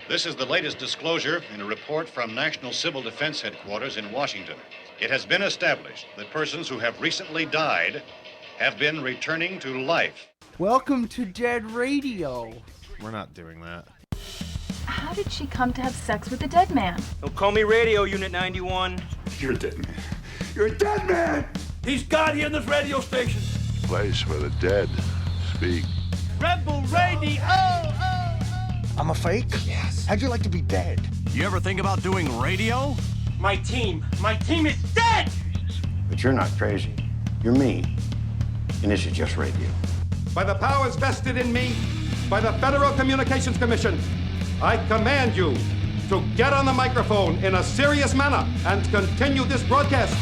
This is the latest disclosure in a report from National Civil Defense Headquarters in Washington. It has been established that persons who have recently died have been returning to life. Welcome to Dead Radio. We're not doing that. How did she come to have sex with a dead man? Don't call me Radio Unit 91. You're a dead man. You're a dead man! He's God here in this radio station. Place where the dead speak. Rebel Radio! I'm a fake? Yes. How'd you like to be dead? You ever think about doing radio? My team is dead! But you're not crazy. You're me. And this is just radio. By the powers vested in me by the Federal Communications Commission, I command you to get on the microphone in a serious manner and continue this broadcast.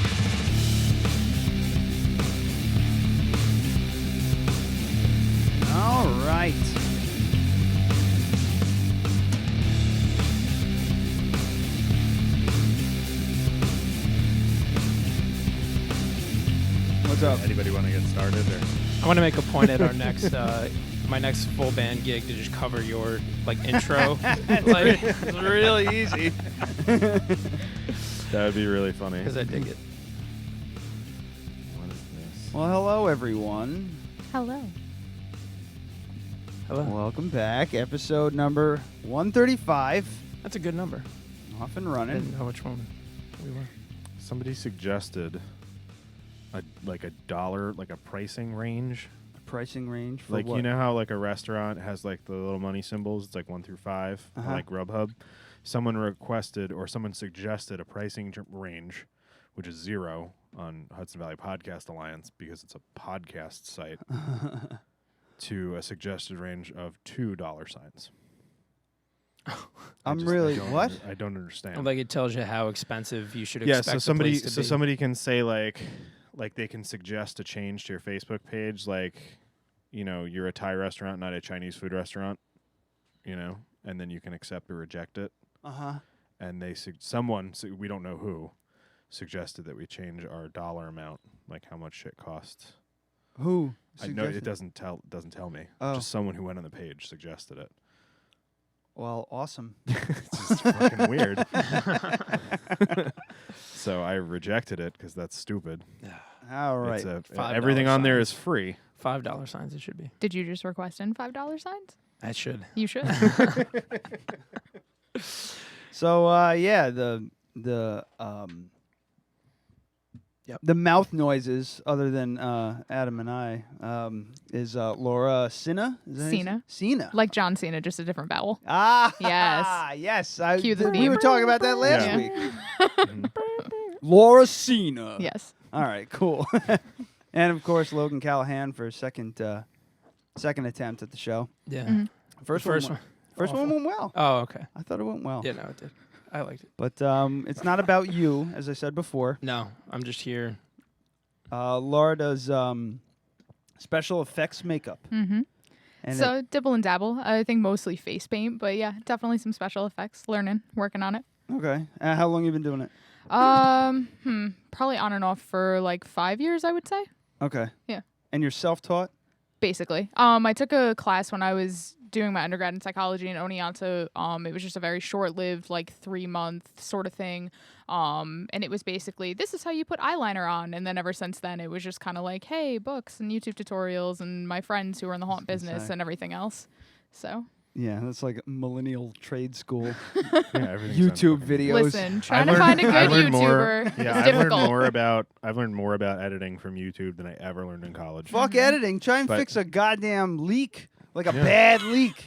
All right. What's up? Anybody want to get started? Or? I want to make a point at our next, my next full band gig to just cover your intro. It's really easy. That would be really funny. Because I dig it. What is this? Well, hello everyone. Hello. Hello. Welcome back. Episode number 135. That's a good number. Off and I running. didn't know which one we were. Somebody suggested a dollar, like a pricing range. Pricing range for Like, what? you know how like a restaurant has like the little money symbols? It's like 1 through 5, Uh-huh. like Grubhub. Someone requested or someone suggested a pricing range, which is 0 on Hudson Valley Podcast Alliance because it's a podcast site, to a suggested range of $2 signs. I'm really what? I don't understand. Like it tells you how expensive you should Yeah, expect so somebody the place to be. somebody can say like they can suggest a change to your Facebook page, like, you know, you're a Thai restaurant, not a Chinese food restaurant, you know, and then you can accept or reject it. Uh-huh. And they someone, we don't know who, suggested that we change our dollar amount, like how much shit costs. Who? I know it doesn't tell me. Oh. Just someone who went on the page suggested it. Well, awesome. It's just fucking weird. So I rejected it because that's stupid. All right. Everything on there is signs. free. $5 signs it should be. Did you just request in $5 signs? I should. You should. So yeah, the mouth noises, other than Adam and I, is Laura Cina. Is that how you say- Cina. Cina. Like John Cena, just a different vowel. Ah, Yes. yes. Cue the We theme. were talking about that last Yeah. week. Laura Cina. Yes. All right, cool. And of course, Logan Callahan for a second attempt at the show. Yeah. Mm-hmm. First one went well. Oh, okay. I thought it went well. Yeah, no, it did. I liked it. But it's not about you, as I said before. No, I'm just here. Laura does special effects makeup. Mm-hmm. And So dibble and dabble. I think mostly face paint, but yeah, definitely some special effects. Learning, working on it. okay. How long you been doing it? Probably on and off for like 5 years, I would say. Okay. Yeah. And you're self-taught? Basically. I took a class when I was doing my undergrad in psychology in Oneonta. It was just a very short-lived, like 3-month sort of thing. And it was basically, this is how you put eyeliner on. And then ever since then, it was just kind of like, hey, books and YouTube tutorials and my friends who are in the haunt business and everything else. So. Yeah, that's like millennial trade school. Yeah, YouTube videos. Listen, trying to find a good YouTuber is difficult. I've learned more about editing from YouTube than I ever learned in college. Fuck editing. Try and fix a goddamn leak. Like a bad leak.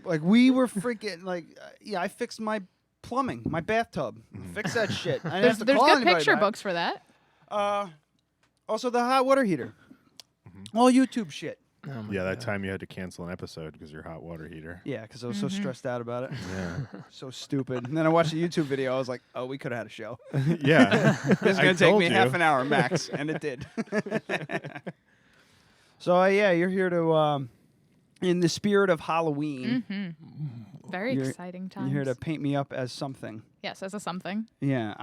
Like we were freaking I fixed my plumbing, my bathtub. Fix that shit. I didn't have to There's call good anybody picture back. books for that. Also the hot water heater. All YouTube shit. Oh my Yeah, that God. time you had to cancel an episode because your hot water heater. Yeah, because I was so stressed out about it. Yeah. So stupid. And then I watched a YouTube video. I was like, oh, we could have had a show. Yeah. It's going to take me half an hour max. And it did. So, yeah, you're here to, in the spirit of Halloween, Very exciting times. You're here to paint me up as something. Yes, as a something. Yeah,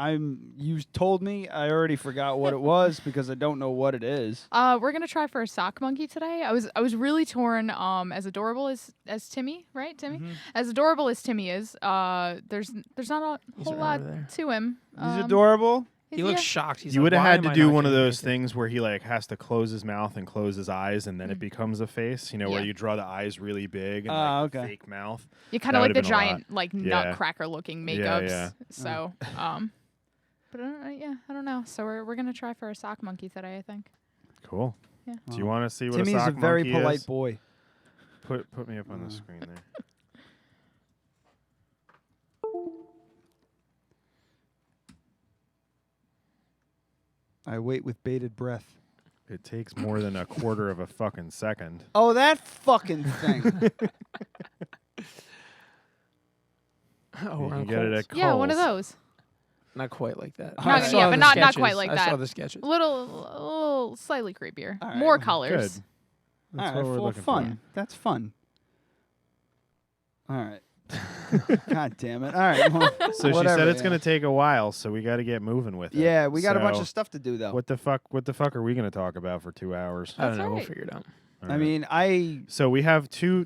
you told me. I already forgot what it was because I don't know what it is. We're gonna try for a sock monkey today. I was really torn. As adorable as Timmy, right? Timmy, as adorable as Timmy is. There's not a whole lot to him. He's adorable. He looks shocked. He's You like, would have "Why had am to I do not one of getting those anything?" things where he like has to close his mouth and close his eyes, and then it becomes a face. You know, where you draw the eyes really big and like okay. fake mouth. You kind of That like the would've been a lot. giant, like Yeah. nutcracker looking makeups. yeah. So, but I don't know. So we're gonna try for a sock monkey today, I think. Cool. Yeah. Do you want to see what Timmy's a sock a very monkey polite is? boy. Put me up on the screen there. I wait with bated breath. It takes more than a quarter of a fucking second. Oh, that fucking thing. Oh, You we're can on get it Kohl's. at Kohl's. Yeah, one of those. Not quite like that. Not, I yeah, saw but the not sketches. quite like that. I saw the sketches. A little slightly creepier. All right, More well, colors. Good. All That's right, what we're well, looking fun. That's fun. All right. God damn it. All right. Well, So she whatever, said it's yeah. going to take a while, so we got to get moving with it. Yeah, we got a bunch So of stuff to do though. What the fuck are we going to talk about for 2 hours? I don't know. That's We'll right. figure it out. All I right. mean, So we have two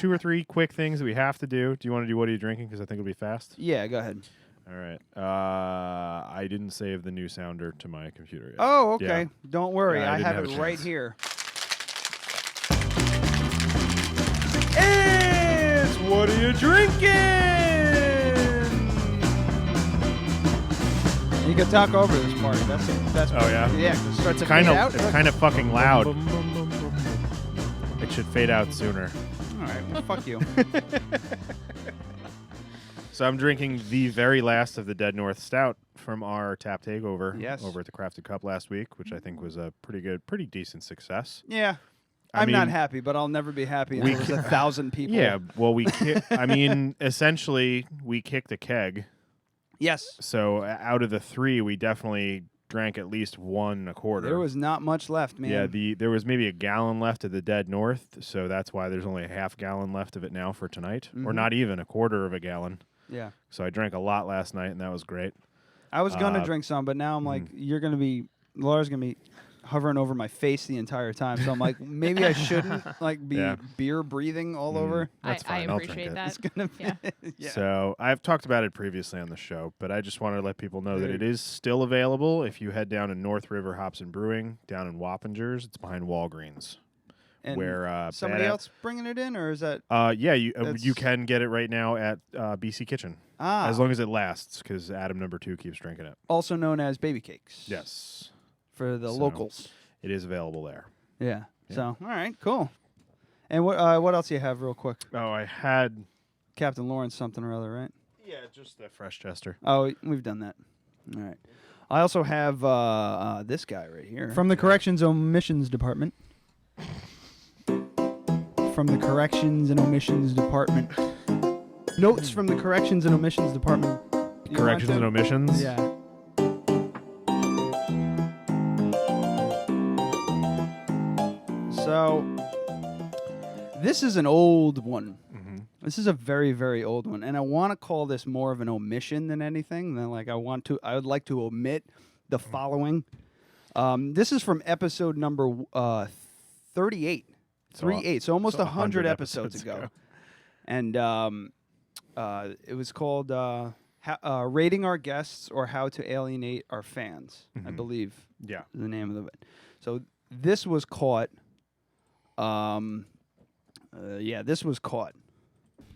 or three quick things that we have to do. Do you want to do what are you drinking? Because I think it'll be fast. yeah, go ahead. All right. I didn't save the new sounder to my computer yet. Oh, okay. Yeah. Don't worry. Yeah, I I didn't have have it a right chance. here. It's what are you drinking? You can talk over this part. That's Oh, yeah? Yeah, 'cause it starts to Kind fade of. out. It's kind of fucking loud. It should fade out sooner. All right. Well, fuck you. So I'm drinking the very last of the Dead North Stout from our tap takeover Yes. over at the Crafted Cup last week, which I think was a pretty decent success. Yeah. I I'm not mean, happy, but I'll never be happy we until there's 1,000 people. Yeah, well, I mean, essentially, we kicked a keg. Yes. So out of the 3, we definitely drank at least 1 a quarter. There was not much left, man. Yeah, there was maybe a gallon left of the Dead North, so that's why there's only a half gallon left of it now for tonight, or not even a quarter of a gallon. Yeah. So I drank a lot last night, and that was great. I was going to drink some, but now I'm like, Laura's going to be hovering over my face the entire time. So I'm like, maybe I shouldn't like be beer breathing all over. That's I fine. I'll drink appreciate it. that. It's going to be. Yeah. So I've talked about it previously on the show, but I just want to let people know that it is still available if you head down to North River Hops and Brewing down in Wappingers. It's behind Walgreens. And where somebody else bringing it in, or is that? Yeah, you can get it right now at BC Kitchen. As long as it lasts, because Adam number 2 keeps drinking it. Also known as baby cakes. Yes. For the locals. It is available there. Yeah. So, all right, cool. And what else do you have real quick? Oh, I had Captain Lawrence something or other, right? Yeah, just the Fresh Chester. Oh, we've done that. All right. I also have this guy right here. From the Corrections Omissions Department. From the Corrections and Omissions Department. Notes from the Corrections and Omissions Department. Corrections and Omissions? Yeah. So, this is an old one. Mm-hmm. This is a very, very old one, and I want to call this more of an omission than anything. Than like I would like to omit the following. This is from episode number 38. 38, so almost 100 episodes ago. And it was called Rating Our Guests or How to Alienate Our Fans, I believe. Yeah. Is the name of it. So this was caught. This was caught.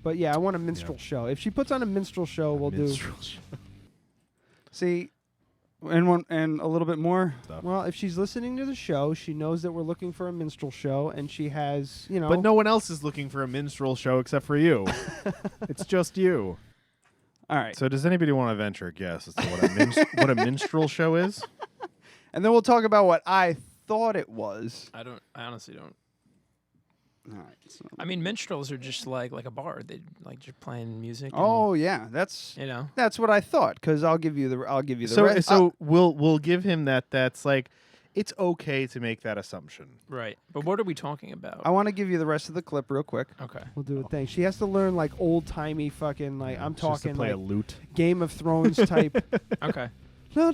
But yeah, I want a minstrel show. If she puts on a minstrel show, we'll do. See, and a little bit more. Well, if she's listening to the show, she knows that we're looking for a minstrel show, and she has, But no one else is looking for a minstrel show except for you. It's just you. All right. So does anybody want to venture a guess as to what a minstrel show is? And then we'll talk about what I thought it was. I honestly don't. All right. So. I mean, minstrels are just like a bard. They like just playing music. Oh yeah, that's that's what I thought. Because I'll give you the So rest. we'll give him that. That's like it's okay to make that assumption. Right. But what are we talking about? I want to give you the rest of the clip real quick. Okay. We'll do a thing. She has to learn like old timey fucking like I'm Just to talking play like a lute. Game of Thrones type. Okay. La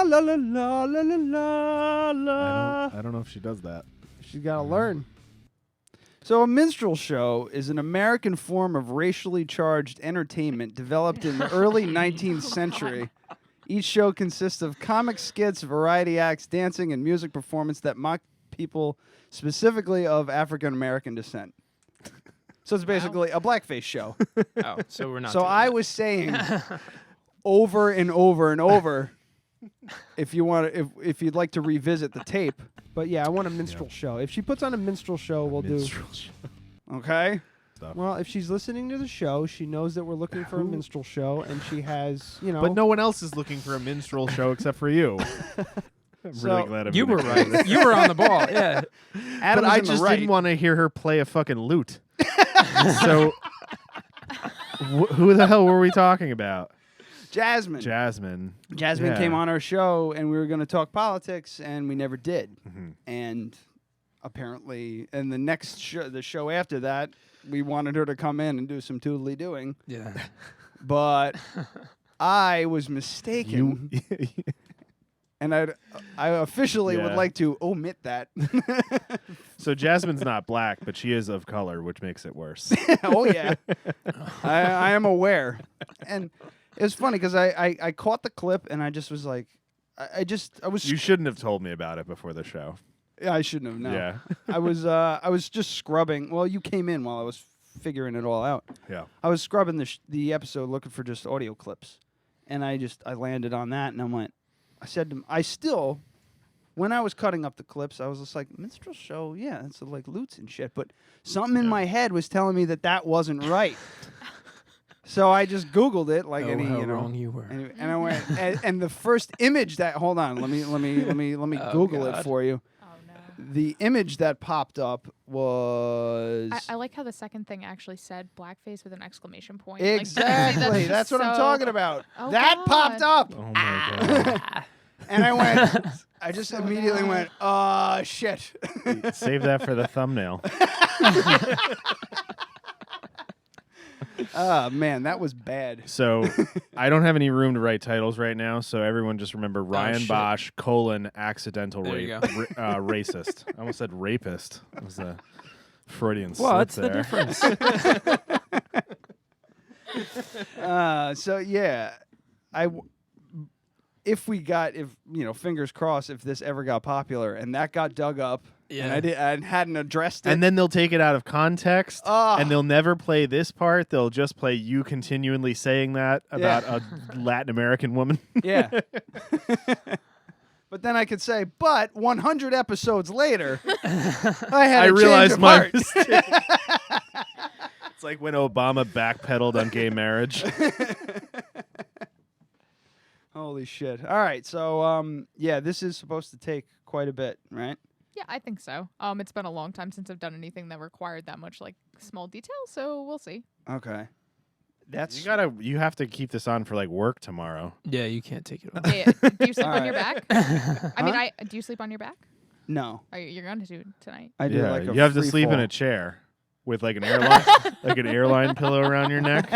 la la la la la la la. I don't know if she does that. She's got to learn. So a minstrel show is an American form of racially charged entertainment developed in the early 19th century. Each show consists of comic skits, variety acts, dancing, and music performance that mock people specifically of African American descent. So it's basically a blackface show. Oh, so we're not. So doing I that. was saying over and over and over, if you want, if you'd like to revisit the tape. But yeah, I want a minstrel show. If she puts on a minstrel show, we'll do. Okay. Well, if she's listening to the show, she knows that we're looking for a minstrel show, and she has, you know. But no one else is looking for a minstrel show except for you. I'm So- really glad You were right. You were on the ball. Yeah. But Adam's I in the just right. didn't want to hear her play a fucking lute. So, who the hell were we talking about? Jasmine. Jasmine. Jasmine Yeah. came on our show, and we were going to talk politics, and we never did. And apparently, in the next show, the show after that, we wanted her to come in and do some toodly doing. Yeah. But I was mistaken, and I officially would Yeah. like to omit that. So Jasmine's not black, but she is of color, which makes it worse. Oh yeah, I am aware, and it was funny because I caught the clip and I just was like, I was. You shouldn't have told me about it before the show. Yeah, I shouldn't have. No. Yeah. I was just scrubbing. Well, you came in while I was figuring it all out. Yeah. I was scrubbing the episode looking for just audio clips, and I landed on that, and I said to him, when I was cutting up the clips, I was just like, minstrel show, yeah, it's like lutes and shit, but something in my head was telling me that wasn't right. So I just Googled it like How wrong you were. and I went and the first image that hold on, let me Google it for you. Oh no. The image that popped up was I like how the second thing actually said blackface with an exclamation point. Like, exactly. That's what I'm talking about. Oh, that God. popped up. Oh my god. And I just immediately went, oh, shit. Save that for the thumbnail. Man, that was bad. So I don't have any room to write titles right now, so everyone just remember Ryan shit. Bosch, accidental There you rape, racist. I almost said rapist. It was a Freudian slip What's the there. difference? So, yeah, if fingers crossed, if this ever got popular and that got dug up, and I hadn't addressed it. And then they'll take it out of context, Ah. and they'll never play this part. They'll just play you continually saying that about a Latin American woman. Yeah. But then I could say, but 100 episodes later, I realized my heart. mistake. It's like when Obama backpedaled on gay marriage. Holy shit. All right. So, this is supposed to take quite a bit, right? Yeah, I think so. It's been a long time since I've done anything that required that much like small detail, so we'll see. Okay. That's You have to keep this on for like work tomorrow. Yeah, you can't take it off. Yeah, do you sleep on your back? Do you sleep on your back? No. You're going to do it tonight. I do like a you have to free sleep in fall. a chair with like an airline like an airline pillow around your neck.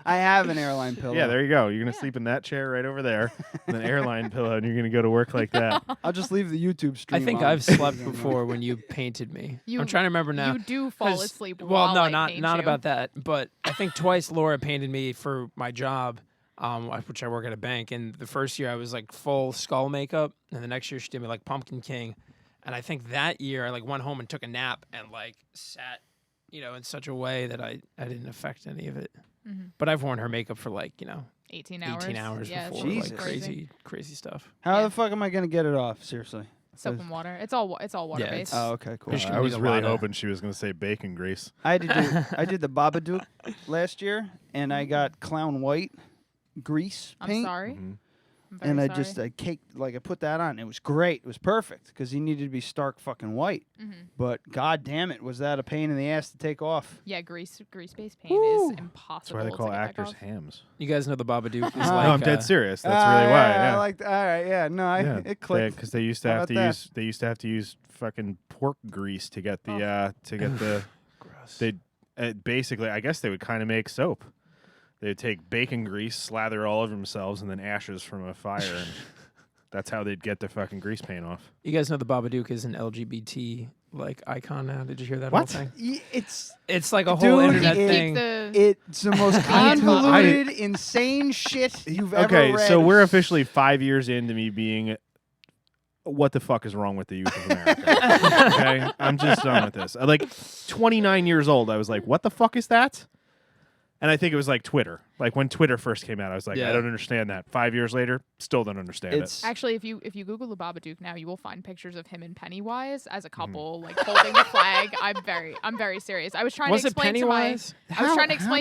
I have an airline pillow. Yeah, there you go. You're gonna sleep in that chair right over there, and an airline pillow, and you're gonna go to work like that. I'll just leave the YouTube stream I think on. I've slept before when you painted me. I'm trying to remember now. You do fall 'Cause- asleep Well, while no, I not paint not you. about that. But I think twice Laura painted me for my job, which I work at a bank. And the first year I was like full skull makeup, and the next year she did me like Pumpkin King. And I think that year I like went home and took a nap and like sat, in such a way that I didn't affect any of it. Mm-hmm. But I've worn her makeup for like 18 hours. 18 hours Yeah, before, Jesus. like crazy stuff. How the fuck am I gonna get it off? Seriously. Soap and water. It's all water based. Oh, okay, cool. There's I gonna was be a really lot of- hoping she was gonna say bacon grease. I did the Babadook last year, and I got clown white grease I'm paint. sorry. and I caked, like, I put that on. It was great. It was perfect because he needed to be stark fucking white. But god damn it, was that a pain in the ass to take off? Yeah, grease-based paint is impossible. That's why they call to get actors back off. hams. You guys know the Babadook is like. No, I'm dead serious. That's really why. I Yeah. like. All right, yeah. No, it clicked because they used to How have to about use. They used to have to use fucking pork grease to get the Gross. They basically, I guess they would kind of make soap. They'd take bacon grease, slather all over themselves, and then ashes from a fire, and that's how they'd get the fucking grease paint off. You guys know the Babadook is an LGBT like icon now. Did you hear that whole thing? It's like a whole internet thing. It's the most convoluted, insane shit you've ever read. Okay, so we're officially 5 years into me being. What the fuck is wrong with the youth of America? Okay, I'm just done with this. Like 29 years old, I was like, "What the fuck is that?" And I think it was like Twitter. Like when Twitter first came out, I was like, I don't understand that. 5 years later, still don't understand it. Actually, if you Google the Babadook now, you will find pictures of him and Pennywise as a couple, like holding the flag. I'm very serious. I was trying to explain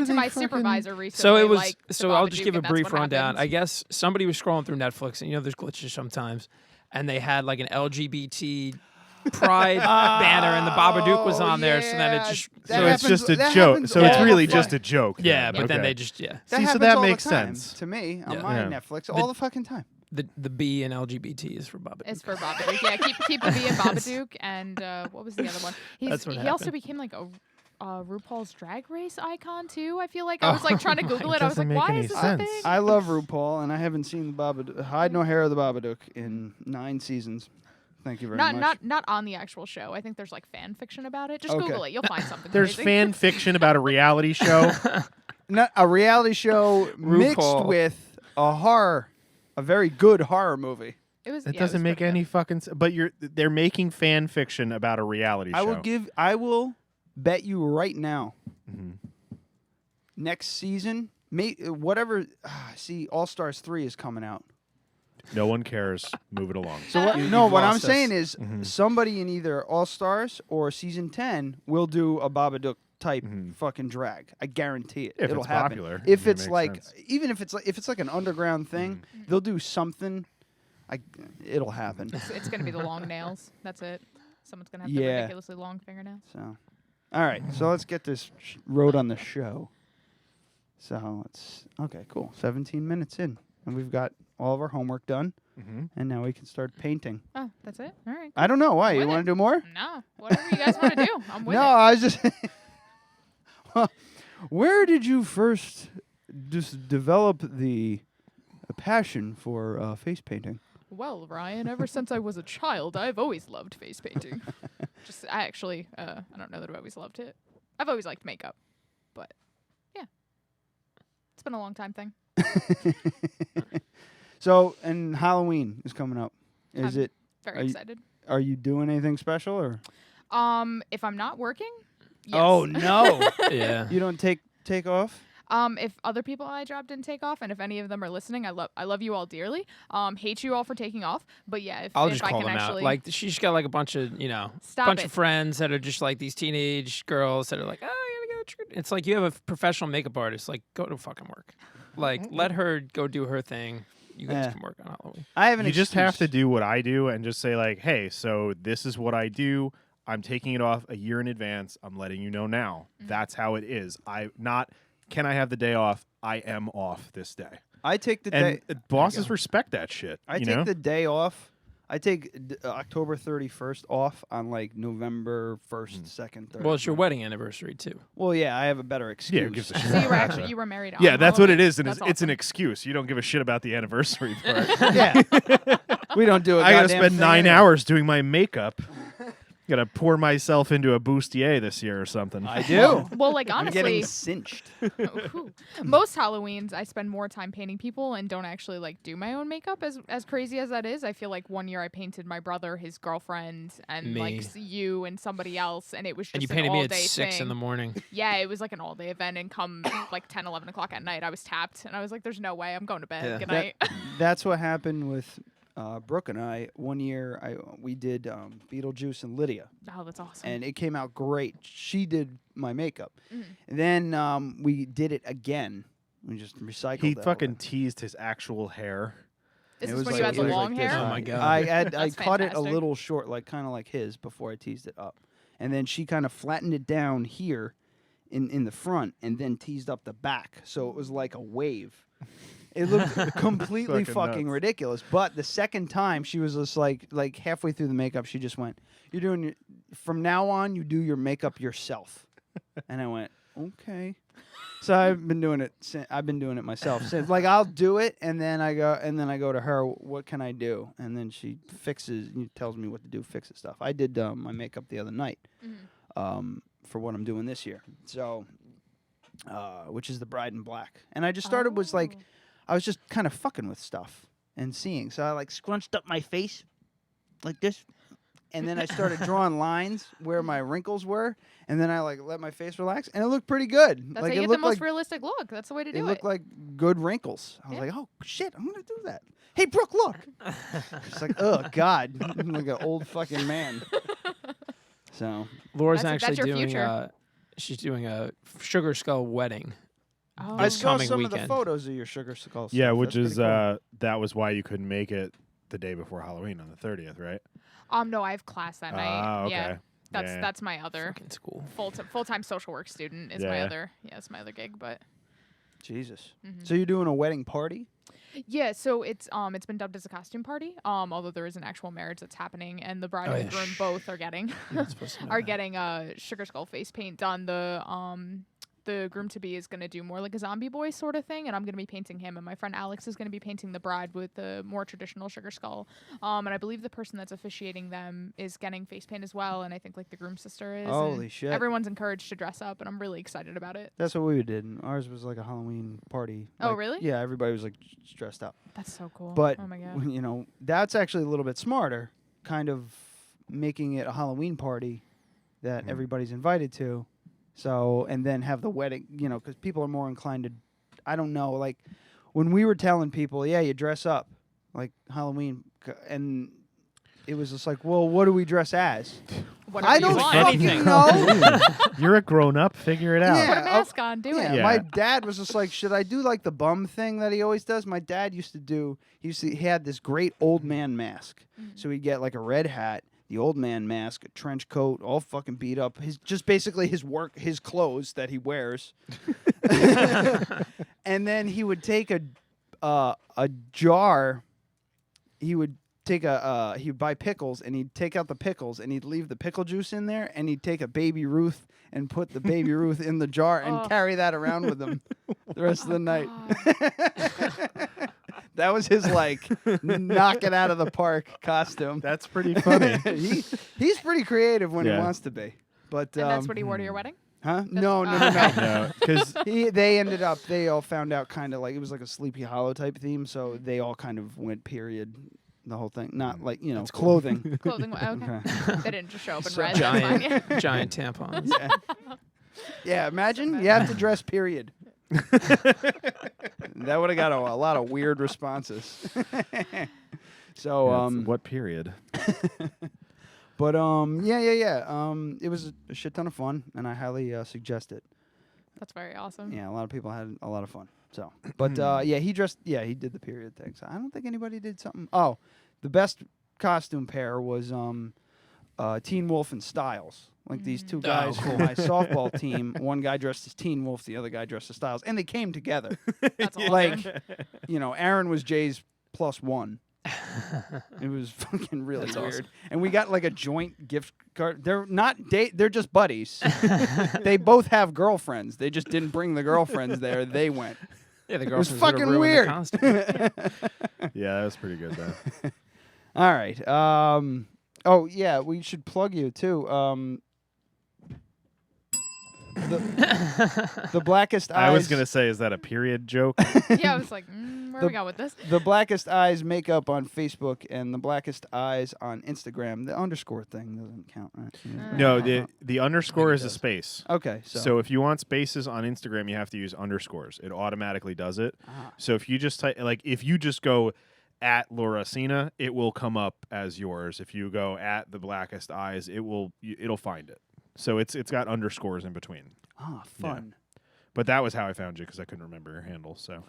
to my supervisor recently. So it was. Like, so I'll just Babadook, give a and that's brief what rundown. happened. I guess somebody was scrolling through Netflix, and there's glitches sometimes, and they had like an LGBT pride banner, and the Babadook was on there, so then it just. So it's just a joke. So it's really just a joke. Yeah, then. but then Okay. they just See, so that makes sense to me on Yeah. my Yeah. Netflix all the fucking time. The B in LGBT is for Babadook. It's for Babadook. Yeah, keep the B in Babadook. And what was the other one? That's what he also happened. became like a RuPaul's Drag Race icon too. I feel like I was like trying to Google it. I was like, why is this a thing? I love RuPaul, and I haven't seen the Babadook, Hide No Hair of the Babadook in 9 seasons. Thank you very much. Not on the actual show. I think there's like fan fiction about it. Just Okay. Google it. You'll find something. There's crazy. fan fiction about a reality show. Not a reality show mixed RuPaul. with a very good horror movie. It doesn't make any fucking sense. But they're making fan fiction about a reality show. I will bet you right now. Next season, whatever. See, All Stars 3 is coming out. No one cares. Move it along. So what I'm saying is somebody in either All Stars or season 10 will do a Babadook type fucking drag. I guarantee it. If It'll it's happen. popular, If it it's makes like sense. even if it's like an underground thing, they'll do something. It'll happen. It's gonna be the long nails. That's it. Someone's gonna have the Yeah. ridiculously long fingernails. So, all right. So let's get this road on the show. So okay, cool. 17 minutes in, and we've got all of our homework done, and now we can start painting. Oh, that's it. All right. I don't know why. You want to do more? No, whatever you guys want to do, I'm with No, it. I was just. Where did you first just develop the passion for face painting? Well, Ryan, ever since I was a child, I've always loved face painting. I don't know that I've always loved it. I've always liked makeup, but yeah, it's been a long time thing. So, and Halloween is coming up. Is I'm it? very excited. Are you doing anything special or? If I'm not working, yes. Oh no! Yeah. You don't take off? If other people on my job didn't take off, and if any of them are listening, I love you all dearly. Hate you all for taking off, but yeah, if I'll if just I call can them actually, out. Like she's got like a bunch of Stop it. of friends that are just like these teenage girls that are like, oh, I gotta go trick. It's like you have a professional makeup artist. Like, go to fucking work. Like, let her go do her thing. You guys can work on Halloween. I have an You just have excuse. to do what I do and just say like, hey, so this is what I do. I'm taking it off a year in advance. I'm letting you know now. That's how it is. Can I have the day off? I am off this day. I take the And day. bosses respect that shit. I take the day off. I take October 31st off on like November 1st, 2nd, 3rd. Well, it's your wedding anniversary too. Well, yeah, I have a better excuse. Yeah, who gives a shit? So you were married on Yeah, that's what it Halloween? is, and That's it's an awesome. excuse. You don't give a shit about the anniversary part. Yeah, we don't do it. I gotta spend 9 hours doing my makeup. Gotta pour myself into a bustier this year or something. I do. Well, like I'm honestly, getting cinched. Ooh. Most Halloweens I spend more time painting people and don't actually like do my own makeup. As crazy as that is, I feel like one year I painted my brother, his girlfriend, and Me. like you and somebody else, and it was just And you an painted me at all-day 6 in thing. the morning. Yeah, it was like an all-day event, and come like 10, 11 o'clock at night, I was tapped, and I was like, "There's no way I'm going to bed. Yeah. Good night." That's what happened with Brooke and I. One year, we did Beetlejuice and Lydia. Oh, that's awesome. And it came out great. She did my makeup. Mm. And then we did it again. We just recycled He it. fucking teased his actual hair. Is It this was when you like- had the it was long like this. hair? Oh my God. I That's cut it a fantastic. little short, like kind of like his, before I teased it up, and then she kind of flattened it down here, in the front, and then teased up the back, so it was like a wave. It looked completely fucking nuts. ridiculous. But the second time, she was just like halfway through the makeup, she just went, "You're doing your, from now on, you do your makeup yourself." And I went, "Okay." So I've been doing it. I've been doing it myself since. Like I'll do it, and then I go to her. What can I do? And then she tells me what to do, fixes stuff. I did my makeup the other night, for what I'm doing this year. So, which is the Bride in Black, and I just started I was just kind of fucking with stuff and seeing. So I like scrunched up my face like this. And then I started drawing lines where my wrinkles were, and then I like let my face relax, and it looked pretty good. That's like how you it get the looked most like realistic look. That's the way to do it it. looked like good wrinkles. I was like, oh shit, I'm gonna do that. Hey Brooke, look. It's like, oh god, I'm like an old fucking man. So Laura's That's actually your doing future. she's doing a sugar skull wedding. Oh. I saw coming some of the weekend. photos of your sugar skull. Yeah, stuff. which That's is pretty cool. that was why you couldn't make it the day before Halloween on the 30th, right? No, I have class that night. Ah, okay. Yeah. That's Yeah. that's my other Fucking school. full-time social work student is Yeah, my yeah. other it's my other gig, but Jesus. Mhm. So you're doing a wedding party? yeah, so it's been dubbed as a costume party. Although there is an actual marriage that's happening, and the bride Oh, and yeah, groom shh. both are getting You're not supposed to know are that. getting sugar skull face paint done. The groom to be is gonna do more like a zombie boy sort of thing, and I'm gonna be painting him, and my friend Alex is gonna be painting the bride with the more traditional sugar skull. And I believe the person that's officiating them is getting face paint as well, and I think like the groom's sister is. and Holy shit. Everyone's encouraged to dress up, and I'm really excited about it. That's what we did. Ours was like a Halloween party. Oh, Like, really? Yeah, everybody was like dressed up. That's so cool. But oh my god. you know, that's actually a little bit smarter, kind of making it a Halloween party that everybody's invited to. So, and then have the wedding, you know, because people are more inclined to, I don't know, like when we were telling people, yeah, you dress up like Halloween, and it was just like, well, what do we dress as? Whatever I you don't want. fucking know. You're a grown up. Figure it out. Yeah. Put a mask on. Do Yeah, it. my dad was just like, should I do like the bum thing that he always does? My dad used to do. He had this great old man mask, so he'd get like a red hat, the old man mask, a trench coat, all fucking beat up. Just basically his clothes that he wears, and then he would take a jar. He would take he would buy pickles, and he'd take out the pickles, and he'd leave the pickle juice in there, and he'd take a Baby Ruth and put the Baby Ruth in the jar and carry that around with him the rest of the night. That was his like knock it out of the park costume. That's pretty funny. He's pretty creative when he Yeah. wants to be. But And that's what he wore to your wedding? Huh? No. No, because They all found out kind of like it was like a Sleepy Hollow type theme, so they all kind of went period. The whole thing, not like clothing. Clothing. Okay. They didn't just show up in red. Giant, That's fine. giant tampons. Yeah. Yeah, imagine you have to dress period. That would have got a lot of weird responses. So, what period? but yeah. It was a shit ton of fun, and I highly suggest it. That's very awesome. Yeah, a lot of people had a lot of fun. So, but yeah, he did the period thing. So I don't think anybody did something. Oh, the best costume pair was Teen Wolf and Styles. Like these two guys from my softball team. One guy dressed as Teen Wolf, the other guy dressed as Styles, and they came together. That's awesome. Like, Aaron was Jay's +1. It was fucking really That's weird. awesome. And we got like a joint gift card. They're not they're just buddies. They both have girlfriends. They just didn't bring the girlfriends there. They went. Yeah, the It was girlfriends would've fucking ruined the weird. costume. Yeah, that was pretty good though. All right. Oh yeah, we should plug you too. The Blackest Eyes. I was gonna say, is that a period joke? Yeah, I was like, where we go with this? The Blackest Eyes makeup on Facebook and the Blackest Eyes on Instagram. The underscore thing doesn't count, right? No, the underscore is a space. Okay, so if you want spaces on Instagram, you have to use underscores. It automatically does it. So if you just if you just go at Laura Cina, it will come up as yours. If you go at the Blackest Eyes, it'll find it. So it's got underscores in between. Ah, fun. Yeah. But that was how I found you because I couldn't remember your handle. So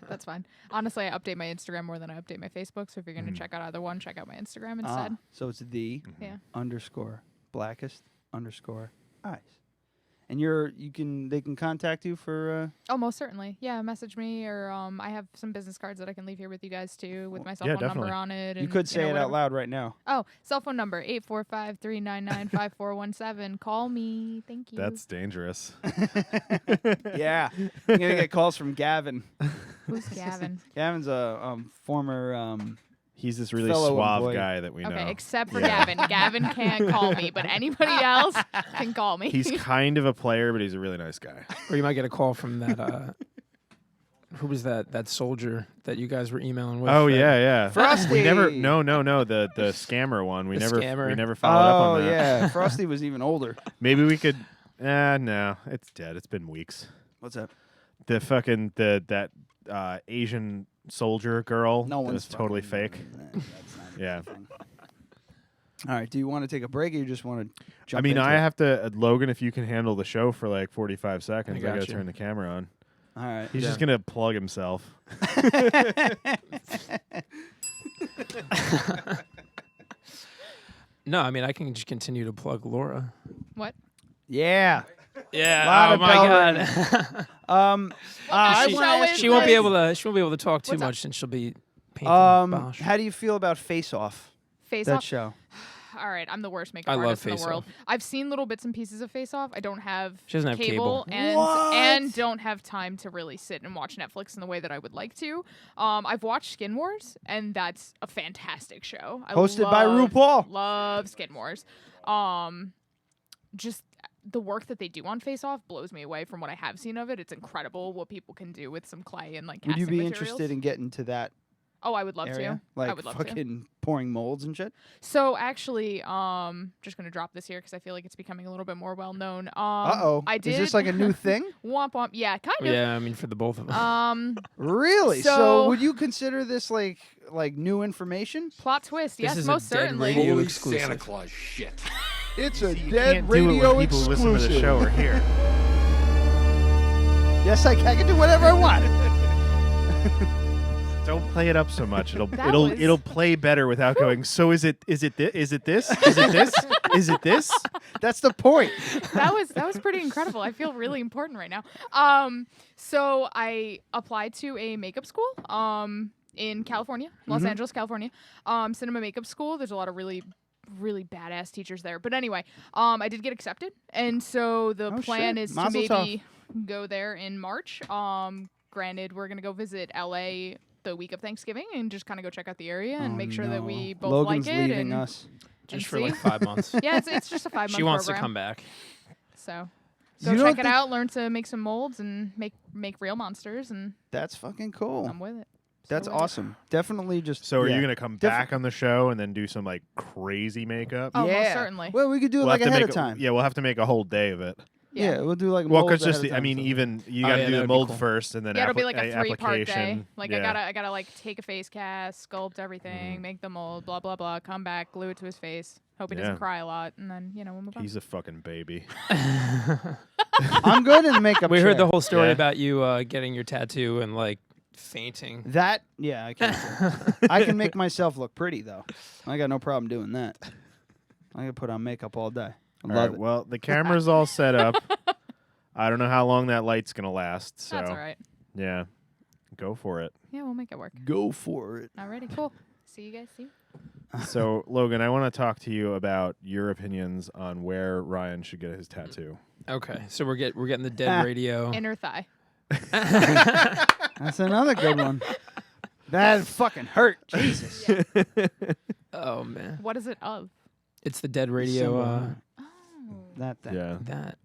That's fine. Honestly, I update my Instagram more than I update my Facebook. So if you're going to check out either one, check out my Instagram instead. So it's the underscore blackest underscore eyes. And they can contact you for Oh, most certainly. Yeah, message me or I have some business cards that I can leave here with you guys too with my cell phone number on it. You And, could say it whatever. out loud right now. Oh, cell phone number 845-399-5417. Call me. Thank you. That's dangerous. Yeah. You're going to get calls from Gavin. Who's Gavin? Gavin's a former He's this really fellow suave employee. guy that we know. Okay, except for Gavin. Gavin can't call me, but anybody else can call me. He's kind of a player, but he's a really nice guy. Or you might get a call from that. Who was that soldier that you guys were emailing with? Oh yeah. Frosty. We never. No. The scammer one. We never followed up on that. Oh yeah, Frosty was even older. Maybe we could. No, it's dead. It's been weeks. What's that? The fucking that Asian soldier girl. No one's was totally fake. Yeah. All right. Do you want to take a break, or you just want to jump? I mean, into I it? have to. Logan, if you can handle the show for like 45 seconds, I got gotta you. turn the camera on. All right. He's just gonna plug himself. No, I mean I can just continue to plug Laura. What? Yeah. Yeah. Lot Oh of my Belvin. God. I She- wanna ask is She won't be this? able to. She won't be able to talk too What's up? much since she'll be painting Bosch. how do you feel about Face Off? Face That Off. show. All right, I'm the worst makeup I love artist in the Face world. Off. I've seen little bits and pieces of Face Off. I don't have, She doesn't have cable. and don't have time to really sit and watch Netflix in the way that I would like to. I've watched Skin Wars, and that's a fantastic show. I Hosted by love- RuPaul. Love Skin Wars. Just the work that they do on Face Off blows me away from what I have seen of it. It's incredible what people can do with some clay and like Would you casting be materials. interested in getting to that Oh, I would love area? to. Like I would love to. fucking pouring molds and shit? So actually, just gonna drop this here because I feel like it's becoming a little bit more well known. Uh-oh. I did. Is this like a new thing? Womp womp. Yeah, kind of. Yeah, I mean for the both of us. Really? So So- would you consider this like new information? Plot twist. This Yes, is most a dead certainly. radio exclusive. Santa Claus shit. It's a You dead can't do it radio when people who listen to the show are here. Yes, I can do whatever I want. Don't play it up so much. It'll That it'll was- it'll play better without going. So is it this? Is it this? Is it this? Is it this? That's the point. that was pretty incredible. I feel really important right now. So I applied to a makeup school in California, Los Angeles, California. Cinema makeup school. There's a lot of really badass teachers there. But anyway, I did get accepted, and so the Oh, plan shit. is to Mazel maybe go there in March. Granted, we're gonna go visit LA the week of Thanksgiving and just kind of go check out the area and make sure that we both Logan's like it. leaving and us. Just and for see. like 5 months. Yeah, it's just a 5-month She wants program. to come back. So You go don't check it think- out, learn to make some molds and make real monsters, and That's fucking cool. I'm with it. That's So with it. awesome. Definitely just. So are yeah. you gonna come back on the show and then do some like crazy makeup? Oh, most Yeah. certainly. Well, we could do it We'll like have to ahead make of time. Yeah, we'll have to make a whole day of it. Yeah, we'll do like. Well, molds because just ahead of I time, mean, so- even you Oh, got to yeah, do that the would be mold cool. first, and then Yeah, it'll be like a 3-part day. application. Like yeah. I gotta like take a face cast, sculpt everything, make the mold, blah blah blah, come back, glue it to his face. Hope he Yeah. doesn't cry a lot, and then we'll move on. He's a fucking baby. I'm good in the makeup. We heard the chair. whole story Yeah. about you getting your tattoo and like fainting. That. Yeah, I can. I can make myself look pretty though. I got no problem doing that. I can put on makeup all day. I All love right, it. well, the camera's all set up. I don't know how long that light's gonna last. So That's all right. yeah, go for it. Yeah, we'll make it work. Go for it. Alrighty, cool. See you guys soon. So Logan, I want to talk to you about your opinions on where Ryan should get his tattoo. Okay, so we're getting the dead radio. Inner thigh. That's another good one. That fucking hurt. Jesus. Oh man, What is it of? it's the dead radio. Oh. That. Yeah. That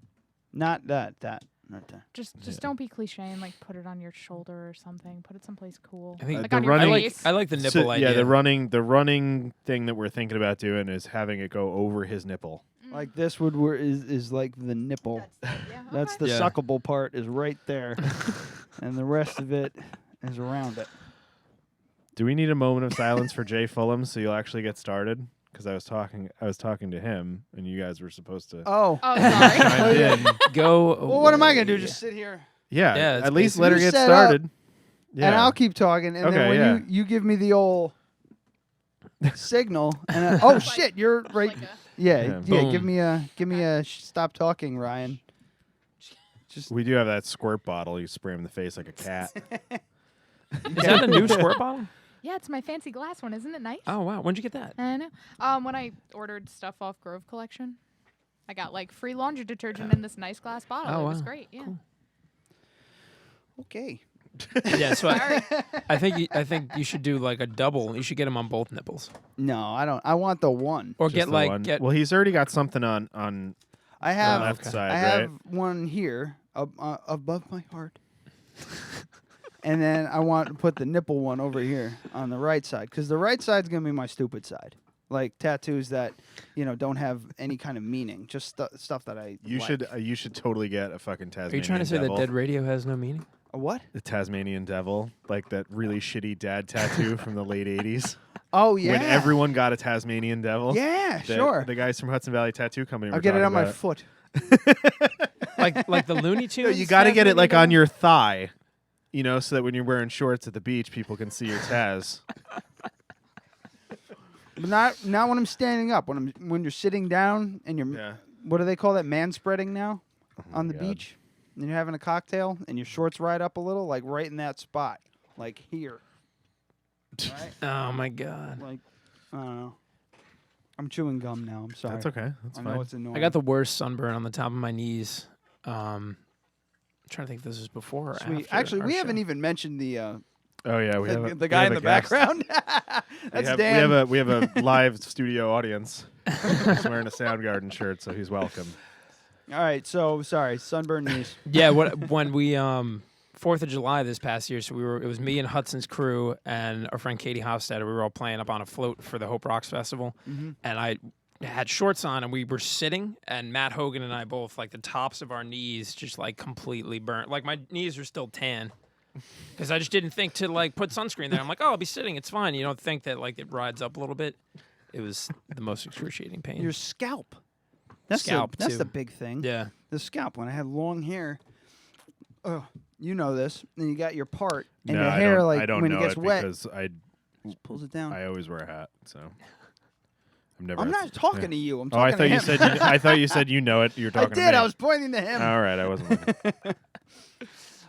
Not that. Not that. Just don't be cliche and like put it on your shoulder or something. Put it someplace cool. I think like the on your running- face. I like the nipple So, idea. yeah, the running thing that we're thinking about doing is having it go over his nipple. Like this is like the nipple. That's the Yeah. suckable part is right there, and the rest of it is around it. Do we need a moment of silence for Jay Fulham so you'll actually get started? Because I was talking to him, and you guys were supposed to. Oh. Oh, sorry. chime in. Go. Well, what am I gonna do? Just sit here? Yeah, Yeah, it's at least basic. let her You get set started. up, Yeah. And I'll keep talking, and Okay, then when yeah. you give me the old signal, and oh shit, you're right. Yeah, give Boom. me a stop talking, Ryan. We do have that squirt bottle. You spray him in the face like a cat. Is that a new squirt bottle? Yeah, it's my fancy glass one. Isn't it nice? Oh wow, when'd you get that? I know. When I ordered stuff off Grove Collection, I got like free laundry detergent in this nice glass bottle. Oh, It was wow. great. Yeah. Cool. Okay. Yeah, so I think you should do like a double. You should get them on both nipples, No, I don't. I want the one. or Just get the like one. get. Well, he's already got something on I have the left side, I have right? one here above my heart. And then I want to put the nipple one over here on the right side, because the right side's gonna be my stupid side, like tattoos that don't have any kind of meaning, just stuff that I. You like. you should totally get a fucking Tasmanian Are you trying to say devil. that dead radio has no meaning? A what? The Tasmanian devil, like that really shitty dad tattoo from the late '80s. Oh yeah. When everyone got a Tasmanian devil. Yeah, The- sure. The guys from Hudson Valley Tattoo Company. I'll were get it talking on my about foot. like the Looney No, Tunes. you got to get it like on Tasmanian your thigh, so that when you're wearing shorts at the beach, people can see your Taz. But not when I'm standing up. When you're sitting down and you're Yeah. what do they call that? Man spreading now on the God. beach, and you're having a cocktail and your shorts right up a little, like right in that spot, like here. Right? Oh my god. Like I don't know. I'm chewing gum now. I'm sorry. That's okay. That's I fine. know it's annoying. I got the worst sunburn on the top of my knees. I'm trying to think if this was before or Sweet. after. Actually, our we show. haven't even mentioned the Oh yeah, we have the guy in the guest. background. That's Dan. We have a live studio audience. He's wearing a Soundgarden shirt, so he's welcome. All right, so sorry, sunburned knees. Yeah, when we 4th of July this past year, so it was me and Hudson's crew and our friend Katie Hofstadter. We were all playing up on a float for the Hope Rocks Festival, and I had shorts on, and we were sitting, and Matt Hogan and I both, like the tops of our knees just like completely burnt. Like my knees are still tan. Because I just didn't think to like put sunscreen there. I'm like, oh, I'll be sitting. It's fine. You don't think that like it rides up a little bit. It was the most excruciating pain. Your scalp. That's Scalp, that's too. the big thing. Yeah. The scalp. When I had long hair, oh, you know this. Then you got your part, and No, your I hair, don't- like I don't when it know gets it wet, because just pulls it down. I always wear a hat, so I'm never. I'm not talking to you. I'm Oh, I talking thought to you him. said. I thought you said you know it. You're I talking to did. me. I was pointing to him. All right, I wasn't. Looking.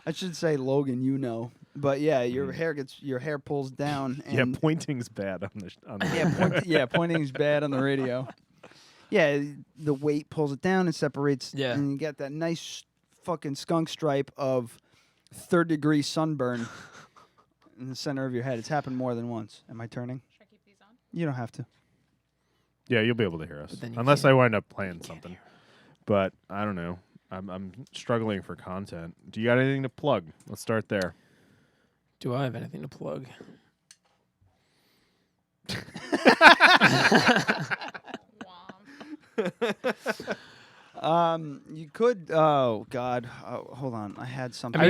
I should say Logan. You know, but yeah, your hair pulls down. And Yeah, pointing's bad on the. yeah, pointing's bad on the radio. Yeah, the weight pulls it down and separates. Yeah. And you get that nice fucking skunk stripe of 3rd-degree sunburn in the center of your head. It's happened more than once. Am I turning? Should I keep these on? You don't have to. Yeah, you'll be able to hear us then you unless can't- I wind up playing something. But I don't know. I'm struggling for content. Do you got anything to plug? Let's start there. Do I have anything to plug? You could. Oh God. Hold on. I had something. I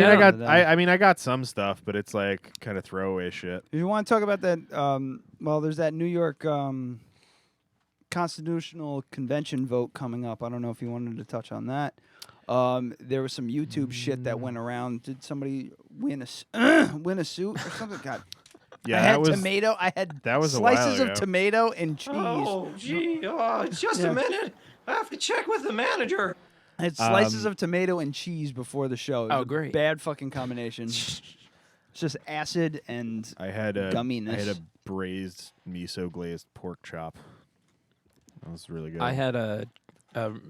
mean, I I got some stuff, but it's like kind of throwaway shit. If you want to talk about that, well, there's that New York Constitutional Convention vote coming up. I don't know if you wanted to touch on that. There was some YouTube shit that went around. Did somebody win a suit or something? God. Yeah, I had that was tomato. I had that was a while slices of ago. tomato and cheese. Oh, gee. Oh, just Yeah. a minute. I have to check with the manager. I had slices of tomato and cheese before the show. It was Oh, a great. Bad fucking combination. It's just acid and I had a gumminess. I had a braised miso glazed pork chop. That was really good. I had a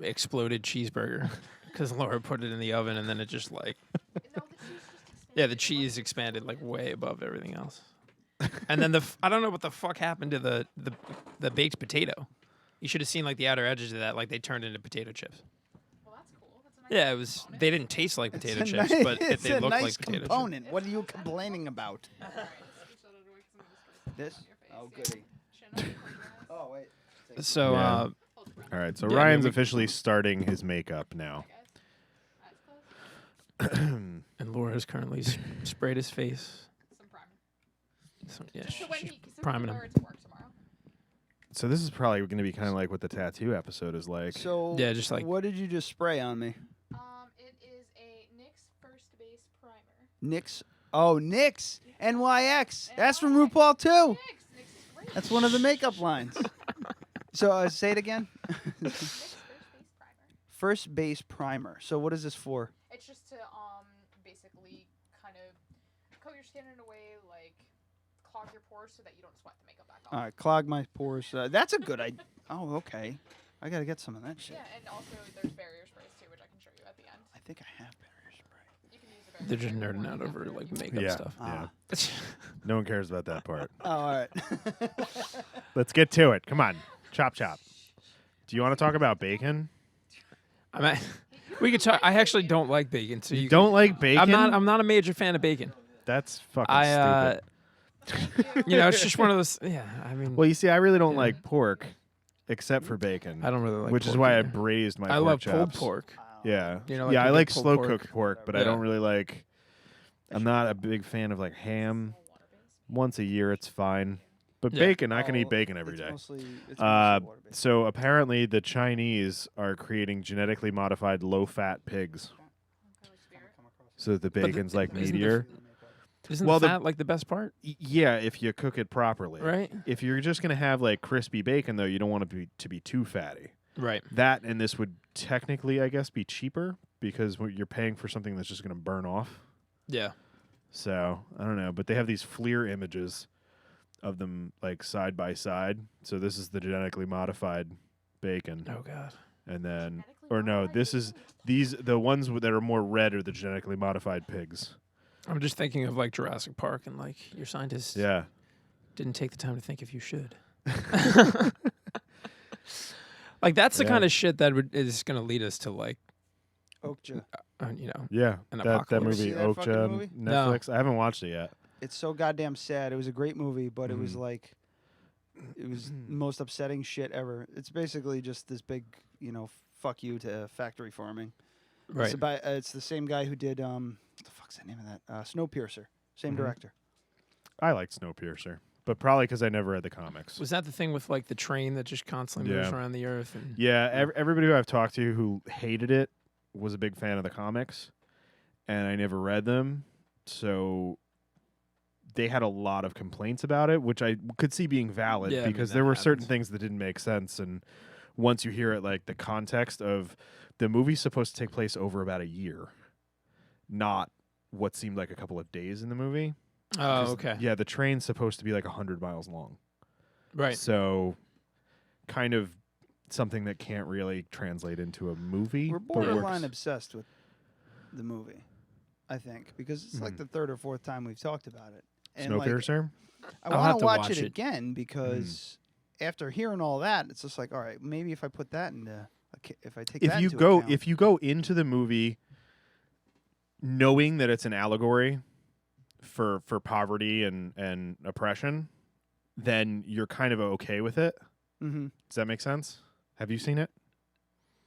exploded cheeseburger because Laura put it in the oven and then it just like. Yeah, the cheese expanded like way above everything else. And then I don't know what the fuck happened to the baked potato. You should have seen like the outer edges of that, like they turned into potato chips. Well, that's cool. That's a nice Yeah, it was. They didn't taste like potato It's a chips, nice- but it's they a looked nice like potato chips. component. What are you complaining about? This? Oh, goody. Oh, wait. So, Yeah. All right, so yeah, I mean, Ryan's we- officially starting his makeup now. and Laura's currently sprayed his face. Some primer. So, yeah, Just so when he, so priming wear him. it to work tomorrow. So this is probably going to be kind of like what the tattoo episode is like. So, Yeah, just like- what did you just spray on me? It is a NYX First Nyx. Oh, Nyx. NYX. That's from RuPaul too. That's one of the makeup lines. So say it again. First base primer. So what is this for? It's just to basically kind of coat your skin in a way like clog your pores so that you don't sweat the makeup back off. All right, clog my pores. That's a good idea. Oh, okay. I gotta get some of that shit. Yeah, and also there's barrier sprays too, which I can show you at the end. I think I have barrier spray. You can use the barrier They're just nerding out over like makeup stuff. Yeah. No one cares about that part. Oh, all right. Let's get to it. Come on. Chop. Do you want to talk about bacon? We could talk. I actually don't like bacon. So you don't like bacon? I'm not a major fan of bacon. That's fucking stupid. It's just one of those. Yeah, I mean. Well, you see, I really don't like pork, except for bacon. I don't really like. Which pork is why either. I braised my. I pork love chops. pulled pork. Yeah, Like I the like pulled slow pork. cooked pork, but I don't really like. I'm not a big fan of like ham. Once a year, it's fine. But bacon, I can eat bacon every day. It's mostly So apparently the Chinese are creating genetically modified low-fat pigs. So that the bacon's like meatier. Isn't the fat like the best part? Yeah, if you cook it properly. Right. If you're just going to have like crispy bacon, though, you don't want it to be too fatty. Right. That and this would technically, I guess, be cheaper because you're paying for something that's just going to burn off. Yeah. So, I don't know. But they have these FLIR images of them like side by side. So this is the genetically modified bacon. Oh God. And then the ones that are more red are the genetically modified pigs. I'm just thinking of like Jurassic Park and like your scientists didn't take the time to think if you should. Like that's the kind of shit that is going to lead us to like Okja. Yeah. An That apocalypse. movie See that fucking Okja movie? Netflix. I haven't watched it yet. It's so goddamn sad. It was a great movie, but it was like, it was the most upsetting shit ever. It's basically just this big, fuck you to factory farming. Right. It's the same guy who did, what the fuck's the name of that? Snowpiercer. Same director. I liked Snowpiercer, but probably because I never read the comics. Was that the thing with like the train that just constantly moves around the earth? And Everybody who I've talked to who hated it was a big fan of the comics, and I never read them, so they had a lot of complaints about it, which I could see being valid because there were certain things that didn't make sense, and once you hear it, like the context of the movie's supposed to take place over about a year, not what seemed like a couple of days in the movie. Oh, okay. Yeah, the train's supposed to be like 100 miles long. Right. So kind of something that can't really translate into a movie. We're borderline obsessed with the movie, I think, because it's like the third or fourth time we've talked about it. And Snowpiercer? I want to watch it again because after hearing all that, it's just like, all right, maybe if I put that into, if I take that into account. If you go into the movie knowing that it's an allegory for poverty and oppression, then you're kind of okay with it. Mm-hmm. Does that make sense? Have you seen it?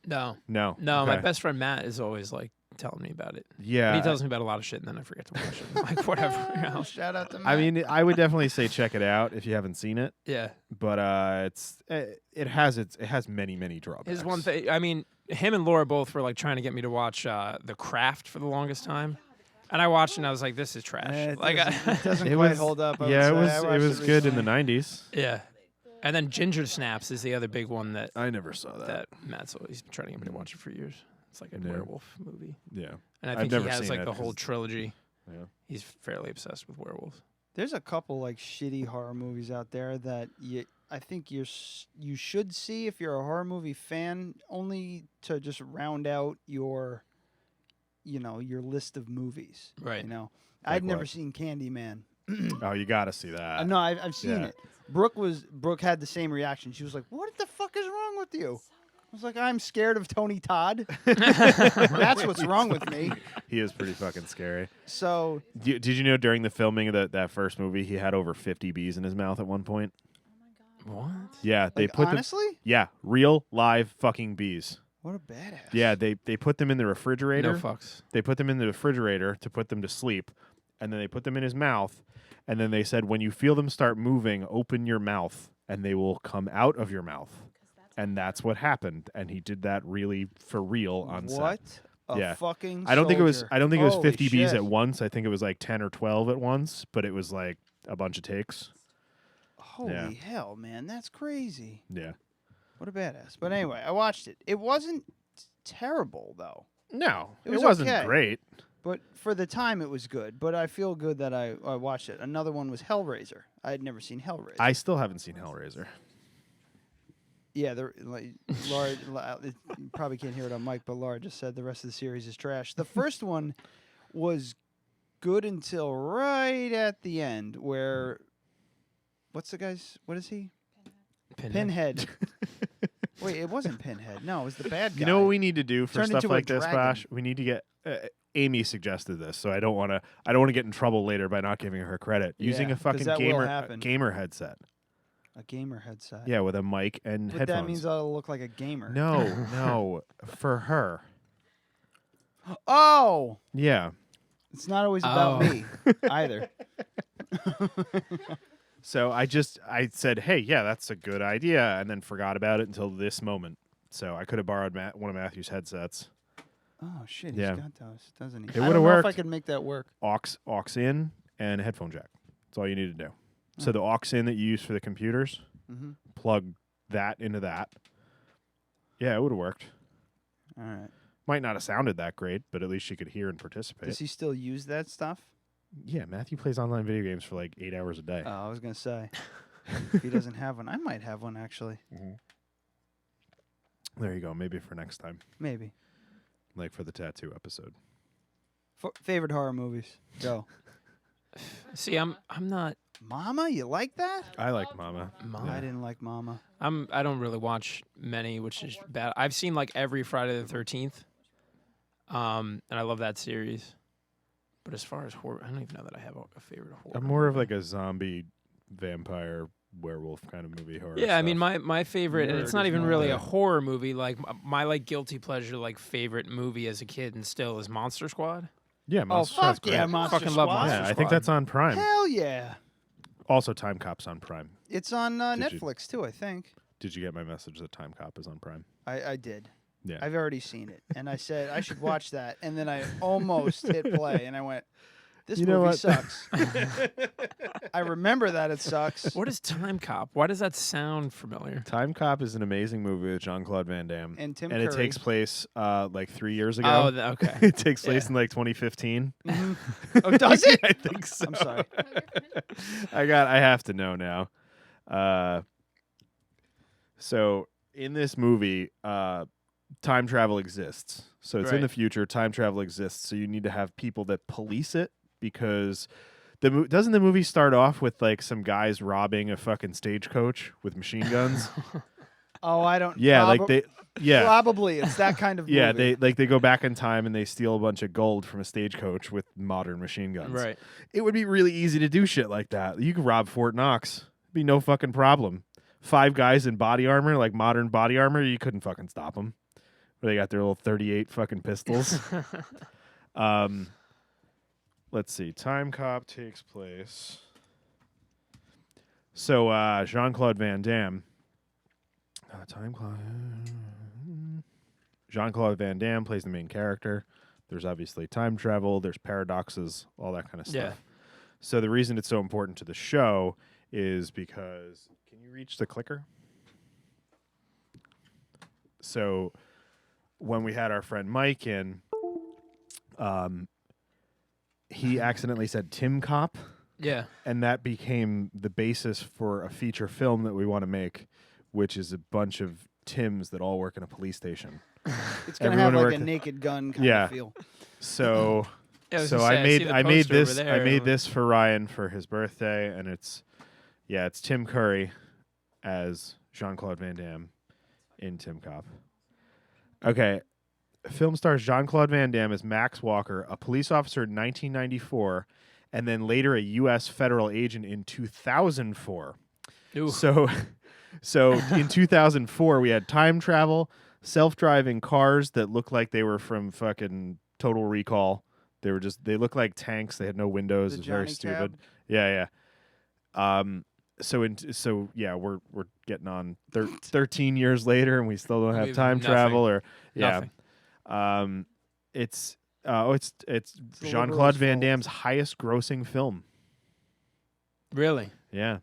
No. No. My Okay. best friend Matt is always like telling me about it. Yeah. But he tells me about a lot of shit, and then I forget to watch it. Like whatever. Shout out to Matt. I mean, I would definitely say check it out if you haven't seen it. Yeah. But it has many drawbacks. His one thing. I mean, him and Laura both were like trying to get me to watch The Craft for the longest time. And I watched it and I was like, this is trash. It like doesn't quite hold up. Yeah, it was good in the 90s. Yeah. And then Ginger Snaps is the other big one that I never saw that. That Matt's always been trying to get me to watch it for years. It's like a werewolf movie. Yeah. And I I've think never he has seen like it the whole 'cause- trilogy. Yeah. He's fairly obsessed with werewolves. There's a couple like shitty horror movies out there that I think you should see if you're a horror movie fan, only to just round out your list of movies. Right. I'd Like never what? seen Candyman. Oh, you got to see that. No, I've seen Yeah. it. Brooke had the same reaction. She was like, "What the fuck is wrong with you?" I was like, "I'm scared of Tony Todd." That's what's wrong with me. He is pretty fucking scary. So, did you know during the filming of that first movie, he had over 50 bees in his mouth at one point? What? Yeah, they Like, put honestly? real live fucking bees. What a badass. Yeah, they put them in the refrigerator. No fucks. They put them in the refrigerator to put them to sleep, and then they put them in his mouth, and then they said, when you feel them start moving, open your mouth, and they will come out of your mouth. And that's what happened, and he did that really for real on set. What A fucking I don't think it was. soldier. I don't think it was Holy 50 Bs shit. at once. I think it was like 10 or 12 at once. But it was like a bunch of takes. Holy hell, man, that's crazy. Yeah. What a badass. But anyway, I watched it. It wasn't terrible though. No, It was wasn't okay. great. But for the time, it was good. But I feel good that I watched it. Another one was Hellraiser. I had never seen Hellraiser. I still haven't seen Hellraiser. Yeah, Laura, you probably can't hear it on mic, but Laura just said the rest of the series is trash. The first one was good until right at the end, where what is he? Pinhead. Wait, it wasn't Pinhead. No, it was the bad guy. You know what we need to do for Turned stuff into a like this, dragon. Bosch? We need to get. Amy suggested this, so I don't want to get in trouble later by not giving her credit. Using Yeah, a 'cause fucking that will gamer happen. gamer headset. A gamer headset. Yeah, with a mic and But headphones. that means I'll look like a gamer. No, for her. Oh, Yeah. it's not always about me either. So I said, hey, yeah, that's a good idea, and then forgot about it until this moment. So I could have borrowed one of Matthew's headsets. Oh shit, Yeah. he's got those, doesn't he? It I would've don't know if worked. I could make that work. Aux in and a headphone jack. That's all you need to do. So the aux in that you use for the computers, Mhm. plug that into that. Yeah, it would have worked. All right. Might not have sounded that great, but at least she could hear and participate. Does he still use that stuff? Yeah, Matthew plays online video games for like 8 hours a day. Oh, I was gonna say, if he doesn't have one, I might have one actually. There you go. Maybe for next time. Maybe. Like for the tattoo episode. Favorite horror movies? Go. See, I'm not. Mama, you like that? I like Mama. I didn't like Mama. I don't really watch many, which is bad. I've seen like every Friday the 13th, and I love that series. But as far as horror, I don't even know that I have a favorite horror. I'm more of like a zombie, vampire, werewolf kind of movie horror. Yeah, I mean stuff. my favorite, and it's not even really a horror movie. Like my like guilty pleasure, like favorite movie as a kid, and still is Monster Squad. Yeah, Monster fuck Squad's great. yeah, Monster Fucking love Squad. Monster Yeah, I Squad. think that's on Prime. Hell yeah! Also, Time Cop's on Prime. It's on Did you- Netflix too, I think. Did you get my message that Time Cop is on Prime? I did. Yeah. I've already seen it, and I said I should watch that, and then I almost hit play, and I went, "This You know movie what? sucks." I remember that it sucks. What is Time Cop? Why does that sound familiar? Time Cop is an amazing movie with Jean-Claude Van Damme. And Tim And it Curry. takes place like 3 years ago. Oh, okay. It takes place in like 2015. Oh, does it? I think so. I'm sorry. I have to know now. So in this movie, time travel exists. So it's in Right. the future. Time travel exists. So you need to have people that police it because doesn't the movie start off with like some guys robbing a fucking stagecoach with machine guns? Oh, I don't. Yeah, like they. Yeah. Probably it's that kind of movie. Yeah, they go back in time and they steal a bunch of gold from a stagecoach with modern machine guns. Right. It would be really easy to do shit like that. You could rob Fort Knox. It'd be no fucking problem. 5 guys in body armor, like modern body armor, you couldn't fucking stop them. They got their little 38 fucking pistols. Let's see. Time Cop takes place. So Jean-Claude Van Damme. Jean-Claude Van Damme plays the main character. There's obviously time travel. There's paradoxes, all that kind of stuff. Yeah. So the reason it's so important to the show is because... Can you reach the clicker? So when we had our friend Mike in, he accidentally said Tim Cop. Yeah. And that became the basis for a feature film that we want to make, which is a bunch of Tims that all work in a police station. It's gonna have like a Naked Gun kind of feel. So, Yeah, I was so gonna say, I I see made the I made poster over this there. I made this for Ryan for his birthday, and it's Tim Curry as Jean-Claude Van Damme in Tim Cop. Okay. Film stars Jean-Claude Van Damme as Max Walker, a police officer in 1994, and then later a U.S. federal agent in 2004. Ooh. So in 2004, we had time travel, self-driving cars that looked like they were from fucking Total Recall. They looked like tanks. They had no windows. The It was very Johnny stupid. Cab? Yeah. We're getting on 13 years later, and we still don't have have time nothing. travel, or yeah. Nothing. It's the Jean-Claude liberals' Van fault. Damme's highest grossing film. Really? Yeah.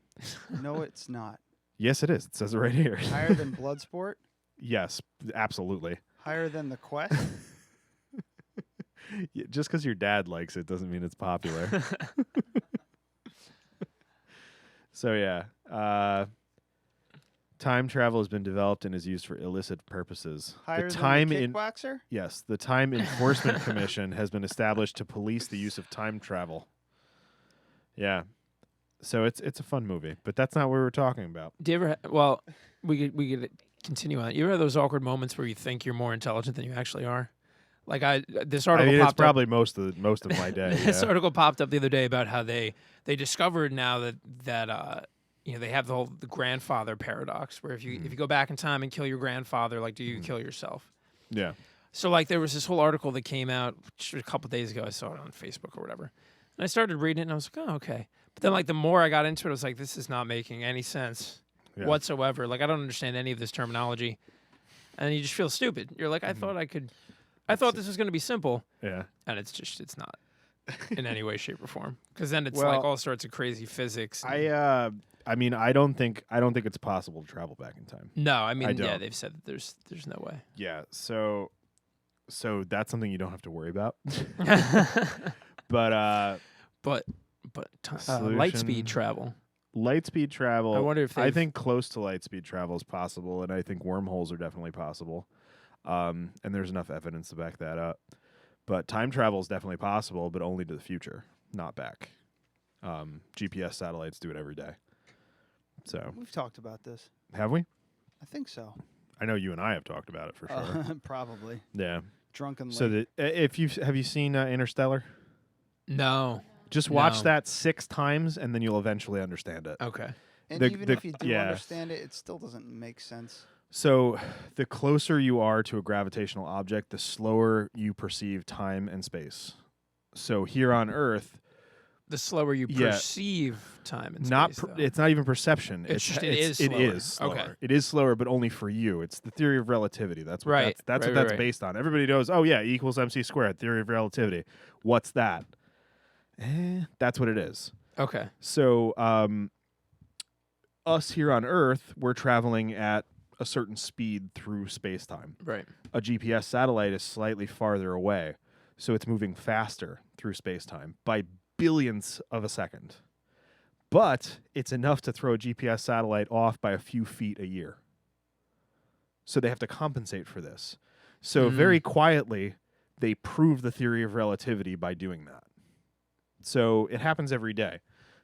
No, it's not. Yes, it is. It says it right here. Higher than Bloodsport? Yes, absolutely. Higher than The Quest? Yeah, just because your dad likes it doesn't mean it's popular. So yeah, time travel has been developed and is used for illicit purposes. Higher the time than the Kickboxer? Yes, the Time Enforcement Commission has been established to police the use of time travel. Yeah, so it's a fun movie, but that's not what we were talking about. Do you ever? Well, we could continue on. You ever have those awkward moments where you think you're more intelligent than you actually are? Like this article I mean, popped it's probably up. most of my day. This yeah. article popped up the other day about how they discovered now that they have the grandfather paradox, where if you go back in time and kill your grandfather, like, do you kill yourself? Yeah. So like there was this whole article that came out a couple days ago. I saw it on Facebook or whatever, and I started reading it and I was like, oh, okay. But then like the more I got into it, I was like, this is not making any sense whatsoever. Like I don't understand any of this terminology, and you just feel stupid. You're like, I thought this was going to be simple. Yeah. And it's not in any way, shape, or form. Because then it's like all sorts of crazy physics. I mean, I don't think it's possible to travel back in time. No, I mean, don't. yeah, they've said that there's no way. Yeah. So that's something you don't have to worry about. But light speed travel. Light speed travel. I wonder if I think close to light speed travel is possible, and I think wormholes are definitely possible. And there's enough evidence to back that up. But time travel is definitely possible, but only to the future, not back. GPS satellites do it every day. So We've talked about this. have we? I think so. I know you and I have talked about it for sure. Probably. Yeah. Drunkenly. So have you seen Interstellar? No. Just watch that 6 times, and then you'll eventually understand it. Okay. And even if you do understand it, it still doesn't make sense. So the closer you are to a gravitational object, the slower you perceive time and space. So here on Earth, the slower you perceive time and space. It's not even perception. It is slower. Okay. It is slower, but only for you. It's the theory of relativity. That's what Right. that's Right, what that's right. based on. Everybody knows, oh yeah, E equals MC squared, theory of relativity. What's that? That's what it is. Okay. So us here on Earth, we're traveling at a certain speed through space-time. Right. A GPS satellite is slightly farther away, so it's moving faster through space-time by billionths of a second. But it's enough to throw a GPS satellite off by a few feet a year. So they have to compensate for this. So very quietly, they prove the theory of relativity by doing that. So it happens every day.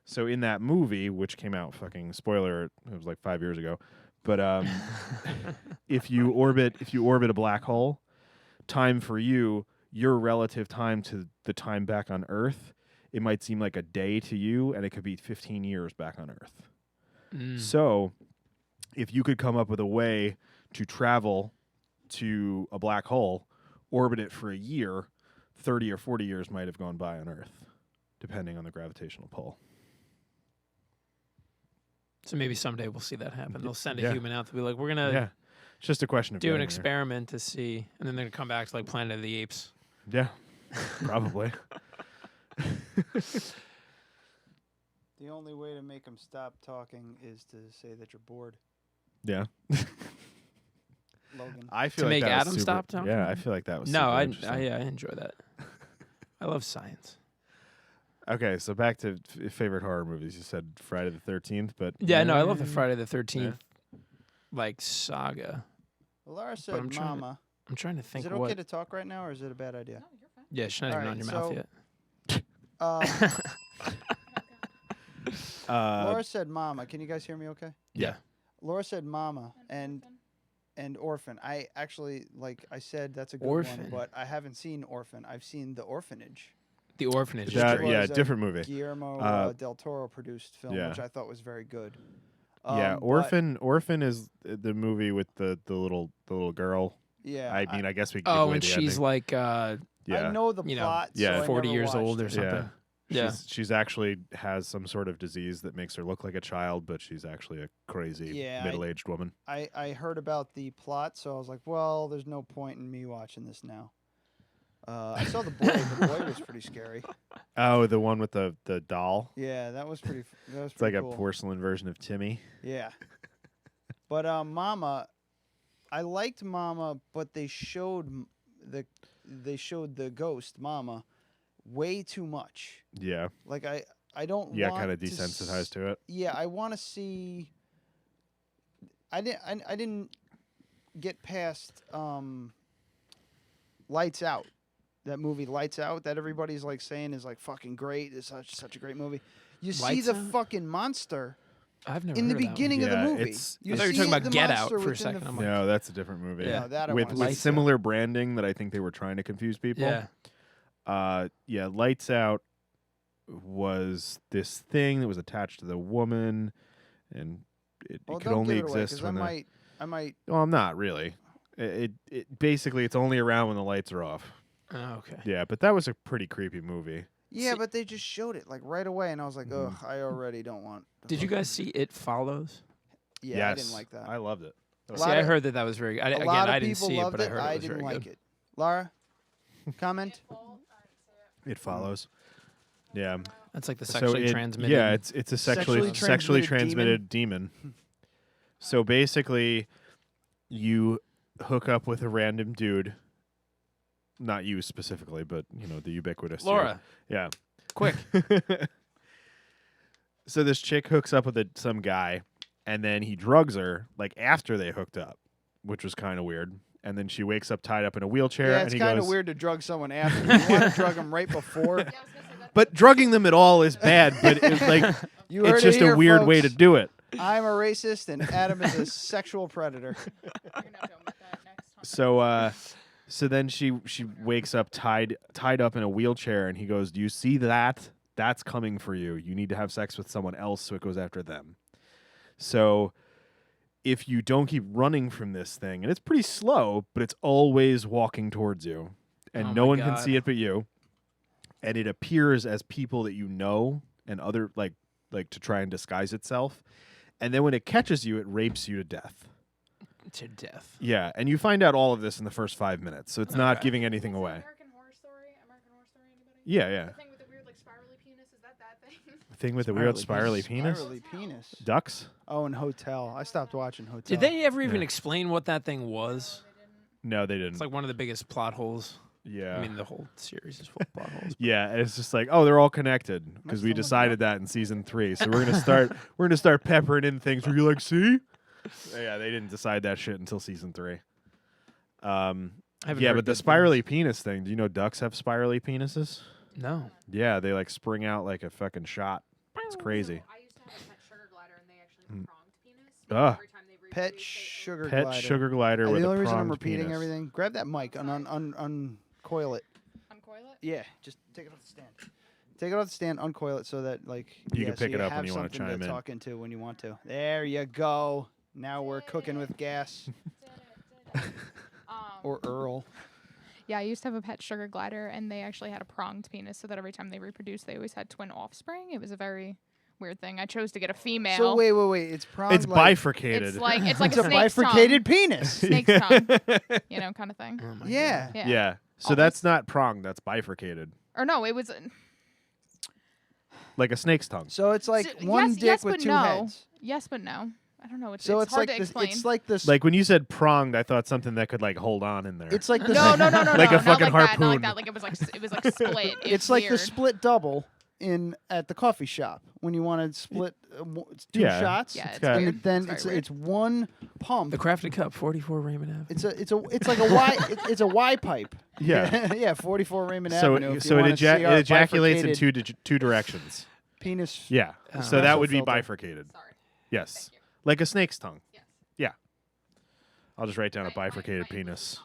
So in that movie, which came out, fucking spoiler, it was like 5 years ago, but if you orbit a black hole, time for you, your relative time to the time back on Earth, it might seem like a day to you, and it could be 15 years back on Earth. So if you could come up with a way to travel to a black hole, orbit it for a year, 30 or 40 years might have gone by on Earth, depending on the gravitational pull. So maybe someday we'll see that happen. They'll send a human out to be like, we're gonna It's just a question of do an getting experiment to see, and then they're gonna come back to like Planet of the Apes. there. Yeah, probably. The only way to make them stop talking is to say that you're bored. Yeah. Logan. I feel To like make that was Adam super- stop talking? Yeah, I feel like that was No, super I interesting. enjoy that. I love science. Okay, so back to favorite horror movies. You said Friday the 13th, but Yeah, no, I love the Friday the 13th like saga. Laura But said I'm trying to- mama. I'm trying to think Is it what. okay to talk right now, or is it a bad idea? Yeah, she's not even on your mouth yet. Laura said mama. Can you guys hear me okay? Yeah. Laura said mama and Orphan. I actually, like I said, that's a good Orphan. one, but I haven't seen Orphan. I've seen The Orphanage. The Orphanage. That- is great. yeah, was a different movie. Guillermo del Toro produced film, yeah. which I thought was very good. Yeah, but- Orphan is the movie with the little girl. Yeah, I mean, I guess we could give Oh, away and the she's ending. like, I know the you know, plot. yeah, so I 40 never years old or watched it. something. Yeah. Yeah. She's actually has some sort of disease that makes her look like a child, but she's actually a crazy Yeah, middle-aged woman. I heard about the plot, so I was like, well, there's no point in me watching this now. I saw The Boy. The Boy was pretty scary. Oh, the one with the doll. Yeah, that was pretty. That was It's like pretty a cool. porcelain version of Timmy. Yeah. But Mama, I liked Mama, but they showed the ghost Mama way too much. Yeah. Like I don't. Yeah, want kind of to desensitized to it. Yeah, I want to see. I didn't get past Lights Out. That movie Lights Out that everybody's like saying is like fucking great. It's such a great movie. You see Lights the Out? fucking monster I've never in the heard of that one. beginning of the Yeah, movie. it's- I thought you were talking about Get Out for a second. I'm like, No, that's a different movie. Yeah. No, that I with wanna with see. similar branding that I think they were trying to confuse people. Yeah. Yeah, Lights Out was this thing that was attached to the woman, and it Well, could don't only give it away, exist 'cause when I might. Well, I'm not really. It basically it's only around when the lights are off. Oh, okay. Yeah, but that was a pretty creepy movie. Yeah, but they just showed it like right away, and I was like, ugh, I already don't want. Did you guys see It Follows? Yeah, yes, I didn't like that. I loved it. See, I heard that was very good. A lot of I didn't people see it, loved but I heard it was didn't very like good. it. Laura, comment. It Follows. Yeah, That's like the So sexually it- transmitted. Yeah, it's a sexually Sexually transmitted demon. So basically, you hook up with a random dude. Not you specifically, but you know the ubiquitous Laura. dude. Yeah, Quick. So this chick hooks up with some guy, and then he drugs her like after they hooked up, which was kind of weird. And then she wakes up tied up in a wheelchair, Yeah, and it's he kind goes, of weird to drug someone after. You want to drug them right before. But drugging them at all is bad. But it's like You heard it's it just here, a weird way to folks. do it. I'm a racist, and Adam is a sexual predator. So then she wakes up tied up in a wheelchair, and he goes, "Do you see that? That's coming for you. You need to have sex with someone else, so it goes after them." So if you don't keep running from this thing, and it's pretty slow, but it's always walking towards you, and Oh no my one can God. see it but you, and it appears as people that you know and other like to try and disguise itself, and then when it catches you, it rapes you to death. To death. Yeah, and you find out all of this in the first 5 minutes, so it's not Okay. giving anything away. American Horror Story? Anybody? Yeah, yeah. The thing with the weird like spirally penis, is that thing? The thing with the weird spirally penis? Spirally penis. Ducks? Oh, and Hotel. I stopped watching Hotel. Did they ever even Yeah. explain what that thing was? No, they didn't. It's like one of the biggest plot holes. Yeah. I mean, the whole series is full of plot holes. Yeah, it's just like, oh, they're all connected because we decided that in season 3. So we're gonna start peppering in things where you're like, see? Yeah, they didn't decide that shit until season 3. haven't Yeah, heard but the good spirally penis thing. Do you know ducks have spirally penises? No. Yeah, they like spring out like a fucking shot. It's crazy. I used to have a pet sugar glider, and they actually have a pronged penis. Ugh. Every time they Pet sugar Pet glider. sugar glider with The a only reason I'm pronged repeating penis. everything, grab that mic and uncoil it. Uncoil it? Yeah, just take it off the stand. Take it off the stand, uncoil it so that like You can so pick it up when have you wanna something chime to in. talk into when you want to. There you go. Now we're cooking with gas. Or Earl. Yeah, I used to have a pet sugar glider, and they actually had a pronged penis, so that every time they reproduced, they always had twin offspring. It was a very weird thing. I chose to get a female. So wait. It's pronged. It's bifurcated. It's like it's It's a a snake's bifurcated tongue. penis. Snake's tongue, you know, kind of thing. Oh my Yeah. God. Yeah. Yeah. So that's not pronged, that's bifurcated. Or no, it was. Like a snake's tongue. So it's like So- one yes, dick yes, with but two no. heads. Yes, but no. I don't know. It's So hard like to this. explain. It's like this. Like when you said pronged, I thought something that could like hold on in there. It's like the no, Like a not fucking like That, not harpoon. like that. Like it was like split. It's like the weird. split double at the coffee shop when you want to split two Yeah. shots. Yeah, it's got- and weird. then It's very it's one pump. The Crafted Cup, 44 Raymond Ave. It's like a Y. It's a Y pipe. Yeah. Yeah. 44 Raymond So Avenue. if you so it, wanna see our it ejaculates in bifurcated two directions. penis. Yeah. so that Special would be filter. bifurcated. Sorry. Yes. Like a snake's tongue. Yes. Yeah. I'll just write down a bifurcated penis.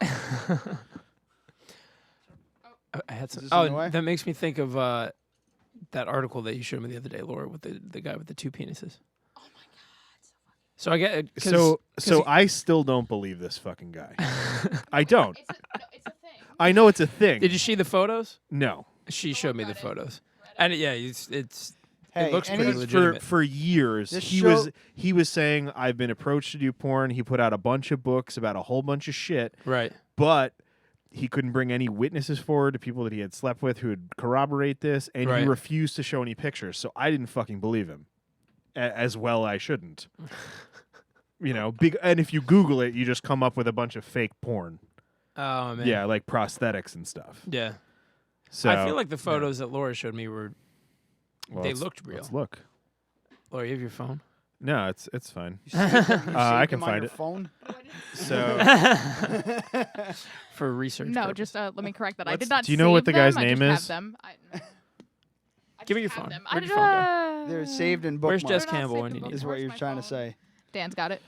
I had some. this in the way? That makes me think of that article that you showed me the other day, Laura, with the guy with the two penises. Oh my god, so fucking. So I get So I still don't believe this fucking guy. I don't. It's a thing. I know it's a thing. Did you see the photos? No. She showed me the photos, and yeah, Hey, it looks and pretty he's- legitimate. For years This he was saying I've been approached to do porn. He put out a bunch of books about a whole bunch of shit, Right. but he couldn't bring any witnesses forward to people that he had slept with who would corroborate this, and he Right. refused to show any pictures. So I didn't fucking believe him. As well I shouldn't. And if you Google it, you just come up with a bunch of fake porn. Oh man. Yeah, like prosthetics and stuff. Yeah. So I feel like the photos that Laura showed me were they let's- looked real. Let's look. Laura, you have your phone? No, it's fine. You saved them- you I saved can them on find your it. phone? So For research. No, purposes. just let me correct that. I Let's- did not. do you know what save the guy's them, I name just is? Have them. Give me your phone. them. Where'd your phone go? They're saved in Where's bookmarks. Jess They're not Campbell saved when in you need Is her? what Where's you're my trying to phone? say. Dan's got it.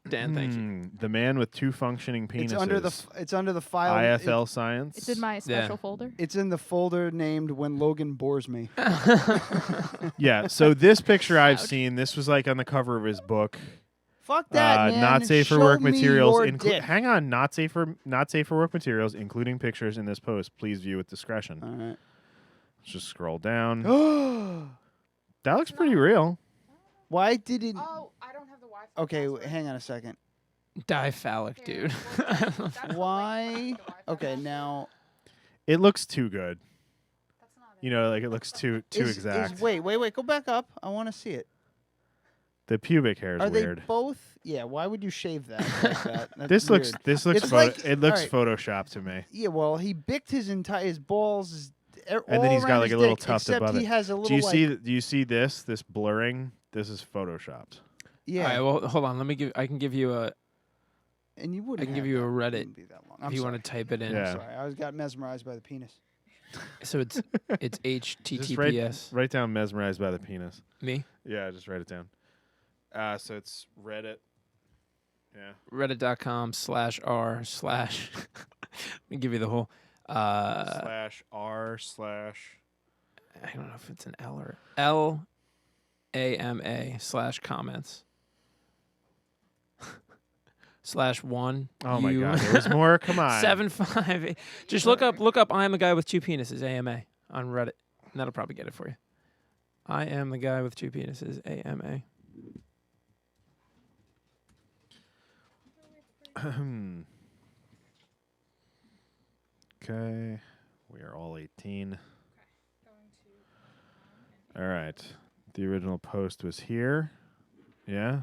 Dan, thank you. the man with 2 functioning penises. It's under the file. IFL Science. It's in my special folder. It's in the folder named "When Logan Bores Me." Yeah. So this picture I've seen, this was like on the cover of his book. Fuck that, man. Not safe for Show work me materials. your dick. Hang on. Not safe for work materials, including pictures in this post. Please view with discretion. All right. Let's just scroll down. That looks pretty real. Why did it? Oh, I don't have the Wi-Fi. Okay, hang on a second. Diphallic, dude. Why? Okay, now It looks too good. Like it looks too exact. Wait. Go back up. I want to see it. The pubic hair is Are weird. they both? Yeah. Why would you shave that like that? That's This looks weird. this looks It's photo- like- it looks all right. photoshopped to me. Yeah. Well, he bicked his balls. And then he's got like a little tuft except above he it. has a little. Do you see? like, Do you see this? This blurring. This is photoshopped. Yeah. All right, well, hold on. I can give you a. And you wouldn't. I can give have you a that. It Reddit wouldn't be that long. I'm if you sorry. want to type it in. Yeah. I'm sorry. I got mesmerized by the penis. So it's Just HTTPS. write down mesmerized by the penis. Me? Yeah, just write it down. So it's Reddit. Yeah. Reddit.com/r/ Let me give you the whole. /r/ I don't know if it's an L or LAMA/comments. /1. Oh my God, there was more. Come on. 758. Just look up I am a guy with 2 penises, AMA, on Reddit. And that'll probably get it for you. I am the guy with 2 penises, AMA. Okay. We are all 18. All right. The original post was here. Yeah.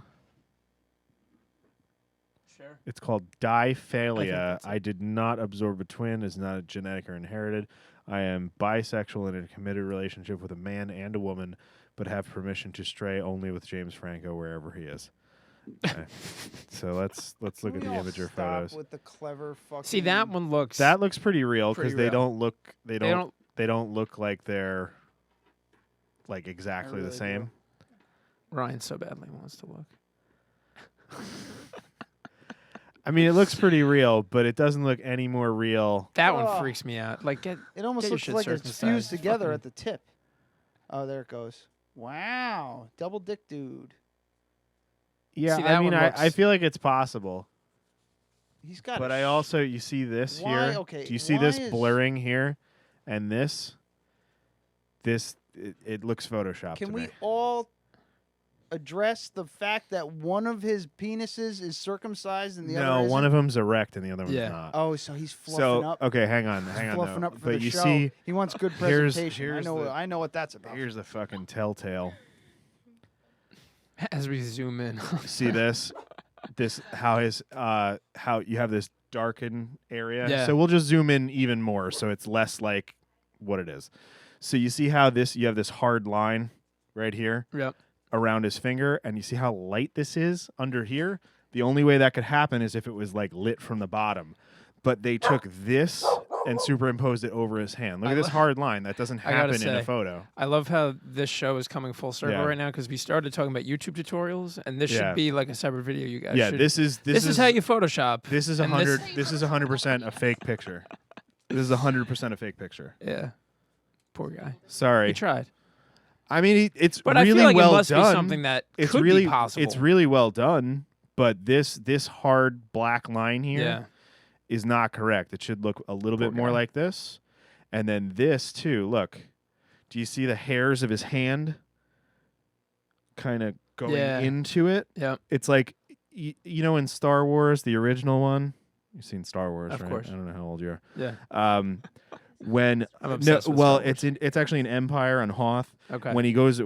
Sure. It's called diphalia. I did not absorb a twin. Is not genetic or inherited. I am bisexual and in a committed relationship with a man and a woman, but have permission to stray only with James Franco wherever he is. Okay. So let's look at the imager photos. With the clever fucking. See, that one looks. That looks pretty real because Pretty they real. don't look they don't look like they're like exactly really the same. do. Ryan so badly wants to look. I mean, it looks pretty real, but it doesn't look any more real. That one Oh. freaks me out. Like, It get almost your looks shit like it's circumcised. fused together Fucking- at the tip. Oh, there it goes. Wow, double dick dude. Yeah, See, I that mean, one I looks- feel like it's possible. He's got. But a I also, you see this Why- here? okay, Do you see why this is- blurring here? And this? It looks photoshopped Can to we me. all address the fact that one of his penises is circumcised and the other No, isn't? one of them's erect and the other Yeah. one's not. Oh, so he's fluffing So, up. okay, hang on, He's fluffing though. up for But the you show. see, He wants good here's- presentation. here's I know what that's about. here's the fucking telltale. As we zoom in. See this? How you have this darkened area. Yeah. So we'll just zoom in even more so it's less like what it is. So you see how you have this hard line right here Yep. around his finger, and you see how light this is under here? The only way that could happen is if it was like lit from the bottom. But they took this and superimposed it over his hand. Look at this hard line. That doesn't I gotta happen in a say, photo. I love how this show is coming full circle Yeah. right now because we started talking about YouTube tutorials, and this Yeah. should be like a separate video. You guys. Yeah, should, this is how you Photoshop. This is and 100. This is 100% a fake picture. This is 100% a fake picture. Yeah. Poor guy. Sorry. He tried. I mean, it's But I really feel like well it must done. be something that it's could really be possible. It's really well done, but this hard black line here Yeah. is not correct. It should look a little Poor bit more guy. like this, and then this too. Look, do you see the hairs of his hand kind of going Yeah. into it? Yep. It's like you know in Star Wars, the original one, You've seen Star Wars, Of right? course. I don't know how old you are. Yeah. When I'm obsessed with well, Star Wars. it's actually an Empire on Hoth. Okay. When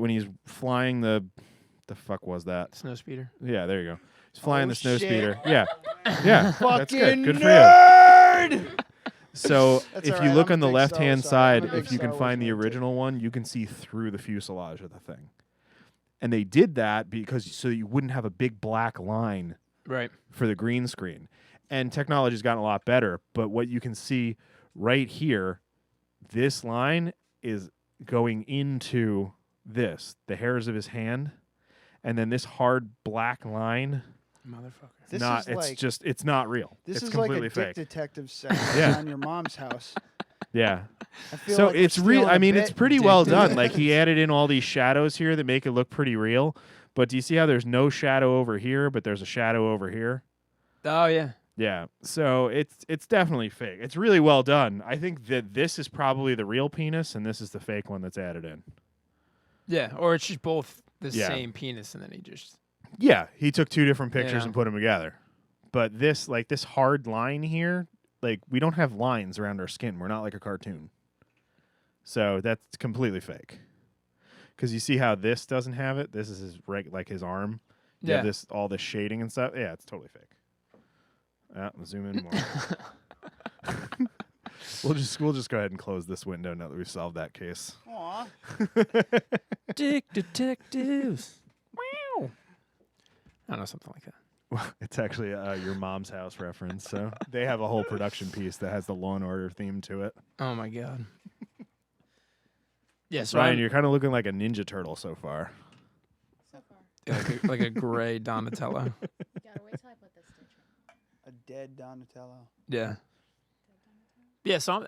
he's flying the fuck was that? Snowspeeder. Yeah, there you go. He's flying the shit. snowspeeder. Yeah, yeah, that's good. Fucking Good for nerd! you. So That's if all you right, look I'm on a the big left-hand Star Wars- I'm a side, big if you Star can Wars find the nerd, too. original one, you can see through the fuselage of the thing. And they did that because so you wouldn't have a big black line Right. for the green screen. And technology's gotten a lot better, but what you can see right here, this line is going into the hairs of his hand, and then this hard black line. Motherfucker. This not is it's like- just it's not real. This it's is like completely a fake. Dick Detective set Yeah. on your mom's house. Yeah. I feel So like we're it's real. stealing I a mean, it's bit. pretty Dick well done. Detective. Like he added in all these shadows here that make it look pretty real. But do you see how there's no shadow over here, but there's a shadow over here? Oh yeah. Yeah. So it's definitely fake. It's really well done. I think that this is probably the real penis, and this is the fake one that's added in. Yeah. Or it's just both the Yeah. same penis, and then he just. Yeah, he took two different pictures Yeah. and put them together. But this hard line here, like we don't have lines around our skin. We're not like a cartoon. So that's completely fake. Because you see how this doesn't have it. This is his arm. You Yeah. have all this shading and stuff. Yeah, it's totally fake. Zoom in more. We'll just go ahead and close this window now that we've solved that case. Aw. Dick detectives. Wow. I don't know, something like that. Well, it's actually your mom's house reference. So they have a whole production piece that has the Law and Order theme to it. Oh my god. Yeah, so Ryan, I'm- you're kind of looking like a Ninja Turtle so far. Yeah, like a gray Donatello. A dead Donatello. Yeah. Yeah, so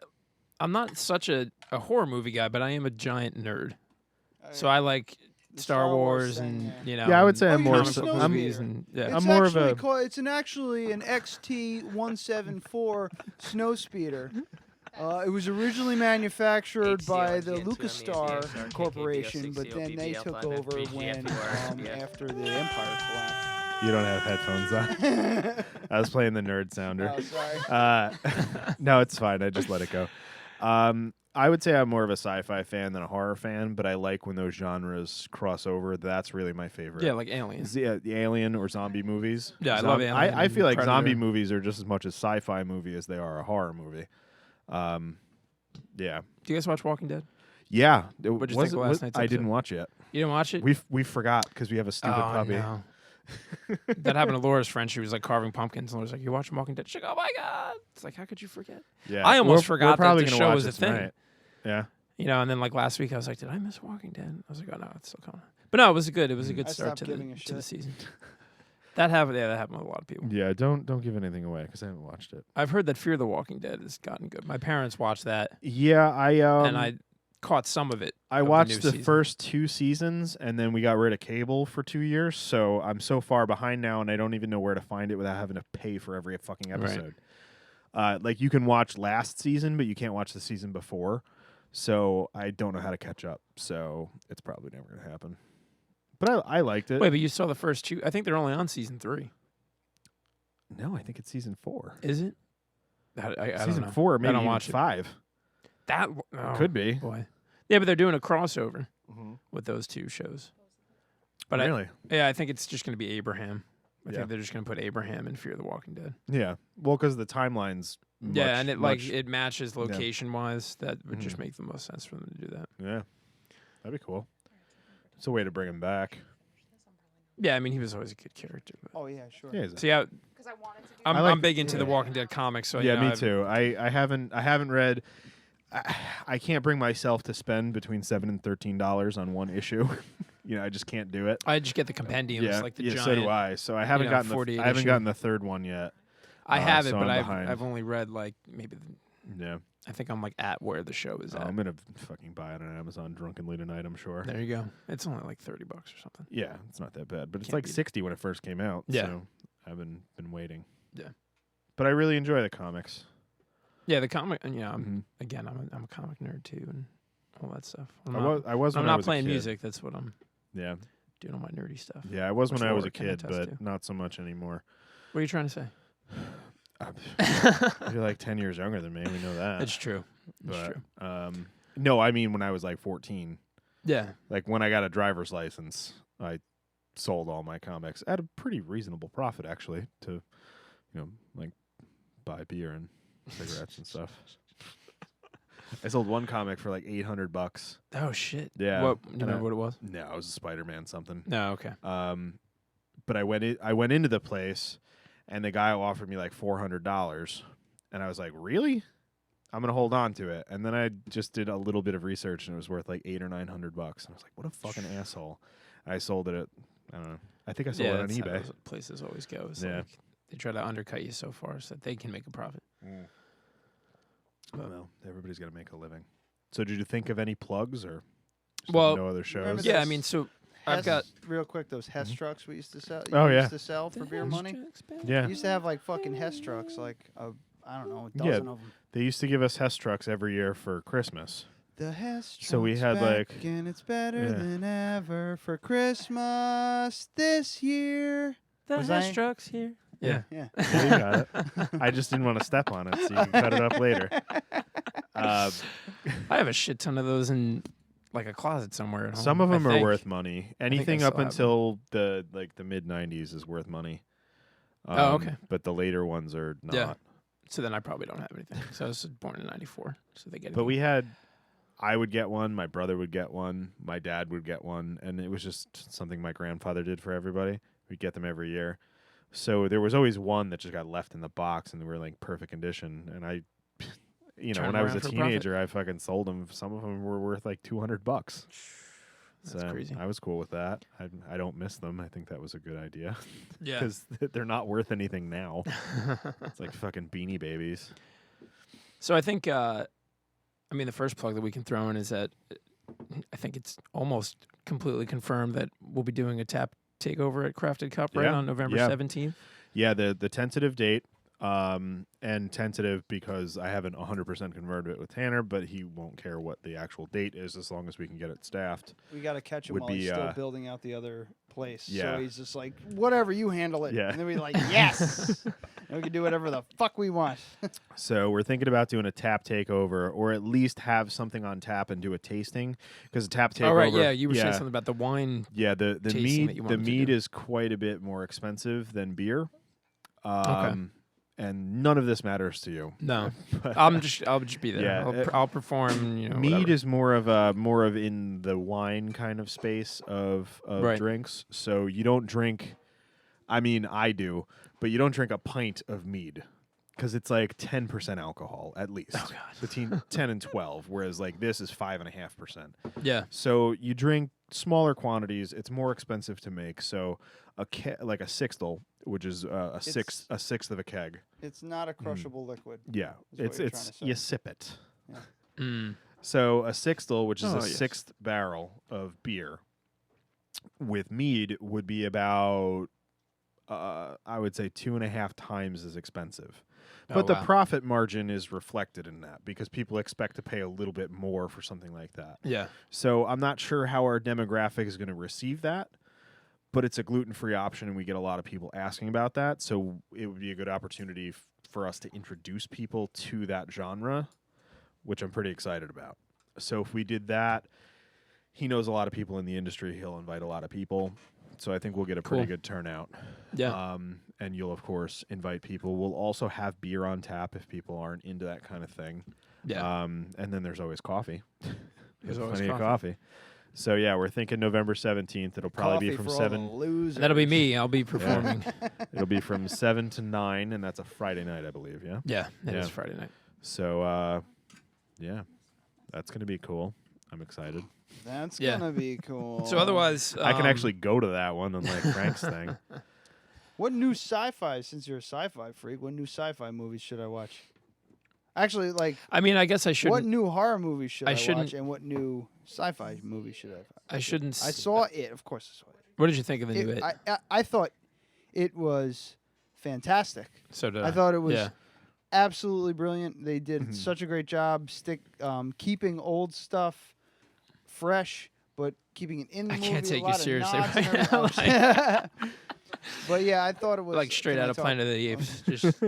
I'm not such a horror movie guy, but I am a giant nerd. So I like Star Wars and Yeah, I would say I'm more comic so- book I'm- movies and yeah. I'm more of a- It's actually an XT-174 snowspeeder. It was originally manufactured by the LucasStar Corporation, but then they took over when after the Empire collapsed. You don't have headphones on. I was playing the nerd sounder. Oh, sorry. No, it's fine. I just let it go. I would say I'm more of a sci-fi fan than a horror fan, but I like when those genres cross over. That's really my favorite. Yeah, like Aliens. Yeah, the Alien or zombie movies. Yeah, I love Alien I feel like Predator. zombie movies are just as much a sci-fi movie as they are a horror movie. Yeah. Do you guys watch Walking Dead? Yeah. What'd you think of last night's I didn't episode? watch it. You didn't watch it? We forgot because we have a stupid Oh, puppy. no. That happened to Laura's friend. She was like carving pumpkins, and Laura's like, "You're watching Walking Dead?" She's like, "Oh my god!" It's like, how could you forget? Yeah. I almost We're forgot that probably the gonna show watch was it a thing. tonight. Yeah. You know, and then like last week, I was like, "Did I miss Walking Dead?" I was like, "Oh no, it's still coming." But no, it was good. It was a good I start stopped to giving a the shit. season. That happened. Yeah, that happened with a lot of people. Yeah, don't give anything away because I haven't watched it. I've heard that Fear the Walking Dead has gotten good. My parents watched that. Yeah, and I caught some of it. I of watched new the season. first 2 seasons, and then we got rid of cable for 2 years. So I'm so far behind now, and I don't even know where to find it without having to pay for every fucking episode. Like you can watch last season, but you can't watch the season before. So I don't know how to catch up. So it's probably never going to happen. But I liked it. Wait, but you saw the first 2? I think they're only on season 3. No, I think it's season 4. Is it? I don't Season know. 4, I maybe don't even watch it. 5. That oh, Could be. Boy. Yeah, but they're doing a crossover Mhm. with those 2 shows. But Really? I think it's just going to be Abraham. I Yeah. think they're just going to put Abraham in Fear the Walking Dead. Yeah. Well, because the timeline's Yeah, and much, it matches yeah. location wise. That would just Mhm. make the most sense for them to do that. Yeah. That'd be cool. It's a way to bring him back. Yeah, I mean he was always a good character. But. Oh yeah, sure. Yeah, he's a- So yeah, I like- I'm big into the Walking Dead comics. So yeah, you know, me I've- too. I haven't read. I can't bring myself to spend between $7 and $13 on one issue. I just can't do it. I just get the compendiums, Yeah, like the yeah, giant. so do I. So I haven't gotten 48 I haven't issue. gotten the third one yet. I have it, so but I'm I've behind. only read like maybe. Yeah. I think I'm like at where the show is at. I'm gonna fucking buy it on Amazon drunkenly tonight. I'm sure. There you go. It's only like $30 or something. Yeah, it's not that bad, but it's Can't like beat it. 60 when it first came out. Yeah. So I've been waiting. Yeah. But I really enjoy the comics. Yeah, the comic. And yeah, Mhm. again, I'm a comic nerd too, and all that stuff. I was I'm when I not was a playing kid. music. That's what I'm Yeah. doing all my nerdy stuff. Yeah, I was which when I was Laura a can kid, attest but to. not so much anymore. What are you trying to say? You're like 10 years younger than me. We know that. It's true. It's But, true. No, I mean when I was like 14. Yeah. Like when I got a driver's license, I sold all my comics at a pretty reasonable profit, actually, to, like buy beer and cigarettes and stuff. I sold one comic for like $800. Oh shit! Yeah. What? You remember what it was? No, it was a Spider-Man something. No, okay. But I went into the place, and the guy offered me like $400, and I was like, really? I'm gonna hold on to it. And then I just did a little bit of research, and it was worth like $800 or $900. And I was like, what a fucking asshole! And I sold it at, I don't know. I think I sold it on that's how eBay. those places always go. It's Yeah. like they try to undercut you so far so that they can make a profit. Well, everybody's got to make a living. So, did you think of any plugs or Well, no other shows? remember Yeah, I those mean, so Hess, I've got. real quick those Hess trucks we used to sell. Oh, yeah. Used to sell for beer money. Yeah. We used to have like fucking Hess trucks, like I don't know, a Yeah, dozen of them. they used to give us Hess trucks every year for Christmas. The Hess trucks So we had, back like- and it's better Yeah. than ever for Christmas this year. The Was Hess I- trucks here. Yeah. Yeah. Yeah, you got it. I just didn't want to step on it, so you can cut it up later. I have a shit ton of those in like a closet somewhere at home. Some of them I are think. worth money. I Anything still up have 'em. until the mid '90s is worth money. Oh, okay. But the later ones are not. Yeah. So then I probably don't have anything. So I was born in '94. So they get. But we had, I would get one, my brother would get one, my dad would get one, and it was just something my grandfather did for everybody. We'd get them every year. So there was always one that just got left in the box and they were like perfect condition. And I, Turn when I was around a for a teenager, I fucking sold them. Some of them were worth like $200. That's crazy. I was cool with that. I don't miss them. I think that was a good idea. Yeah. Because they're not worth anything now. It's like fucking Beanie Babies. So I think, the first plug that we can throw in is that I think it's almost completely confirmed that we'll be doing a tap takeover at Crafted Cup right on November 17th. Yeah, the tentative date, and tentative because I haven't 100% confirmed it with Tanner, but he won't care what the actual date is as long as we can get it staffed. We got to catch him Would while be, he's still building out the other place. yeah. So he's just like, whatever, you handle it. Yeah. And then we're like, yes. And we can do whatever the fuck we want. So we're thinking about doing a tap takeover, or at least have something on tap and do a tasting. Because a tap takeover. Oh, right, yeah. You were saying something about the wine. Yeah, the tasting that mead you the wanted to mead do. is quite a bit more expensive than beer. Okay. And none of this matters to you. No, But, I'll just be there. Yeah, I'll perform. mead whatever. is more of in the wine kind of space of Right. drinks. So you don't drink. I mean, I do, but you don't drink a pint of mead because it's like 10% alcohol at least. Oh, God. Between 10 and 12, whereas like this is 5.5%. Yeah. So you drink smaller quantities. It's more expensive to make. So like a sixtel, which is a sixth of a keg. It's not a crushable liquid. Yeah, is what you're trying to say. you sip it. Yeah. Mm. So a sixtel, which is Oh, a yes. sixth barrel of beer, with mead would be about, I would say 2.5 times as expensive. But the wow. profit margin is reflected in that because people expect to pay a little bit more for something like that. Yeah. So I'm not sure how our demographic is going to receive that, but it's a gluten-free option, and we get a lot of people asking about that. So it would be a good opportunity for us to introduce people to that genre, which I'm pretty excited about. So if we did that, he knows a lot of people in the industry. He'll invite a lot of people. So I think we'll get a pretty Cool. good turnout. Yeah. And you'll, of course, invite people. We'll also have beer on tap if people aren't into that kind of thing. Yeah. And then there's always coffee. There's There's always plenty of coffee. coffee. So, yeah, we're thinking November 17th. It'll probably be Coffee from for all 7. the losers. And that'll be me. I'll be performing. It'll be from 7 to 9, and that's a Friday night, I believe, yeah? Yeah, it is Yeah. Friday night. So, yeah, that's going to be cool. I'm excited. That's Yeah. gonna be cool. So otherwise, I can actually go to that one, unlike Frank's thing. What new sci-fi? Since you're a sci-fi freak, what new sci-fi movies should I watch? Actually, like, I mean, I guess I shouldn't. what new horror movies should I I shouldn't- watch, and what new sci-fi movies should I watch? I shouldn't. I saw it, of course. I saw it. What did you think of the new It? I thought it was fantastic. So did I thought it was Yeah. absolutely brilliant. They did such a great job keeping old stuff fresh, but keeping it in the I movie. can't a take you lot of seriously nods right and now, everything. But yeah, I thought it was Like straight can I out of talk? Planet of the Apes. Just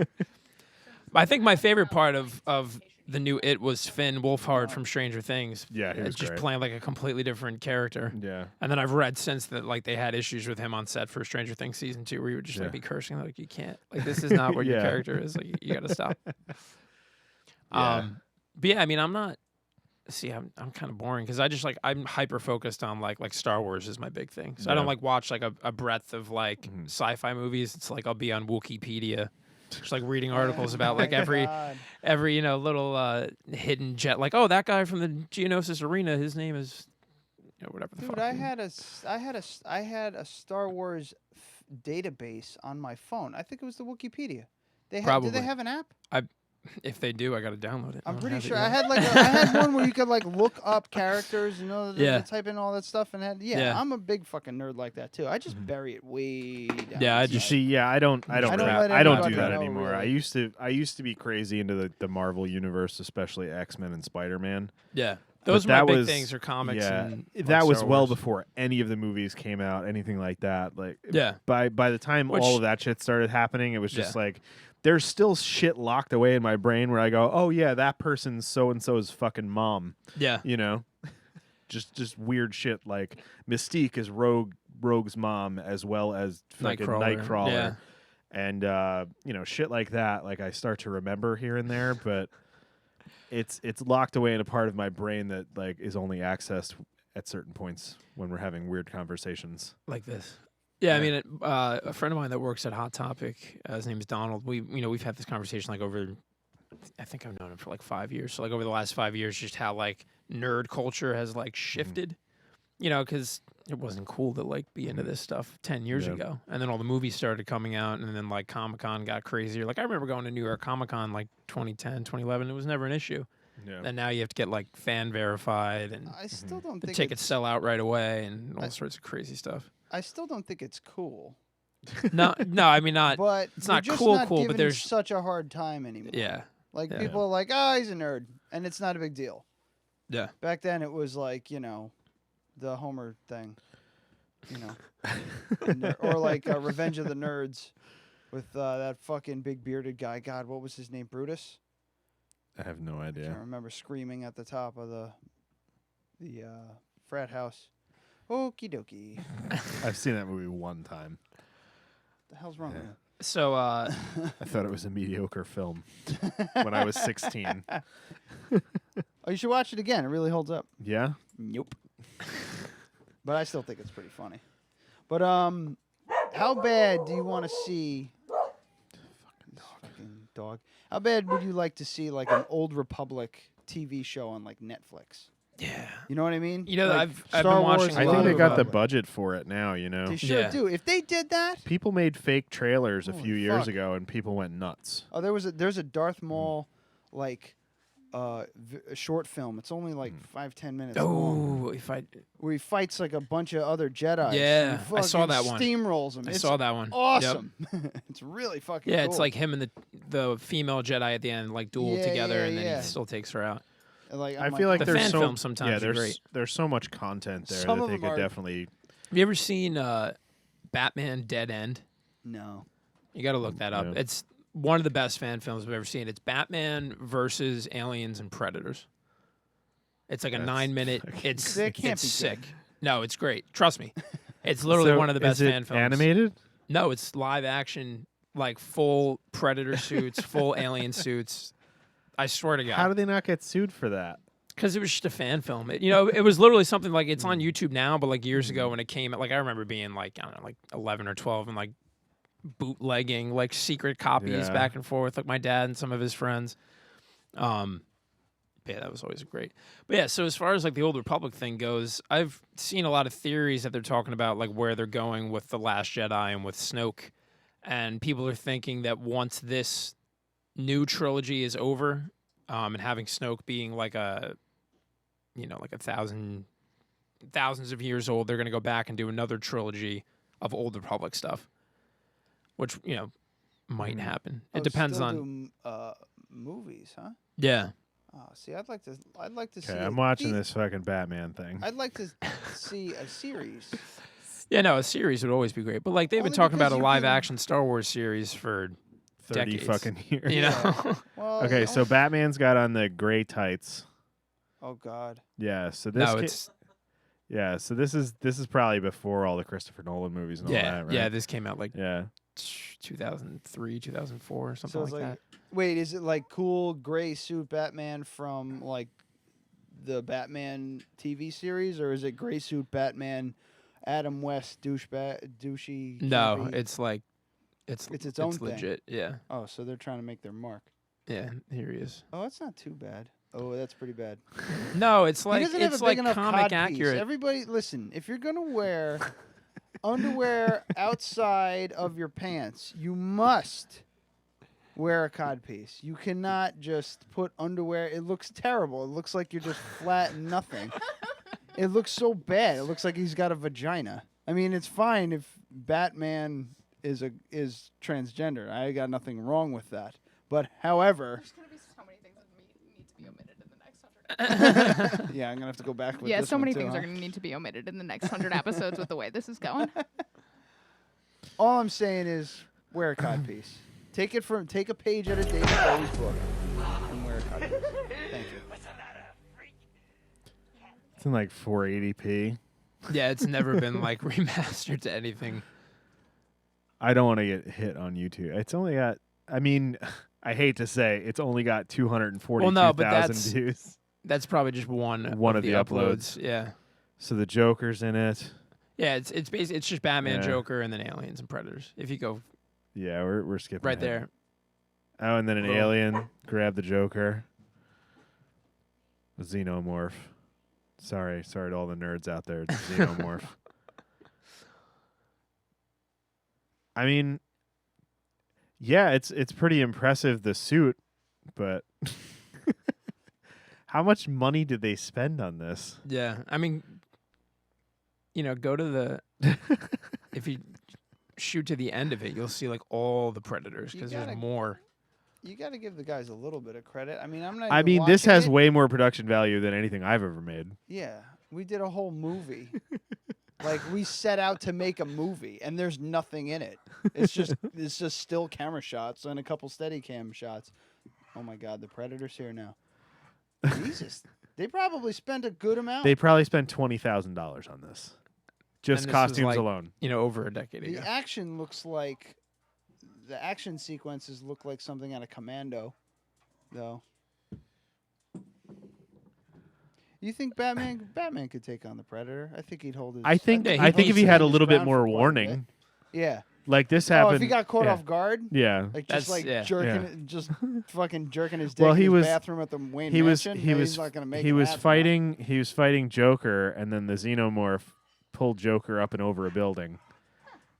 I think my favorite part of the new It was Finn Wolfhard from Stranger Things. Yeah, he was just great. playing like a completely different character. Yeah. And then I've read since that like they had issues with him on set for Stranger Things season 2, where he would just like be cursing like you can't, like this is not what your character is. Like you got to stop. But yeah, I mean, I'm not. See, I'm kind of boring because I'm hyper focused on like Star Wars is my big thing. So I don't like watch like a breadth of like sci-fi movies. It's like I'll be on Wikipedia, just like reading articles about like every little hidden jet. Like, oh, that guy from the Geonosis Arena, his name is whatever the fuck. Dude, I had a Star Wars database on my phone. I think it was the Wikipedia. Did they have an app? If they do, I got to download it. I'm pretty sure I had one where you could like look up characters, type in all that stuff, and I'm a big fucking nerd like that too. I just bury it way down. Yeah, I don't do that anymore. Really. I used to be crazy into the Marvel universe, especially X-Men and Spider-Man. Yeah. Those are my big things, are comics. Yeah, and that was Star well Wars. before any of the movies came out, anything like that. Like, yeah. By the time all of that shit started happening, it was just like there's still shit locked away in my brain where I go, oh yeah, that person's so and so's fucking mom. Yeah, just weird shit like Mystique is Rogue's mom as well as fucking Nightcrawler. Yeah. And shit like that. Like I start to remember here and there, but. It's locked away in a part of my brain that like is only accessed at certain points when we're having weird conversations like this. Yeah, I mean, a friend of mine that works at Hot Topic, his name is Donald. We've had this conversation like over, I think I've known him for like 5 years. So like over the last 5 years, just how like nerd culture has like shifted. Because it wasn't cool to like be into this stuff 10 years ago, and then all the movies started coming out, and then like Comic-Con got crazier. Like I remember going to New York Comic-Con like 2010, 2011. It was never an issue. Yeah. And now you have to get like fan verified, and I still don't the think tickets sell out right away, and all sorts of crazy stuff. I still don't think it's cool. No, I mean not. But it's not just cool, not but there's such a hard time anymore. Yeah. Like people are like, oh, he's a nerd, and it's not a big deal. Yeah. Back then, it was like the Homer thing, or like Revenge of the Nerds with that fucking big bearded guy. God, what was his name? Brutus? I have no idea. I can't remember screaming at the top of the frat house. Okie dokie. I've seen that movie one time. The hell's wrong with you? So I thought it was a mediocre film when I was 16. Oh, you should watch it again. It really holds up. Yeah? Nope. But I still think it's pretty funny. But how bad do you want to see? Fucking dog. How bad would you like to see like an Old Republic TV show on like Netflix? Yeah. You know what I mean? Like Star I've been Wars watching. I think they got the budget for it now. They should do. If they did that, people made fake trailers a Holy few years fuck. ago, and people went nuts. Oh, there's a Darth Maul like a short film. It's only like 5-10 minutes long. Oh, where he fights like a bunch of other Jedi. Yeah, I saw that one. Steamrolls them. I saw that one. Awesome. It's really fucking yeah, cool. it's like him and the female Jedi at the end like duel together, and then he still takes her out. Like, I feel like the there's fan so films sometimes are great. There's so much content there Some that of they them could are- definitely. Have you ever seen Batman Dead End? No. You got to look that up. No. It's one of the best fan films I've ever seen. It's Batman versus aliens and predators. It's like a 9-minute. It's That can't it's be sick. good. No, it's great. Trust me. It's literally So one of the best is it fan films. animated? No, it's live action, like full predator suits, full alien suits. I swear to God. How do they not get sued for that? Because it was just a fan film. It was literally something like it's on YouTube now, but like years ago when it came out, like I remember being like, I don't know, like 11 or 12 and like bootlegging like secret copies back and forth, like my dad and some of his friends. Yeah, that was always great. But yeah, so as far as like the Old Republic thing goes, I've seen a lot of theories that they're talking about like where they're going with The Last Jedi and with Snoke. And people are thinking that once this new trilogy is over, and having Snoke being like like thousands of years old, they're going to go back and do another trilogy of Old Republic stuff, which might happen. It depends still on do, movies, huh? Yeah. Oh, see, I'd like to see. Okay, I'm watching this fucking Batman thing. I'd like to see a series. Yeah, no, a series would always be great. But like they've been Only talking about because a you live can- action Star Wars series for 30 decades. fucking years. You know. Well, Okay, so Batman's got on the gray tights. Oh God. Yeah, so this. No, it's Yeah, so this is probably before all the Christopher Nolan movies and all that, right? yeah. This came out like Yeah. 2003, 2004, something So it's like that. Wait, is it like cool gray suit Batman from like the Batman TV series, or is it gray suit Batman, Adam West douchey? No, campy? it's like it's its own thing. legit. Yeah, Oh, so they're trying to make their mark. yeah. Here he is. Oh, that's not too bad. Oh, that's pretty bad. No, it's He like doesn't have it's a big like enough comic codpiece. accurate. Everybody, listen. If you're gonna wear underwear outside of your pants, you must wear a codpiece. You cannot just put underwear. It looks terrible. It looks like you're just flat and nothing. It looks so bad. It looks like he's got a vagina. I mean, it's fine if Batman is transgender. I got nothing wrong with that. But however. There's going to be so many things that need to be omitted in the next 100 Yeah, I'm gonna have to go back with Yeah, this so one many too, things huh? are going to need to be omitted in the next 100 episodes with the way this is going. All I'm saying is wear a codpiece. Take a page out of David Bowie's book and wear a codpiece. Thank you. It's in like 480p. Yeah, it's never been like remastered to anything. I don't want to get hit on YouTube. It's only got, I mean, I hate to say, it's only got 242,000 views. That's probably just one of the uploads. Yeah. So the Joker's in it. Yeah, it's basically it's just Batman, Yeah. Joker, and then aliens and predators. If you go Yeah, we're skipping right ahead. there. Oh, and then an Boom. alien grabbed the Joker. A xenomorph. Sorry to all the nerds out there. It's a xenomorph. I mean, yeah, it's pretty impressive, the suit, but how much money did they spend on this? Yeah, I mean, go to the if you shoot to the end of it, you'll see like all the predators because there's more. You got to give the guys a little bit of credit. I mean, I'm not. I even mean, this watching has it. way more production value than anything I've ever made. Yeah, we did a whole movie. Like we set out to make a movie, and there's nothing in it. It's just still camera shots and a couple steady cam shots. Oh my God, the Predator's here now. Jesus, they probably spent a good amount. They probably spent $20,000 on this, just And this was, costumes like, alone. Over a decade The ago. action looks like the action sequences look like something out of Commando, though. You think Batman could take on the Predator? I think he'd hold his. I think Yeah, I think if he had a his little bit ground more for quite a warning, bit. Yeah. like this Oh, happened. if he got caught yeah. off guard, Yeah. like That's- just like yeah. jerking, just fucking jerking his dick Well, in he his was bathroom at the Wayne he was Mansion. he No, was he's not gonna make he him was happen. fighting Joker, and then the xenomorph pulled Joker up and over a building,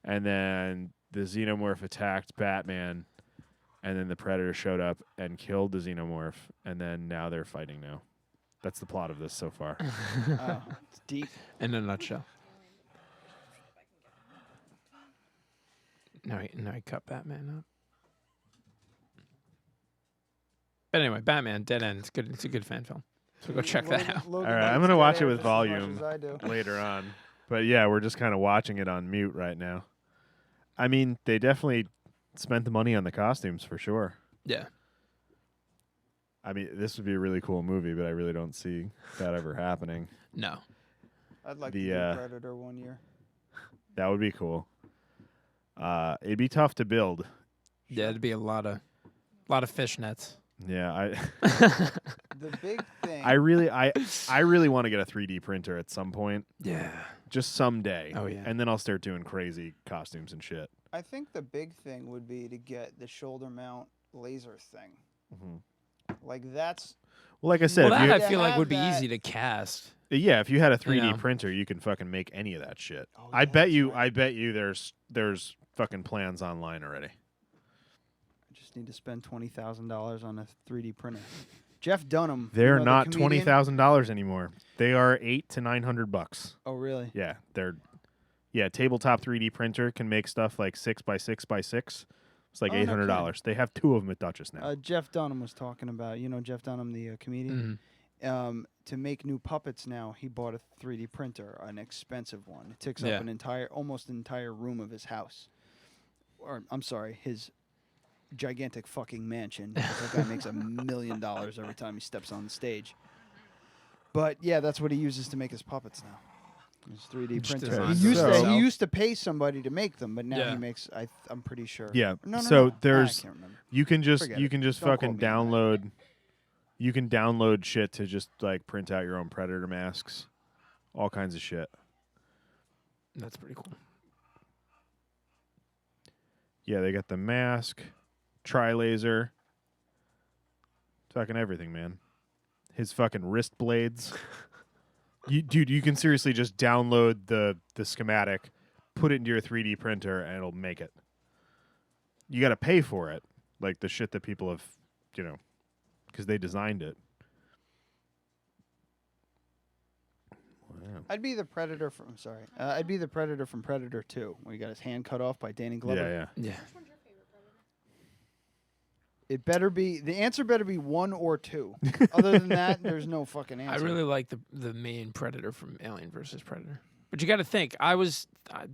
and then the xenomorph attacked Batman, and then the Predator showed up and killed the xenomorph, and then now they're fighting now. That's the plot of this so far. Oh, it's deep. In a nutshell. No, he cut Batman up. But anyway, Batman, Dead End. It's good. It's a good fan film. So go check that out. All right, I'm gonna watch it with volume later on. But yeah, we're just kind of watching it on mute right now. I mean, they definitely spent the money on the costumes for sure. Yeah. I mean, this would be a really cool movie, but I really don't see that ever happening. No. I'd like The, to do Predator one year. That would be cool. It'd be tough to build. Yeah, it'd be a lot of fishnets. Yeah, The big thing. I really want to get a 3D printer at some point. Yeah. Just someday. Oh, yeah. And then I'll start doing crazy costumes and shit. I think the big thing would be to get the shoulder mount laser thing. Mm-hmm. Like that's. Well, like I said, Well, if that you, I feel like would be that- easy to cast. yeah, if you had a 3D You know. printer, you can fucking make any of that shit. Oh, I yeah, bet that's you. right. I bet you. There's fucking plans online already. I just need to spend $20,000 on a 3D printer. Jeff Dunham. They're the not comedian- $20,000 anymore. They are $800 to $900. Oh really? Yeah, tabletop 3D printer can make stuff like 6x6x6. It's like Oh, no $800. kidding. They have 2 of them at Duchess now. Jeff Dunham was talking about, Jeff Dunham, the comedian. To make new puppets now, he bought a 3D printer, an expensive one. It takes Yeah. up almost an entire room of his house. Or I'm sorry, his gigantic fucking mansion. That guy makes $1 million every time he steps on the stage. But yeah, that's what he uses to make his puppets now. His 3D printer. He used to pay somebody to make them, but now he makes. I'm pretty sure. Yeah. No, so there's. You can just Don't fucking download. You can download shit to just like print out your own Predator masks, all kinds of shit. That's pretty cool. Yeah, they got the mask, tri-laser, fucking everything, man. His fucking wrist blades. Dude, you can seriously just download the schematic, put it into your 3D printer, and it'll make it. You got to pay for it, like the shit that people have, because they designed it. Wow. I'd be the Predator from. Sorry, I'd be the Predator from Predator 2, when he got his hand cut off by Danny Glover. Yeah. It better be. The answer better be 1 or 2. Other than that, there's no fucking answer. I really like the main Predator from Alien vs. Predator. But you got to think, I was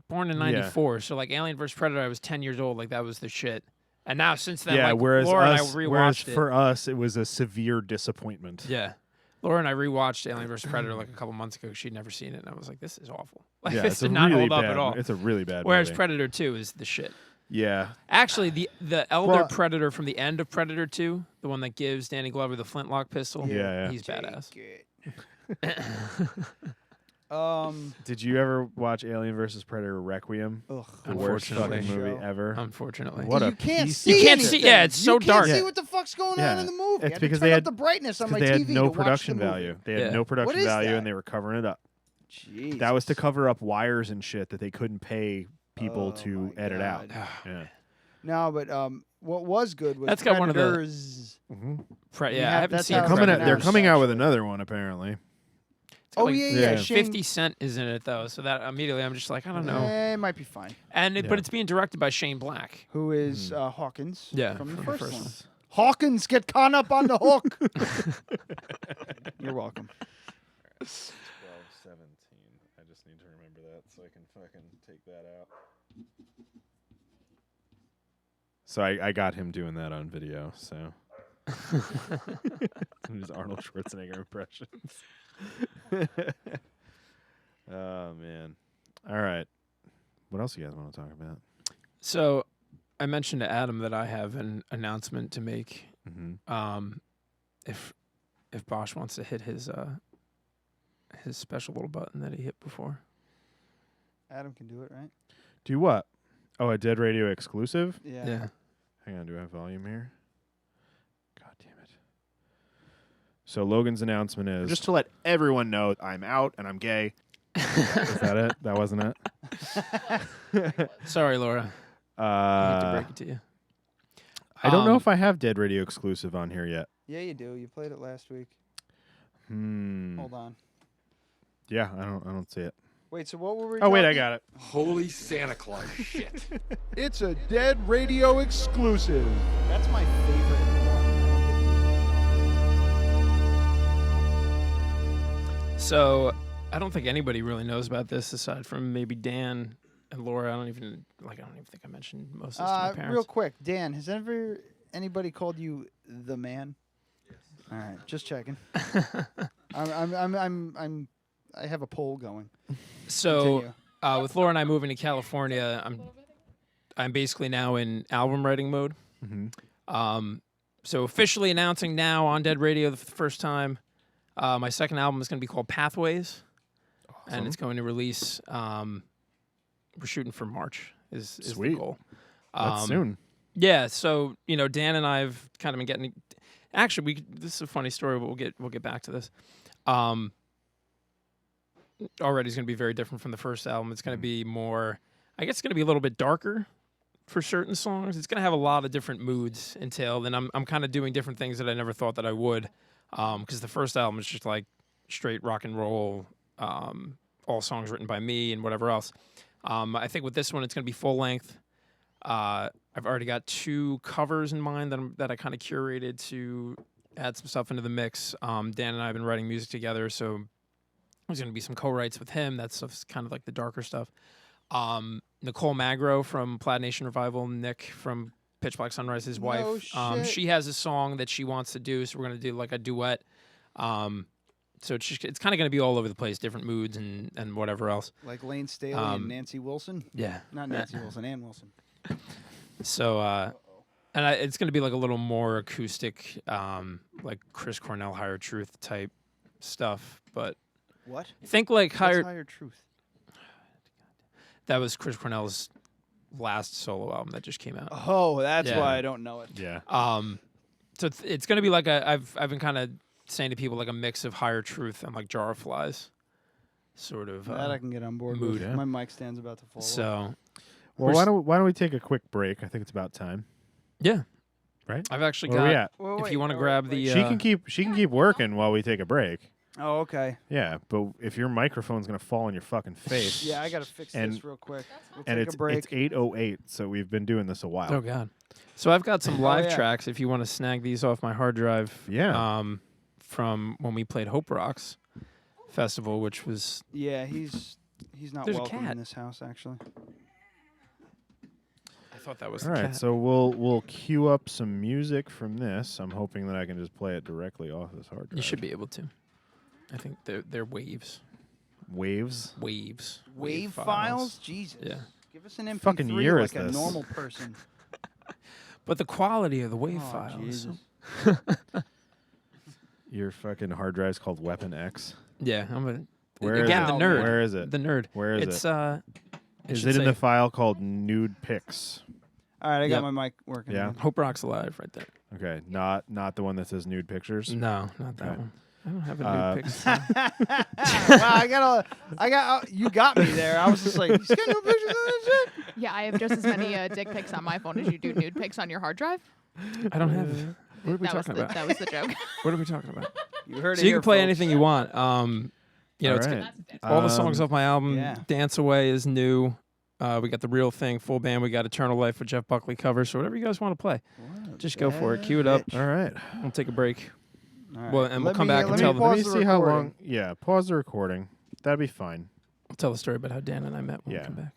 born in '94, so like Alien vs. Predator, I was 10 years old. Like that was the shit. And now since then, like whereas Laura us, and I rewatched whereas it. for us, it was a severe disappointment. Yeah. Laura and I rewatched Alien vs. Predator like a couple months ago. She'd never seen it, and I was like, "This is awful. Like Yeah, this it's did a not really hold up bad- at all." it's a really bad Whereas movie. Predator 2 is the shit. Yeah. Actually, the elder Predator from the end of Predator 2, the one that gives Danny Glover the flintlock pistol, Yeah. he's badass. Did you ever watch Alien vs. Predator Requiem? Ugh. The worst Unfortunately. fucking movie ever. Unfortunately. What a You can't piece- see. You can't anything. see- yeah, it's so you dark. can't see Yeah. what the fuck's going Yeah. on in the movie. I It's had because to they turn had up the brightness on my they had TV no to watch production the movie. value. They had Yeah. no What production is value, that? and they were covering it up. Jeez. That was to cover up wires and shit that they couldn't pay people to edit out. God. Yeah. No, but what was good was That's got one of the- Predators. Yeah, I haven't that's seen how They're Predator. coming out with another one apparently. Oh, yeah. Shane- 50 Cent is in it though, so that immediately I'm just like, I don't know. It might be fine. But it's being directed by Shane Black, who is Hawkins? Yeah, from the from the first first one. Hawkins, get caught up on the hook. You're welcome. 12, 17. I just need to remember that so I can fucking take that out. So I got him doing that on video, so. His Arnold Schwarzenegger impressions. Oh, man. All right. What else you guys want to talk about? So I mentioned to Adam that I have an announcement to make. If Bosch wants to hit his special little button that he hit before. Adam can do it, right? Do what? Oh, a Dead Radio exclusive? Yeah. Hang on, do I have volume here? God damn it. So Logan's announcement is just to let everyone know I'm out and I'm gay. Is that it? That wasn't it? Sorry, Laura. I hate to break it to you. I don't know if I have Dead Radio exclusive on here yet. Yeah, you do. You played it last week. Hold on. Yeah, I don't see it. Wait, so what were we Oh, wait, I talking- got it. Holy Santa Claus shit. It's a Dead Radio exclusive. That's my favorite one. So I don't think anybody really knows about this aside from maybe Dan and Laura. I don't even think I mentioned most of this to my parents. Real quick, Dan, has anybody called you the man? Yes. All right, just checking. I have a poll going. So Continue. with Laura and I moving to California, I'm basically now in album writing mode. So officially announcing now on Dead Radio for the first time, my second album is going to be called Pathways, and it's going to release. We're shooting for March. Is Sweet. the goal? That's soon. Yeah. So Dan and I have kind of been getting. Actually, this is a funny story, but we'll get back to this. Already is going to be very different from the first album. It's going to be more. I guess it's going to be a little bit darker for certain songs. It's going to have a lot of different moods entailed, and I'm kind of doing different things that I never thought that I would. Because the first album is just like straight rock and roll, all songs written by me and whatever else. I think with this one, it's going to be full length. I've already got 2 covers in mind that I kind of curated to add some stuff into the mix. Dan and I have been writing music together, so there's going to be some co-writes with him. That stuff's kind of like the darker stuff. Nicole Magro from Plaid Nation Revival, Nick from Pitch Black Sunrise, his No wife. shit. She has a song that she wants to do, so we're gonna do like a duet. So it's kind of gonna be all over the place, different moods and whatever else. Like Lane Staley and Nancy Wilson. Yeah, Not Nancy Wilson, Ann Wilson. So it's gonna be like a little more acoustic, like Chris Cornell, Higher Truth type stuff, but. What? Think like What's Higher. Higher Truth. That was Chris Cornell's last solo album that just came out. Oh, that's why I don't know it. Yeah. So it's gonna be like I've been kind of saying to people like a mix of Higher Truth and like Jar of Flies, sort of. That I can get on board mood. with. Yeah. My mic stand's about to fall. So, Well, why don't we take a quick break? I think it's about time. Yeah. Right. I've actually Where are we got. at? If you want to grab the, she can keep working while we take a break. Oh, okay. Yeah, but if your microphone's gonna fall in your fucking face. Yeah, I gotta fix this real quick. We'll And take it's a break. it's 8:08, so we've been doing this a while. Oh God. So I've got some Oh, live yeah. tracks if you want to snag these off my hard drive. Yeah. From when we played Hope Rocks Festival, which was. Yeah, he's not There's a welcome cat. in this house actually. I thought that was All the right, cat. so we'll queue up some music from this. I'm hoping that I can just play it directly off this hard drive. You should be able to. I think they're waves. Waves. Waves. Wave files? Jesus. Yeah. Give us an MP3 Fucking year like is a this? normal person. But the quality of the wave Oh, files. Jesus. Your fucking hard drive's called Weapon X. Yeah, I'm gonna. Where Again, is the it? nerd. Where is it? The nerd. Where is it's, it? Is should it in say the file called nude pics? All right, I got Yep. my mic working. Yeah. again. Hope Rock's Alive right there. Okay, not the one that says nude pictures. No, not that Okay. one. I don't have a nude pics. Wow, you got me there. I was just like, he's got no pictures of that shit. Yeah, I have just as many dick pics on my phone as you do nude pics on your hard drive. I don't have. What are we That was talking the- about? that was the joke. What are we talking about? You heard it So you here, can play folks. anything you want. You know, All it's right. all the songs off my album. yeah. Dance Away is new. We got The Real Thing, full band. We got Eternal Life with Jeff Buckley covers. So whatever you guys want to play, just go for it. Cue it up. All right. We'll take a break. All right. Well, and we'll Let come me- back let and me tell them. pause Let me the see how recording. long. Yeah, pause the recording. That'd be fine. We'll tell the story about how Dan and I met when Yeah. we come back.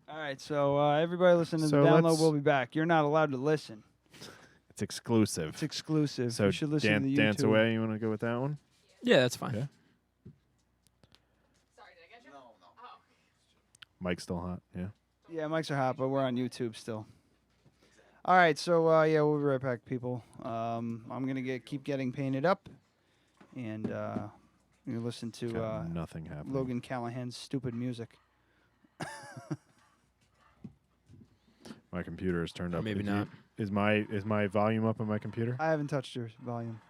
All right, so everybody listening to So the download let's- will be back. You're not allowed to listen. It's exclusive. It's exclusive. So you should listen to the YouTube. Dance Away. You want to go with that one? Yeah, that's fine. Yeah. Mike's still hot. Yeah. Yeah, mics are hot, but we're on YouTube still. All right, so yeah, we'll be right back, people. I'm gonna keep getting painted up, and you listen to Got nothing happening. Logan Callahan's stupid music. My computer is turned up. Maybe Is you- not. Is my volume up on my computer? I haven't touched your volume.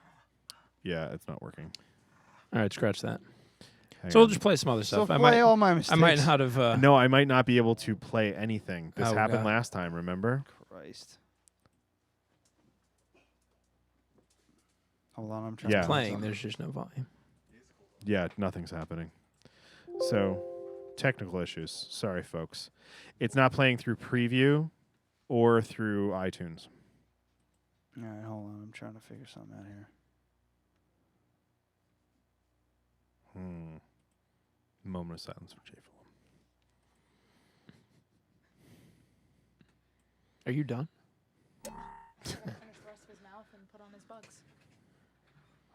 Yeah, it's not working. All right, scratch that. Hang So we'll on. just play some other So stuff. play all my I might mistakes. not have. No, I might not be able to play anything. This Oh, happened God. last time, remember? Christ. Hold on, I'm trying. Yeah. to playing. There's just no volume. Yeah, nothing's happening. So, technical issues. Sorry, folks. It's not playing through preview or through iTunes. All right, hold on. I'm trying to figure something out here. Moment of silence for Jay Fulham. Are you done? Finish the rest of his mouth and put on his bugs.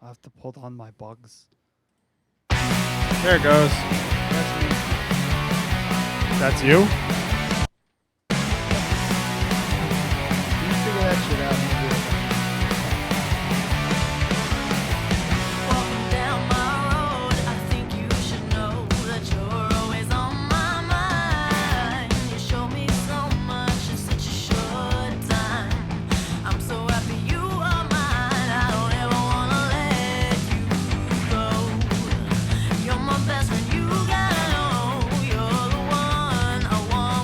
I'll have to pull on my bugs. There it goes. That's you? You figure that shit out. and we'll do it. You're my best friend, you gotta know you're the one I want.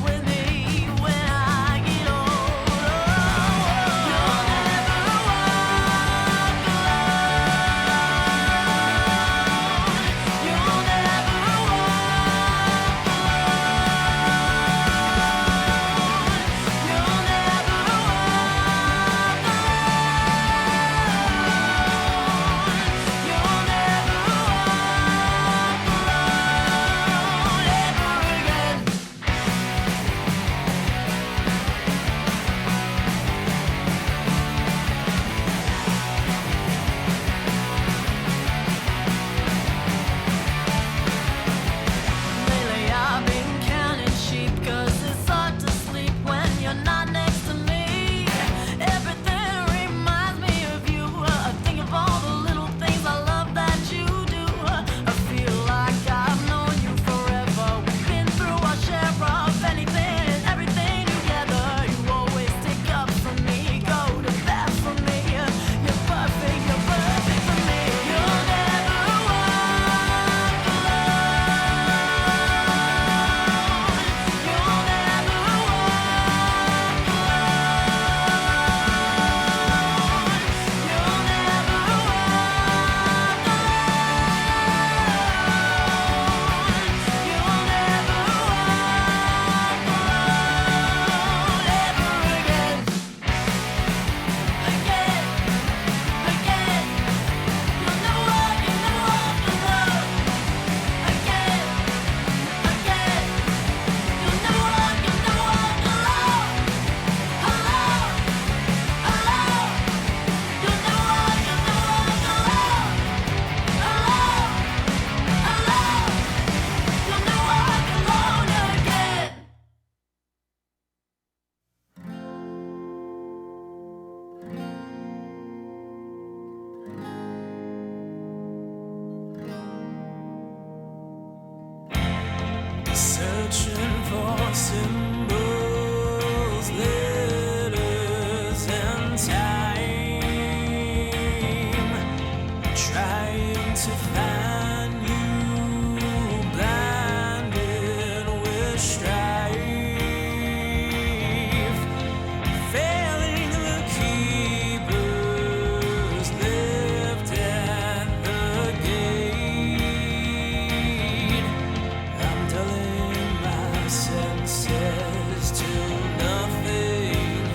says till nothing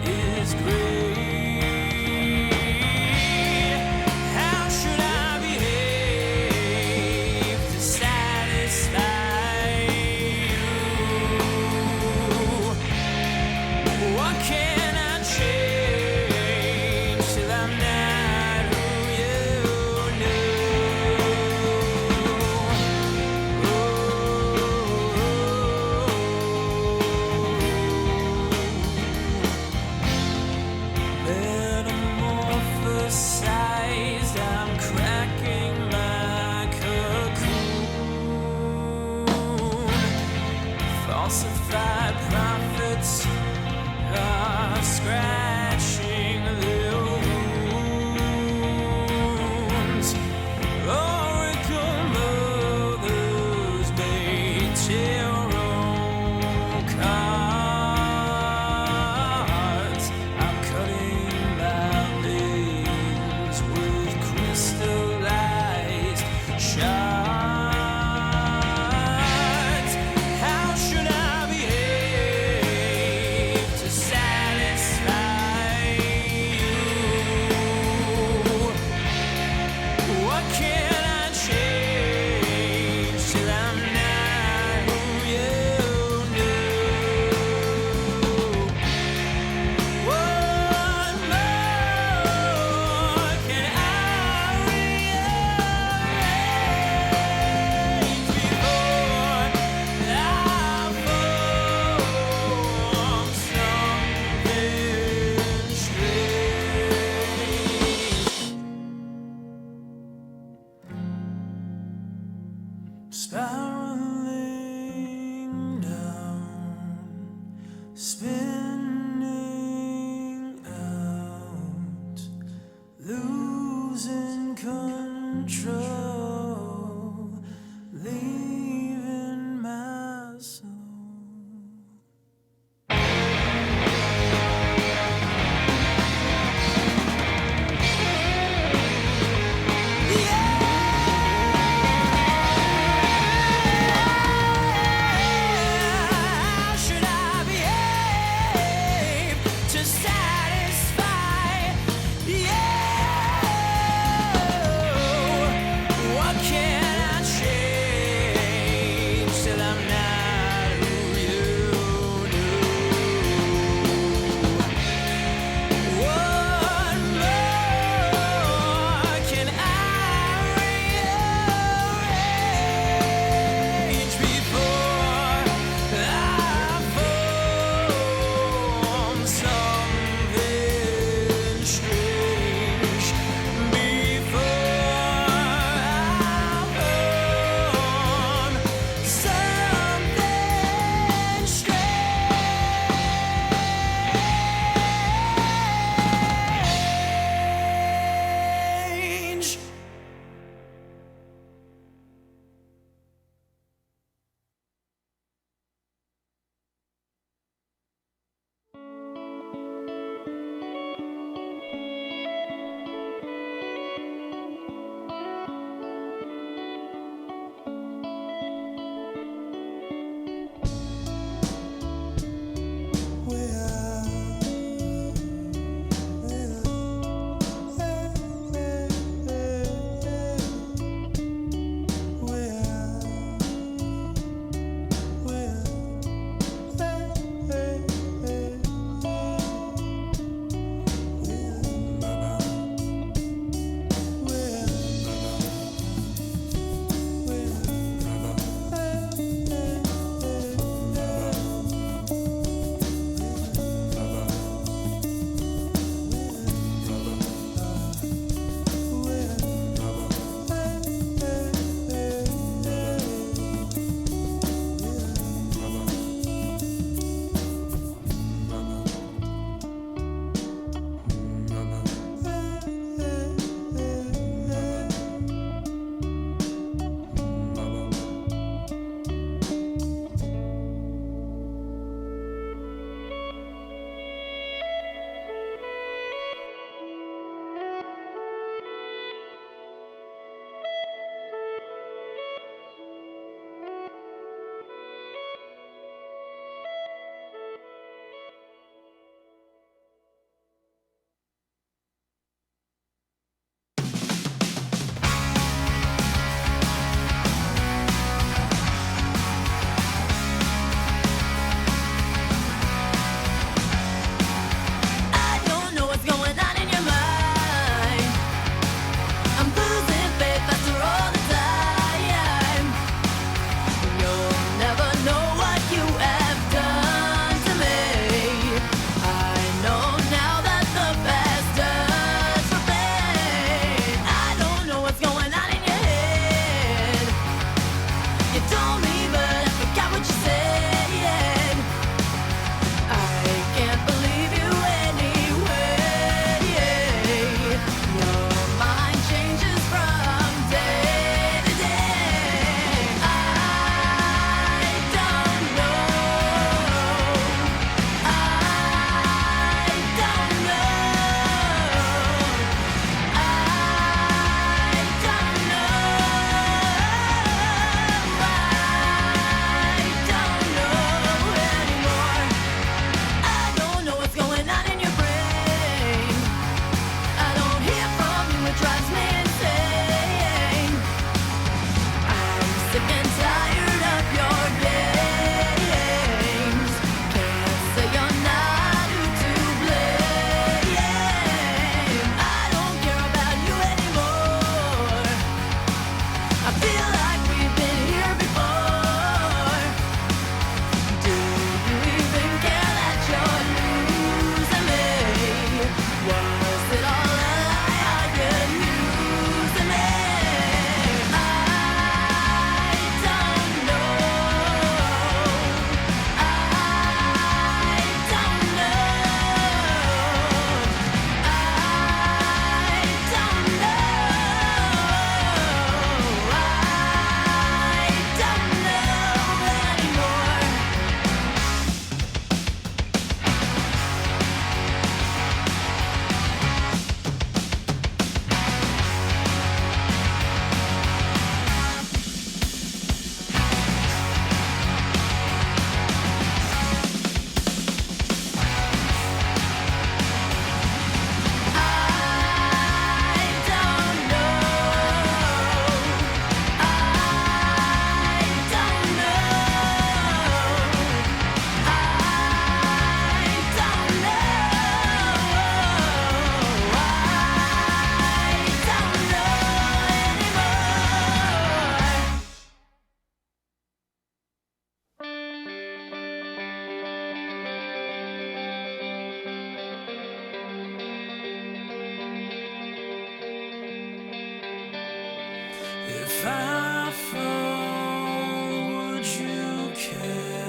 is great. How should I behave to satisfy you? What can I change till I'm not who you know? Metamorphosized, I'm cracking my cocoon. Falsified prophets are scratching their wounds. Oracle mothers may tarot cards. I'm cutting my veins with crystallized shards. How should I behave to satisfy you?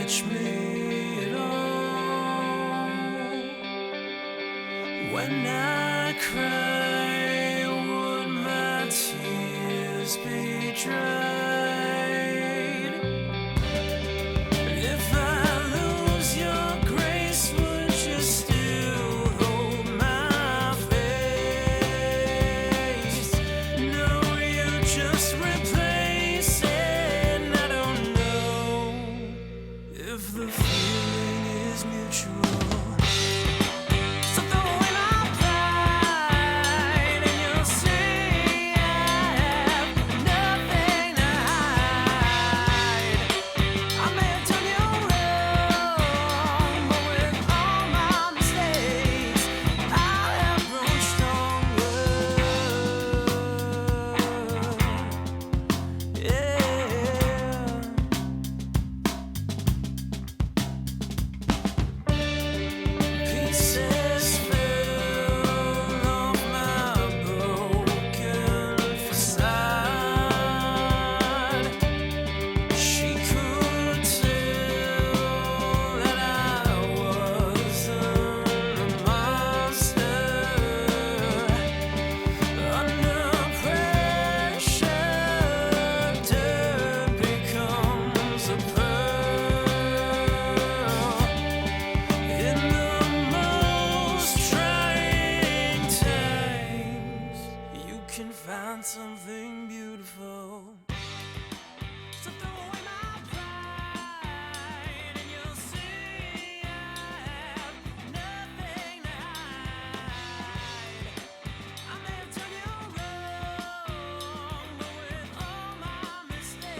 touch me at all. When I cry, would my tears be dried? If I lose your grace, would you still hold my face? No, you just replace it. I don't know if the feeling is mutual. So throw away my pride and you'll see I have nothing to hide. I may have done you wrong, but with all my mistakes, I have grown stronger. Yeah. Pieces fell off my broken facade. She could tell that I wasn't a monster. Under pressure, dirt becomes a pearl. In the most trying times, you can find something beautiful. So throw away my pride and you'll see I have nothing to hide. I may have done you wrong, but with all my mistakes,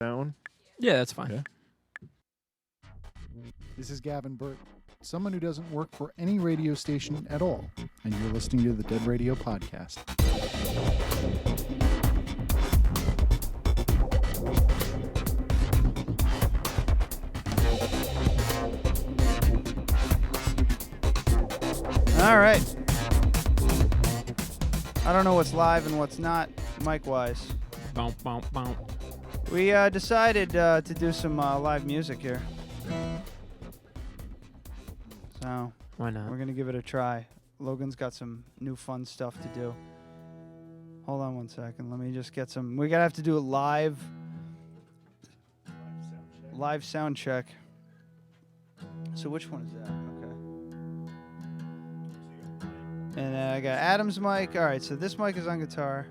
That one? Yeah, that's fine. Okay. This is Gavin Burt, someone who doesn't work for any radio station at all, and you're listening to the Dead Radio Podcast. All right. I don't know what's live and what's not, mic-wise. Boom, boom, boom. We decided to do some live music here. So why not? We're gonna give it a try. Logan's got some new fun stuff to do. Hold on one second. Let me just get some. We're gonna have to do a live sound check. So which one is that? Okay. And I got Adam's mic. All right. So this mic is on guitar.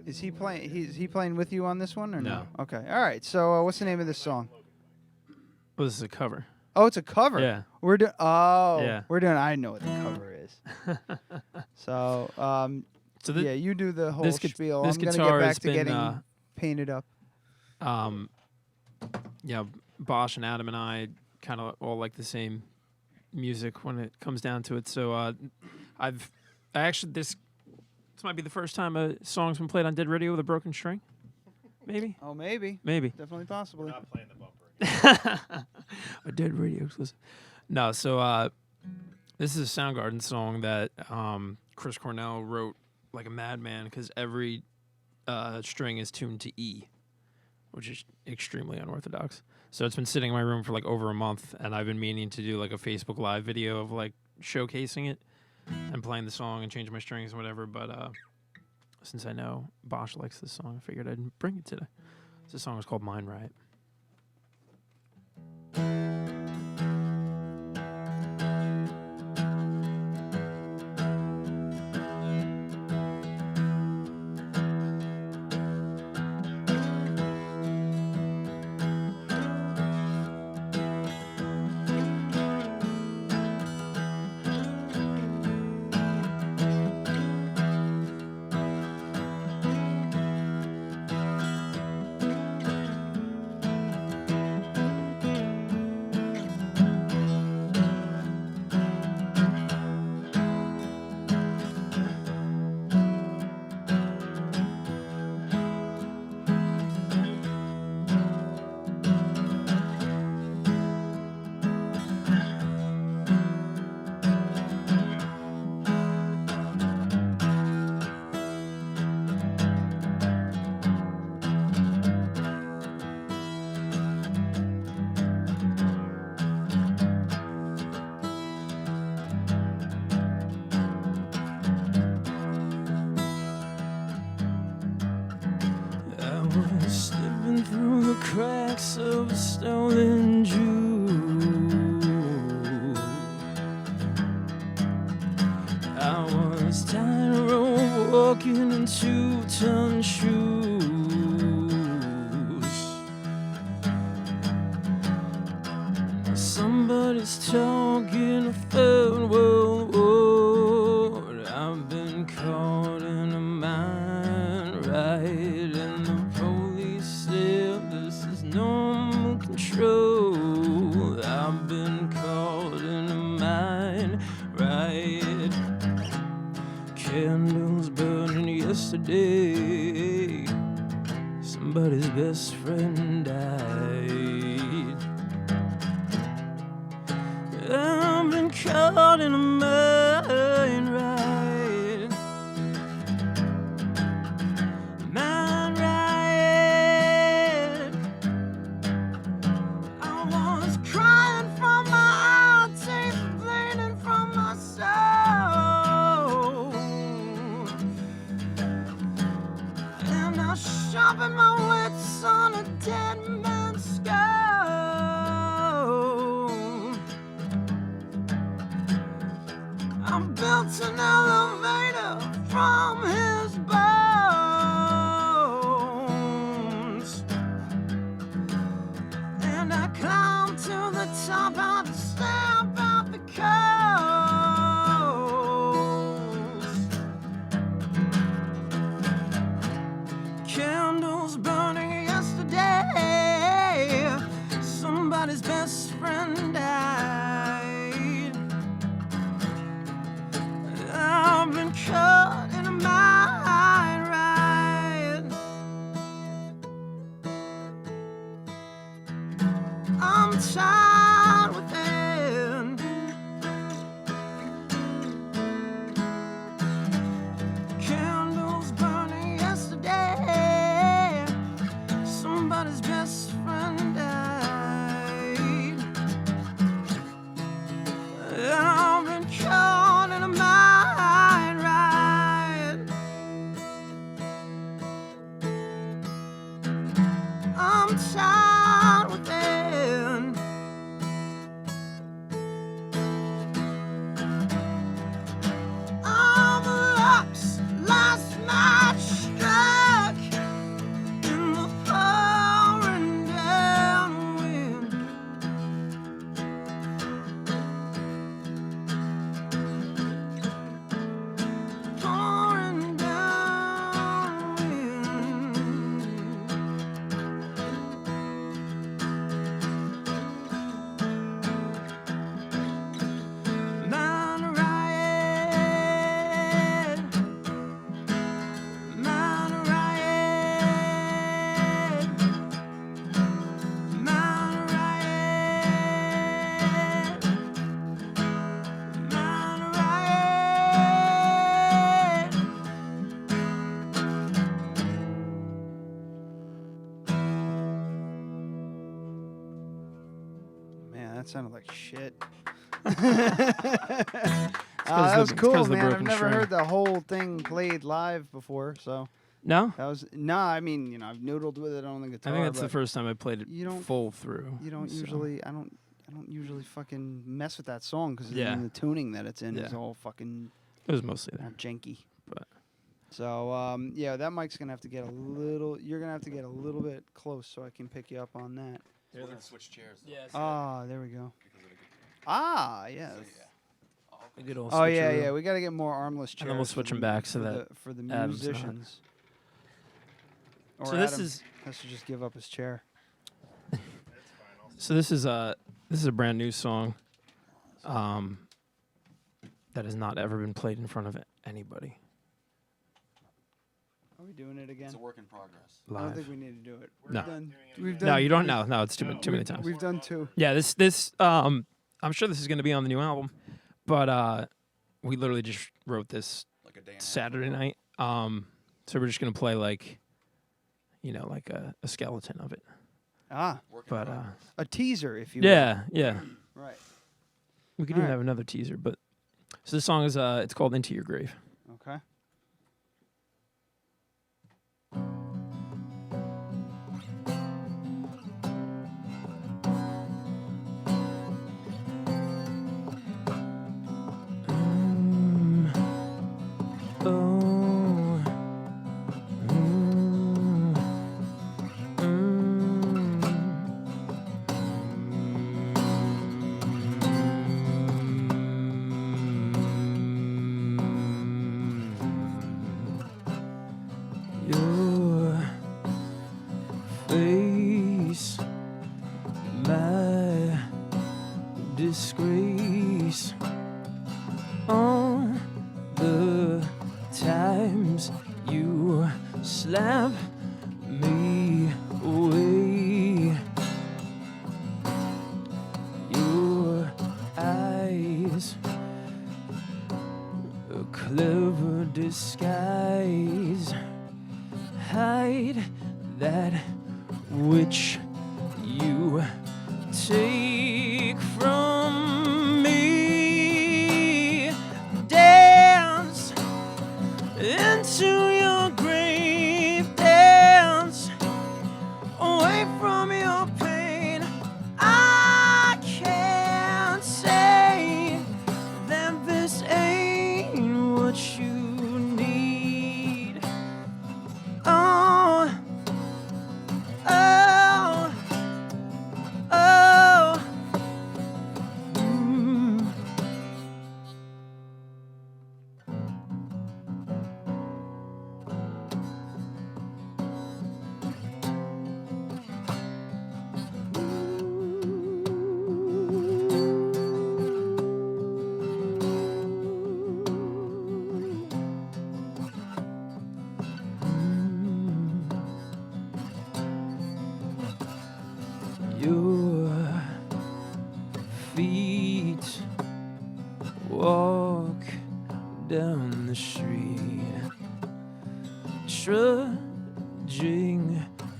Is he playing? Is he playing with you on this one or no? Okay. All right. So what's the name of this song? Oh, this is a cover. Oh, it's a cover. Yeah. We're doing. Oh, Yeah. we're doing. I know what the cover is. So, yeah, you do the whole spiel. This I'm gonna guitar get back has to been, getting painted up. Yeah, Bosch and Adam and I kind of all like the same music when it comes down to it. So this might be the first time a song's been played on Dead Radio with a broken string. Maybe. Oh, maybe. Maybe. Definitely, possibly. Not playing the bumper. A Dead Radio exclusive. No, so this is a Soundgarden song that Chris Cornell wrote like a madman because every string is tuned to E, which is extremely unorthodox. So it's been sitting in my room for like over a month, and I've been meaning to do like a Facebook Live video of like showcasing it and playing the song and changing my strings and whatever. But since I know Bosch likes this song, I figured I'd bring it today. This song is called Mind Riot. Slipping through the cracks of a stolen Jew. I was tightrope walking in 2-ton shoes. Somebody's talking a third world war. I've been caught in a mind right, and the police said this is normal control. I've been caught in a mind right. Candles burning yesterday. Somebody's best friend died. I've been caught in a mind right. Mind right. I was crying from my eyes, tears bleeding from my soul. And I sharpened my wits on a dead man's skull. I built an elevator from his bones, and I climbed to the top, had to stamp out the coals. Candles burning yesterday. Somebody's best friend died. I've been caught in a mind right. sounded like shit. It's That was the cool, man. I've broken never string. heard the whole thing played live before, so No? that was I mean, I've noodled with it on the guitar. I think that's the but first time I played it full through. You don't so. usually. I don't usually fucking mess with that song because Yeah. the tuning that it's in is Yeah. all fucking. It was mostly all there. janky. But So yeah, that mic's gonna have to get a little. You're gonna have to get a little bit close so I can pick you up on that. We're gonna switch chairs. Yeah. Ah, there we go. Ah, yes. A good old Oh yeah, switcheroo. yeah. We got to get more armless chairs. And then we'll for switch the them mu- back so for that the, for the Adam's not. musicians. Or So this Adam is- has to just give up his chair. So this is a brand new song that has not ever been played in front of anybody. Are we doing it again? It's a work in progress. I don't Live. think we need to do it. No. We've done. No, you don't. we've- No, it's too many times. We've done 2. Yeah, this I'm sure this is going to be on the new album, but we literally just wrote this Like a day and a half Saturday night. So we're just going to play like a skeleton of it. But a teaser, if you yeah, will. yeah. Right. We could All even right. have another teaser, but so this song is it's called Into Your Grave. Okay. Your face, my disgrace, on the times you slap me away. Your eyes, a clever disguise, hide that which you take from me. Dance into your grave, dance away from your pain. I can't say that this ain't what you need. Oh, oh, oh. Your feet walk down the street, trudging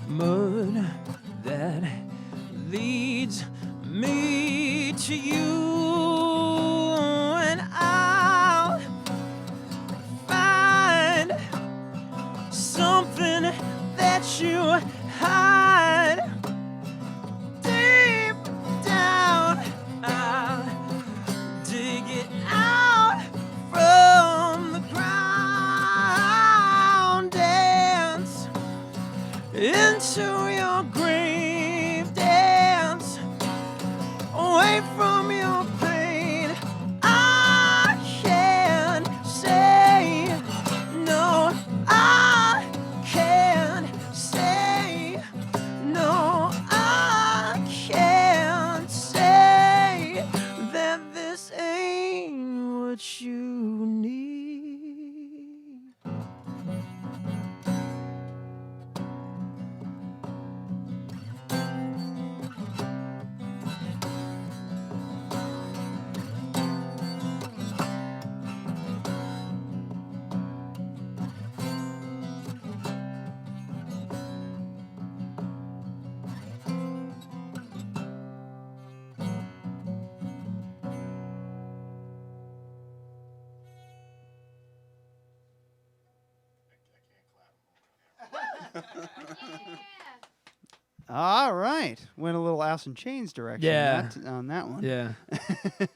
mud that leads me to you, and I'll find something that you hide deep down. I'll dig it out from the ground. Dance into your grave, dance away from your pain. I can't say no. I can't say no. I can't say that this ain't what you need. All right. Went a little Alice in Chains direction. Yeah. On that one. Yeah.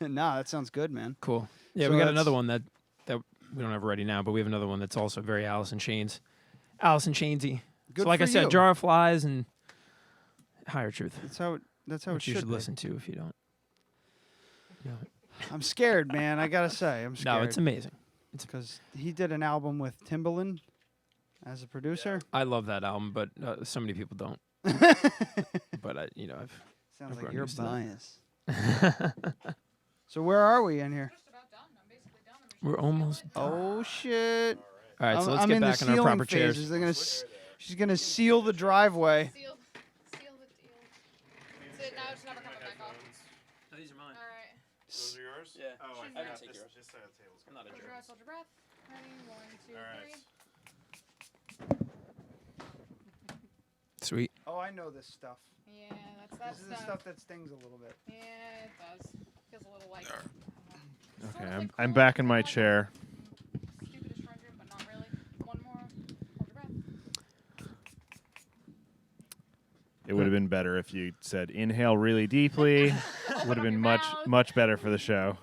Nah, that sounds good, man. Cool. Yeah, So we got that's- another one that we don't have ready now, but we have another one that's also very Alice in Chains. Alice in Chainsy. Good So like I for said, you. Jar of Flies and Higher Truth. That's how it Which you should should be. listen to if you don't. You know. I'm scared, man. I gotta say, I'm scared. No, it's amazing. Because he did an album with Timbaland as a producer. I love that album, but so many people don't. But I've Sounds I've like grown you're used to that. biased. So where are we in here? We're almost. Oh shit! All right, so let's I'm get in back the in our sealing proper chairs. phases. They're gonna she's gonna seal the driveway. Now it's never coming back off. No, these are mine. All right. Those are yours? Yeah. Oh, I can forgot. take yours. This side of the table's I'm not a Hold your jerk. eyes, hold your breath. Ready? 1, 2, 3. Sweet. Oh, I know this stuff. Yeah, that's This is the stuff that stings a little bit. Yeah, it does. Feels a little like. Okay, I'm back in my chair. Stupid astringent, but not really. One more. Hold your breath. It would have been better if you said inhale really deeply. Would have been much better for the show.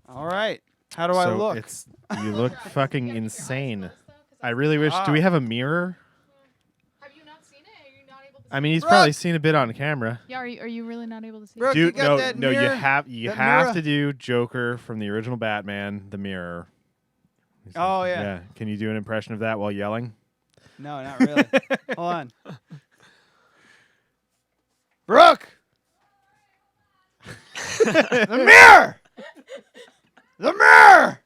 All right. How do I So look? You look fucking insane. I really wish. Do we have a mirror? Have you not seen it? Are you not able to see I mean, he's it? probably seen a bit on camera. Yeah, are you really not able to see Brooke, it? you Dude, got that no, you mirror? have That have mirror? to do Joker from the original Batman, the mirror. Oh yeah. Yeah. Can you do an impression of that while yelling? No, not really. Hold on. Brooke! The mirror! The mirror!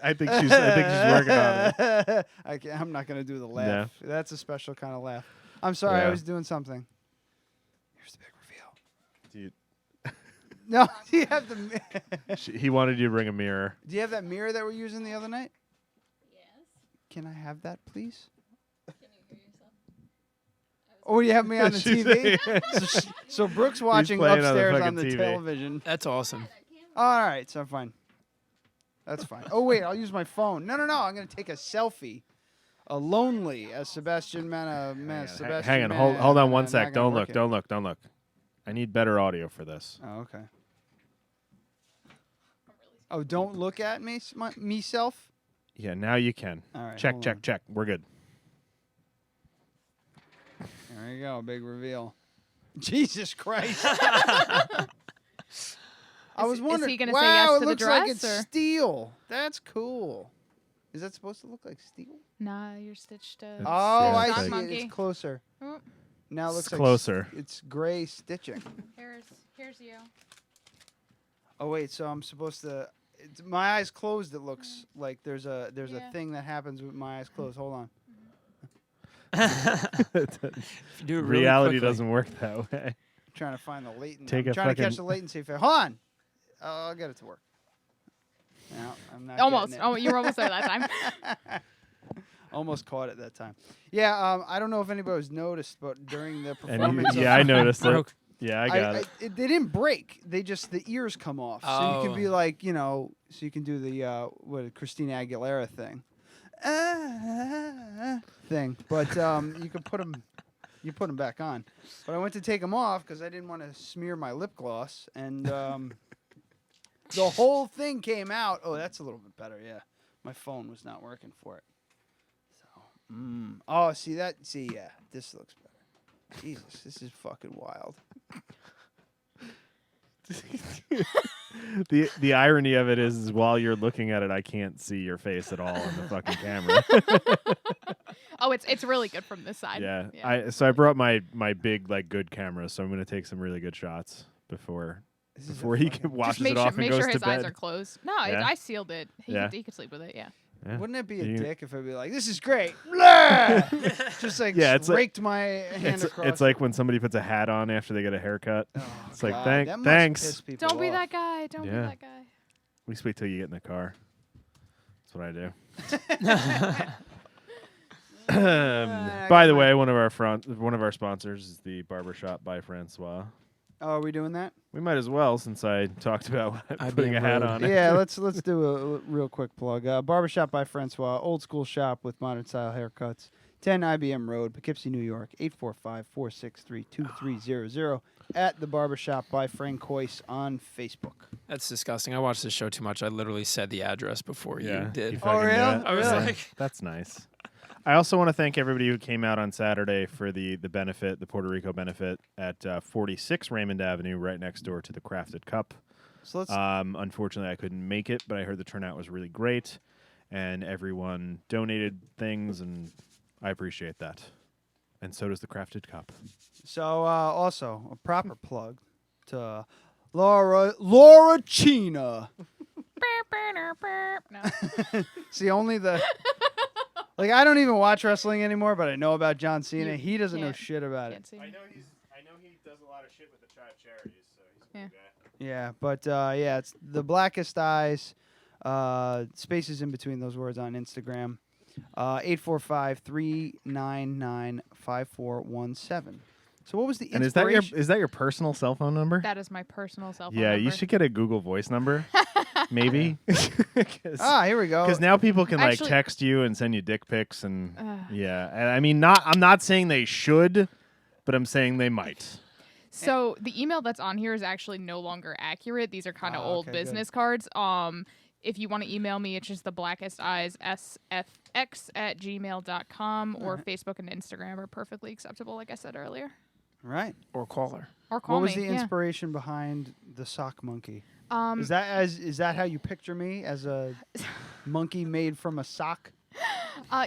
I think she's working on it. I'm not gonna do the laugh. That's a special kind of laugh. I'm sorry, I Yeah. was doing something. Here's the big reveal. Dude. No, do you have the? He wanted you to bring a mirror. Do you have that mirror that we're using the other night? Yes. Can I have that, please? Oh, you have me on the She's- TV. so Brooke's watching playing on the upstairs on fucking the TV. television. That's awesome. All right, so fine. That's fine. Oh wait, I'll use my phone. No. I'm gonna take a selfie. A lonely as Sebastian Mana. Sebastian Hang on, Mana, hold on one not sec. gonna Don't work look, it. don't look, don't look. I need better audio for this. Oh, okay. Oh, don't look at me, me-self? Yeah, now you can. All right, check, hold check, on. check. We're good. There you go, big reveal. Jesus Christ. I was Is wondering. he gonna wow, say yes it to the looks like dress, it's or? steel. That's cool. Is that supposed to look like steel? Nah, you're stitched. Oh, yeah, I it's see. like- It's closer. Oh. Now it looks It's like closer. It's gray stitching. Here's you. Oh wait, so I'm supposed to. My eyes closed. It looks like there's a Yeah. thing that happens with my eyes closed. Hold on. Do it really Reality quickly. doesn't work that way. Trying to find the latency. Take I'm a trying to catch fucking- the latency. Hold on. I'll get it to work. No, I'm not. Almost. getting it. Oh, you were almost there that time. Almost caught it that time. Yeah. I don't know if anybody's noticed, but during the And performance, yeah, I noticed it. Broke. Yeah, I got it. They didn't break. They just the ears come off, so you can be Oh. like, so you can do the what Christina Aguilera thing, But you can put them. You put them back on. But I went to take them off because I didn't want to smear my lip gloss, and the whole thing came out. Oh, that's a little bit better. Yeah, my phone was not working for it. So, oh, see that? See, yeah, this looks better. Jesus, this is fucking wild. The irony of it is while you're looking at it, I can't see your face at all on the fucking camera. Oh, it's really good from this side. Yeah. I brought my big good camera, so I'm gonna take some really good shots before he can Just washes make it sure, off and make goes sure to his bed. eyes are closed. No, Yeah? I sealed it. He could sleep with it. Yeah. Yeah. Wouldn't it be a You- dick if I'd be like, "This is great," Blah! Just like Yeah, it's like- raked my hand across. It's like when somebody puts a hat on after they get a haircut. It's like God, that must thanks. piss people Don't be off. that guy. Don't be Yeah. that guy. We just wait till you get in the car. That's what I do. By the way, one of our sponsors is the Barbershop by Francois. Oh, are we doing that? We might as well, since I talked about putting a hat on. Yeah, let's do a real quick plug. Barbershop by Francois, old school shop with modern style haircuts. 10 IBM Road, Poughkeepsie, New York, 845-463-2300. At the Barbershop by Francois on Facebook. That's disgusting. I watched this show too much. I literally said the address before you did. You fucking knew it. I was like, that's nice. I also want to thank everybody who came out on Saturday for the benefit, the Puerto Rico benefit at 46 Raymond Avenue, right next door to the Crafted Cup. So let's unfortunately, I couldn't make it, but I heard the turnout was really great, and everyone donated things, and I appreciate that. And so does the Crafted Cup. So also a proper plug to Laura Cina. No. See, only the like I don't even watch wrestling anymore, but I know about John Cena. He doesn't know can't- shit about it. I know he does a lot of shit with the child charities, so he's a good guy. Yeah, but it's the Blackest Eyes. Spaces in between those words on Instagram. 845-399-5417. So what was the And inspiration? is that your personal cell phone number? That is my personal cell phone Yeah, number. you should get a Google Voice number, maybe. Here we go. Because now people can Actually- text you and send you dick pics, and yeah. And I mean, I'm not saying they should, but I'm saying they might. So the email that's on here is actually no longer accurate. These are kind of old okay, good. business cards. If you want to email me, it's just the blackest eyes sfx@gmail.com or Facebook and Instagram are perfectly acceptable, like I said earlier. Right. or call her. Or call What was me. the yeah. inspiration behind the sock monkey? Um, Is that how you picture me, as a monkey made from a sock?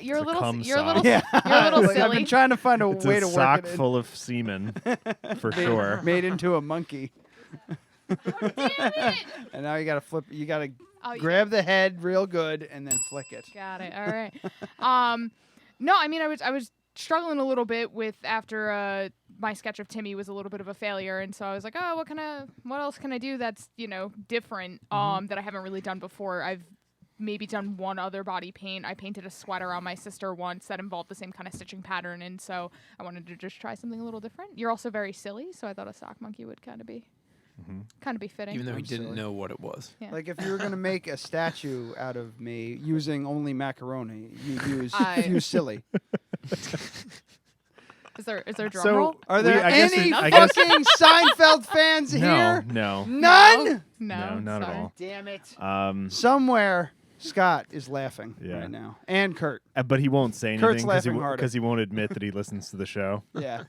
You're a It's a little, cum you're a sock. little, you're a little Like, silly. I've been trying to find a It's way a to work sock it in. full of semen, for Made- sure. Made into a monkey. Damn it! And now you gotta flip. You gotta Oh, you grab the head real good and then flick it. Got it. All right. No, I mean, I was struggling a little bit with after my sketch of Timmy was a little bit of a failure, and so I was like, oh, what else can I do that's different that I haven't really done before. I've maybe done one other body paint. I painted a sweater on my sister once that involved the same kind of stitching pattern, and so I wanted to just try something a little different. You're also very silly, so I thought a sock monkey would kind of be fitting. Even though he I'm didn't silly. know what it was. Yeah. Like if you were gonna make a statue out of me using only macaroni, you use silly. Is there a drum So- roll? Are there I guess any it- I guess- fucking Seinfeld fans here? No. None. No, not at sorry. all. Damn it. Somewhere Scott is laughing Yeah. right now, and Kurt. But he won't say Kurt's anything laughing harder. because he won't admit that he listens to the show. Yeah.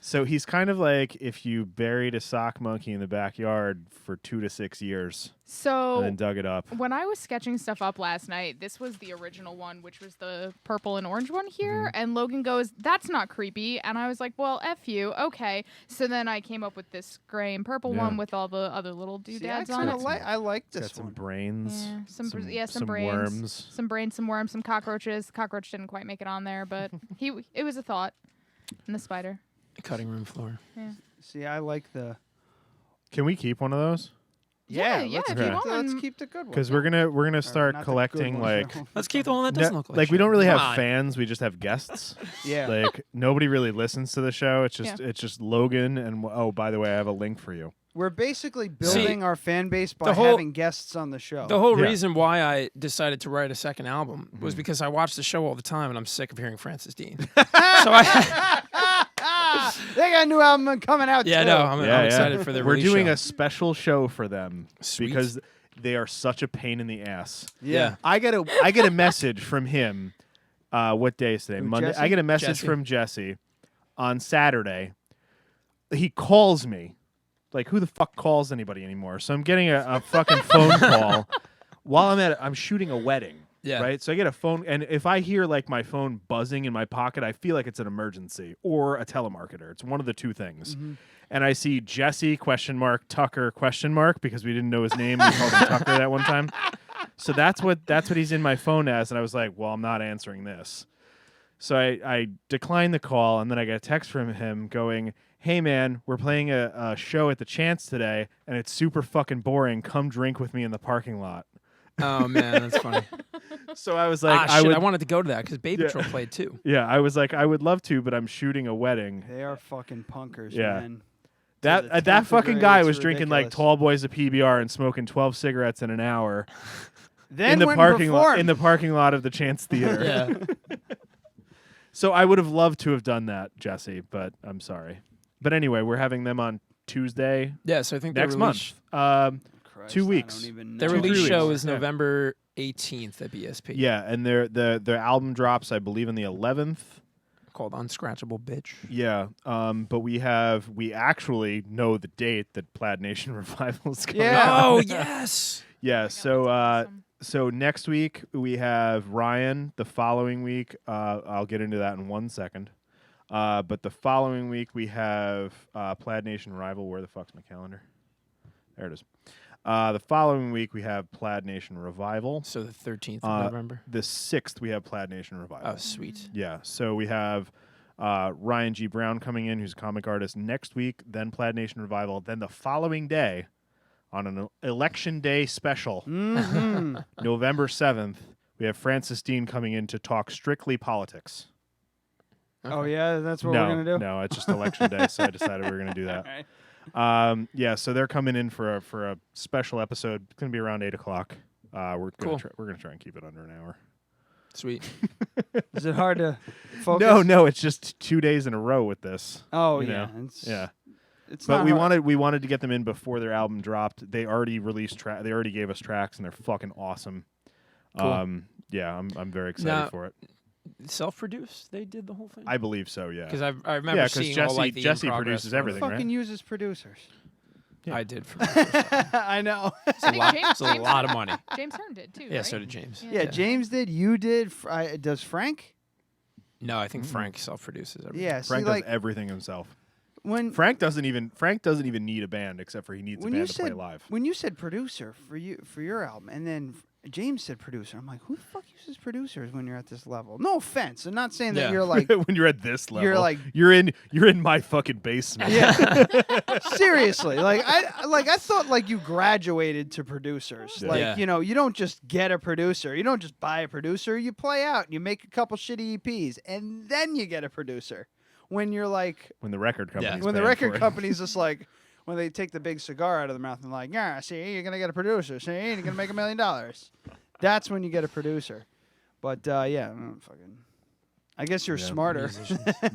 So he's kind of like if you buried a sock monkey in the backyard for 2 to 6 years So and then dug it up. when I was sketching stuff up last night, this was the original one, which was the purple and orange one here. And Logan goes, "That's not creepy." And I was like, "Well, F you. Okay." So then I came up with this gray and purple Yeah. one with all the other little doodads on it. I like It's got this some one. brains. Yeah, some some brains, worms. some brains, some worms, some cockroaches. The cockroach didn't quite make it on there, but it was a thought. And the spider. Cutting room floor. Yeah. See, I like the. Can we keep one of those? Yeah, let's, if keep you want let's one. keep the good one. Because we're gonna start not the good collecting one. like. Let's keep the one that doesn't look like we shit. don't really Come have on. fans. We just have guests. Yeah. Like nobody really listens to the show. It's just Logan and oh, by the way, I have a link for you. We're basically building our fan base by the whole- having guests on the show. The whole Yeah. reason why I decided to write a second album was because I watch the show all the time and I'm sick of hearing Francis Dean. So I They got a new album coming out. Yeah, too. no, I'm excited for the We're release doing show. a special show for them Sweet. because they are such a pain in the ass. Yeah. I get a message from him. What day is today? Who, Monday. Jesse? I get a message Jesse. from Jesse on Saturday. He calls me. Like, who the fuck calls anybody anymore? So I'm getting a fucking phone call while I'm shooting a wedding. Yeah. Right. So I get a phone, and if I hear like my phone buzzing in my pocket, I feel like it's an emergency or a telemarketer. It's one of the two things. And I see Jesse ? Tucker ? Because we didn't know his name. We called him Tucker that one time. So that's what he's in my phone as. And I was like, well, I'm not answering this. So I declined the call, and then I got a text from him going, "Hey man, we're playing a show at the Chance today, and it's super fucking boring. Come drink with me in the parking lot." Oh man, that's funny. So I was like, I wanted to go to that because Baby Patrol played too. Yeah, I was like, I would love to, but I'm shooting a wedding. They are fucking punkers, Yeah. man. That 10th fucking grade, guy it's was drinking like ridiculous. tall boys of PBR and smoking 12 cigarettes in an hour Then in the went parking lot performed. in the parking lot of the Chance Theater. Yeah. So I would have loved to have done that, Jesse, but I'm sorry. But anyway, we're having them on Tuesday. Yeah, so I think next their month. Christ, 2 I weeks. don't even know. Their 2-3 release show weeks. is November 18th at BSP. Yeah, and their album drops, I believe, on the 11th. Called Unscratchable Bitch. Yeah, but we actually know the date that Plaid Nation Revival is coming. Yeah. Oh, yes. Yeah, so next week we have Ryan. The following week, I'll get into that in 1 second. But the following week we have Plaid Nation Revival. Where the fuck's my calendar? There it is. The following week we have Plaid Nation Revival. So the 13th of November? The 6th we have Plaid Nation Revival. Oh, sweet. Yeah, so we have Ryan G. Brown coming in, who's a comic artist, next week, then Plaid Nation Revival. Then the following day, on an Election Day special, November 7th, we have Francis Dean coming in to talk strictly politics. Oh yeah, that's what we're gonna do. No, it's just Election Day, so I decided we were gonna do that. Right. Yeah, so they're coming in for a special episode. It's gonna be around 8 o'clock. We're gonna try and keep it under an hour. Sweet. Is it hard to focus? No, it's just 2 days in a row with this. Oh you yeah, know? yeah. It's But not we hard. wanted to get them in before their album dropped. They already released they already gave us tracks, and they're fucking awesome. Cool. Yeah, I'm very excited Now, for it. Self-produced? They did the whole thing? I believe so. Yeah, Because I remember seeing all like the Jesse in-progress produces photos. everything, fucking right? uses producers. I did for my first one. I know. It's a lot, it's a lot of money. James Hearn did too. Yeah, right? so did James. Yeah, James did. You did. Does Frank? No, I think Frank self-produces everything. Yeah, see, Frank like does everything himself. when Frank doesn't even need a band except for he needs a when you band to play said live. when you said producer for your album, and then James said producer, I'm like, who the fuck uses producers when you're at this level? No offense, I'm not saying that Yeah. you're like when you're at this level, you're like you're in my fucking basement. yeah. Seriously, like I thought like you graduated to producers. Like Yeah. you know, you don't just get a producer, you don't just buy a producer. You play out, and you make a couple shitty EPs, and then you get a producer. When you're like When the record company, when the record company's just like when they take the big cigar out of their mouth and like, yeah, see, you're gonna get a producer. See, you're gonna make $1 million. That's when you get a producer. But yeah, fucking. I guess you're smarter.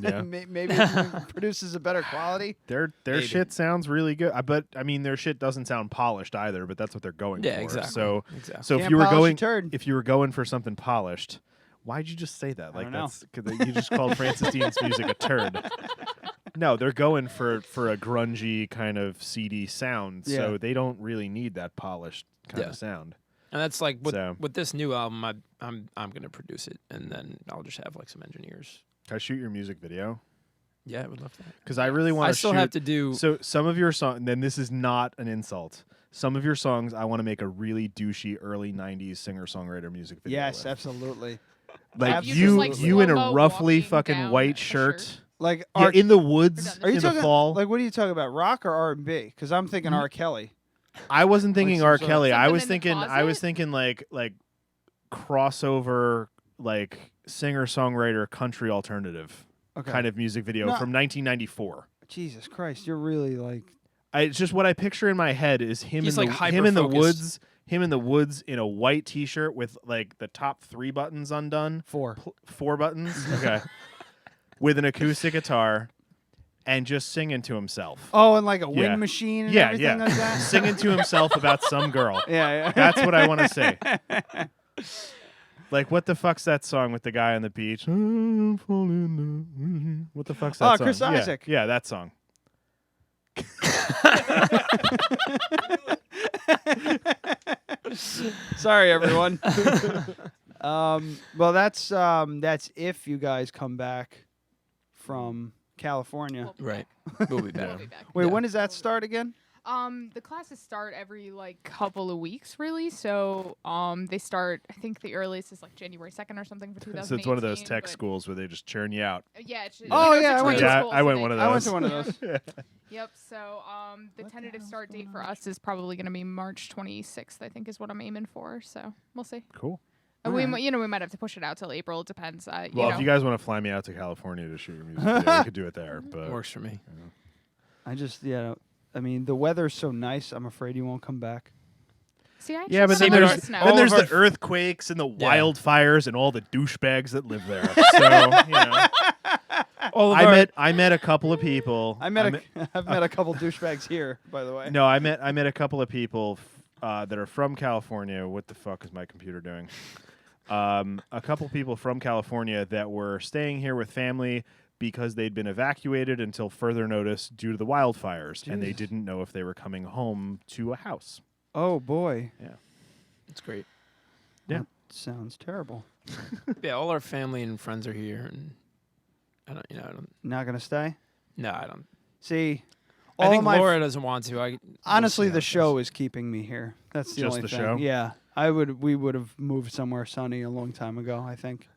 Yeah. Maybe it produces a better quality. Their shit sounds really good, but I mean their shit doesn't sound polished either. But that's what they're going Yeah, for. exactly. So Exactly. if Can't you were polish a going turd. if you were going for something polished, why'd you just say that? Like don't know. that's because you just called Francis Dean's music a turd. No, they're going for a grungy kind of CD sound, Yeah. so they don't really need that polished kind Yeah. of sound. And that's like So- with this new album, I'm gonna produce it, and then I'll just have like some engineers. Can I shoot your music video? Yeah, I would love that. Because I really want to. I still have to do. So some of your songs. Then this is not an insult. Some of your songs, I want to make a really douchey early '90s singer-songwriter music video. Yes, with. absolutely. Like You you, just, like, you in a slow-mo roughly walking fucking down white a shirt. Like Yeah, in the woods Are you in the talking fall. like what are you talking about? Rock or R&B? Because I'm thinking R. Kelly. I wasn't thinking some R. sort of- Kelly. I Something was in the thinking. I was closet? thinking like crossover, like singer-songwriter country alternative Okay. kind of music video No. from 1994. Jesus Christ, you're really like. It's just what I picture in my head is him He's, in like, the him in the hyper-focused. woods, him in the woods in a white T-shirt with like the top 3 buttons undone, 4 buttons, okay, with an acoustic guitar, and just singing to himself. Oh, and like a wind Yeah. machine and Yeah, everything yeah, like that? singing to himself about some girl. Yeah. That's what I want to say. Like, what the fuck's that song with the guy on the beach? What the fuck's that Oh, song? Chris Yeah, Isaac. Yeah, that song. Sorry, everyone. Well, that's if you guys come back from California. Right. We'll be back. Wait, Yeah. when does that start again? The classes start every like couple of weeks, really. So they start. I think the earliest is like January 2nd or something for 2018. So it's one of those tech but- schools where they just churn you out. Yeah. It's, Oh, you know, yeah, it's a I went trade to- school, I so went they- one of I went to those. one of those. Yep. So the tentative start date for us is probably going to be March 26th. I think is what I'm aiming for. So we'll see. Cool. And we, Alright. we might have to push it out till April. It depends. Well, you know. if you guys want to fly me out to California to shoot your music video, we could do it there. But Works for me. I just I mean, the weather's so nice. I'm afraid you won't come back. See, I Yeah, but then actually there's, like the snow. then there's the earthquakes and the wildfires and all the douchebags that live there. So, you know. I met a couple of people. I've met a couple douchebags here, by the way. No, I met a couple of people that are from California. What the fuck is my computer doing? A couple people from California that were staying here with family because they'd been evacuated until further notice due to the wildfires, and they didn't know if they were coming home to a house. Oh boy. Yeah. It's great. Yeah. That sounds terrible. Yeah, all our family and friends are here, and I don't. Not gonna stay? No, I don't. See, I think my Laura doesn't want to. honestly, we'll see the how it show goes. is keeping me here. That's the Just only the thing. show? Yeah, we would have moved somewhere sunny a long time ago, I think.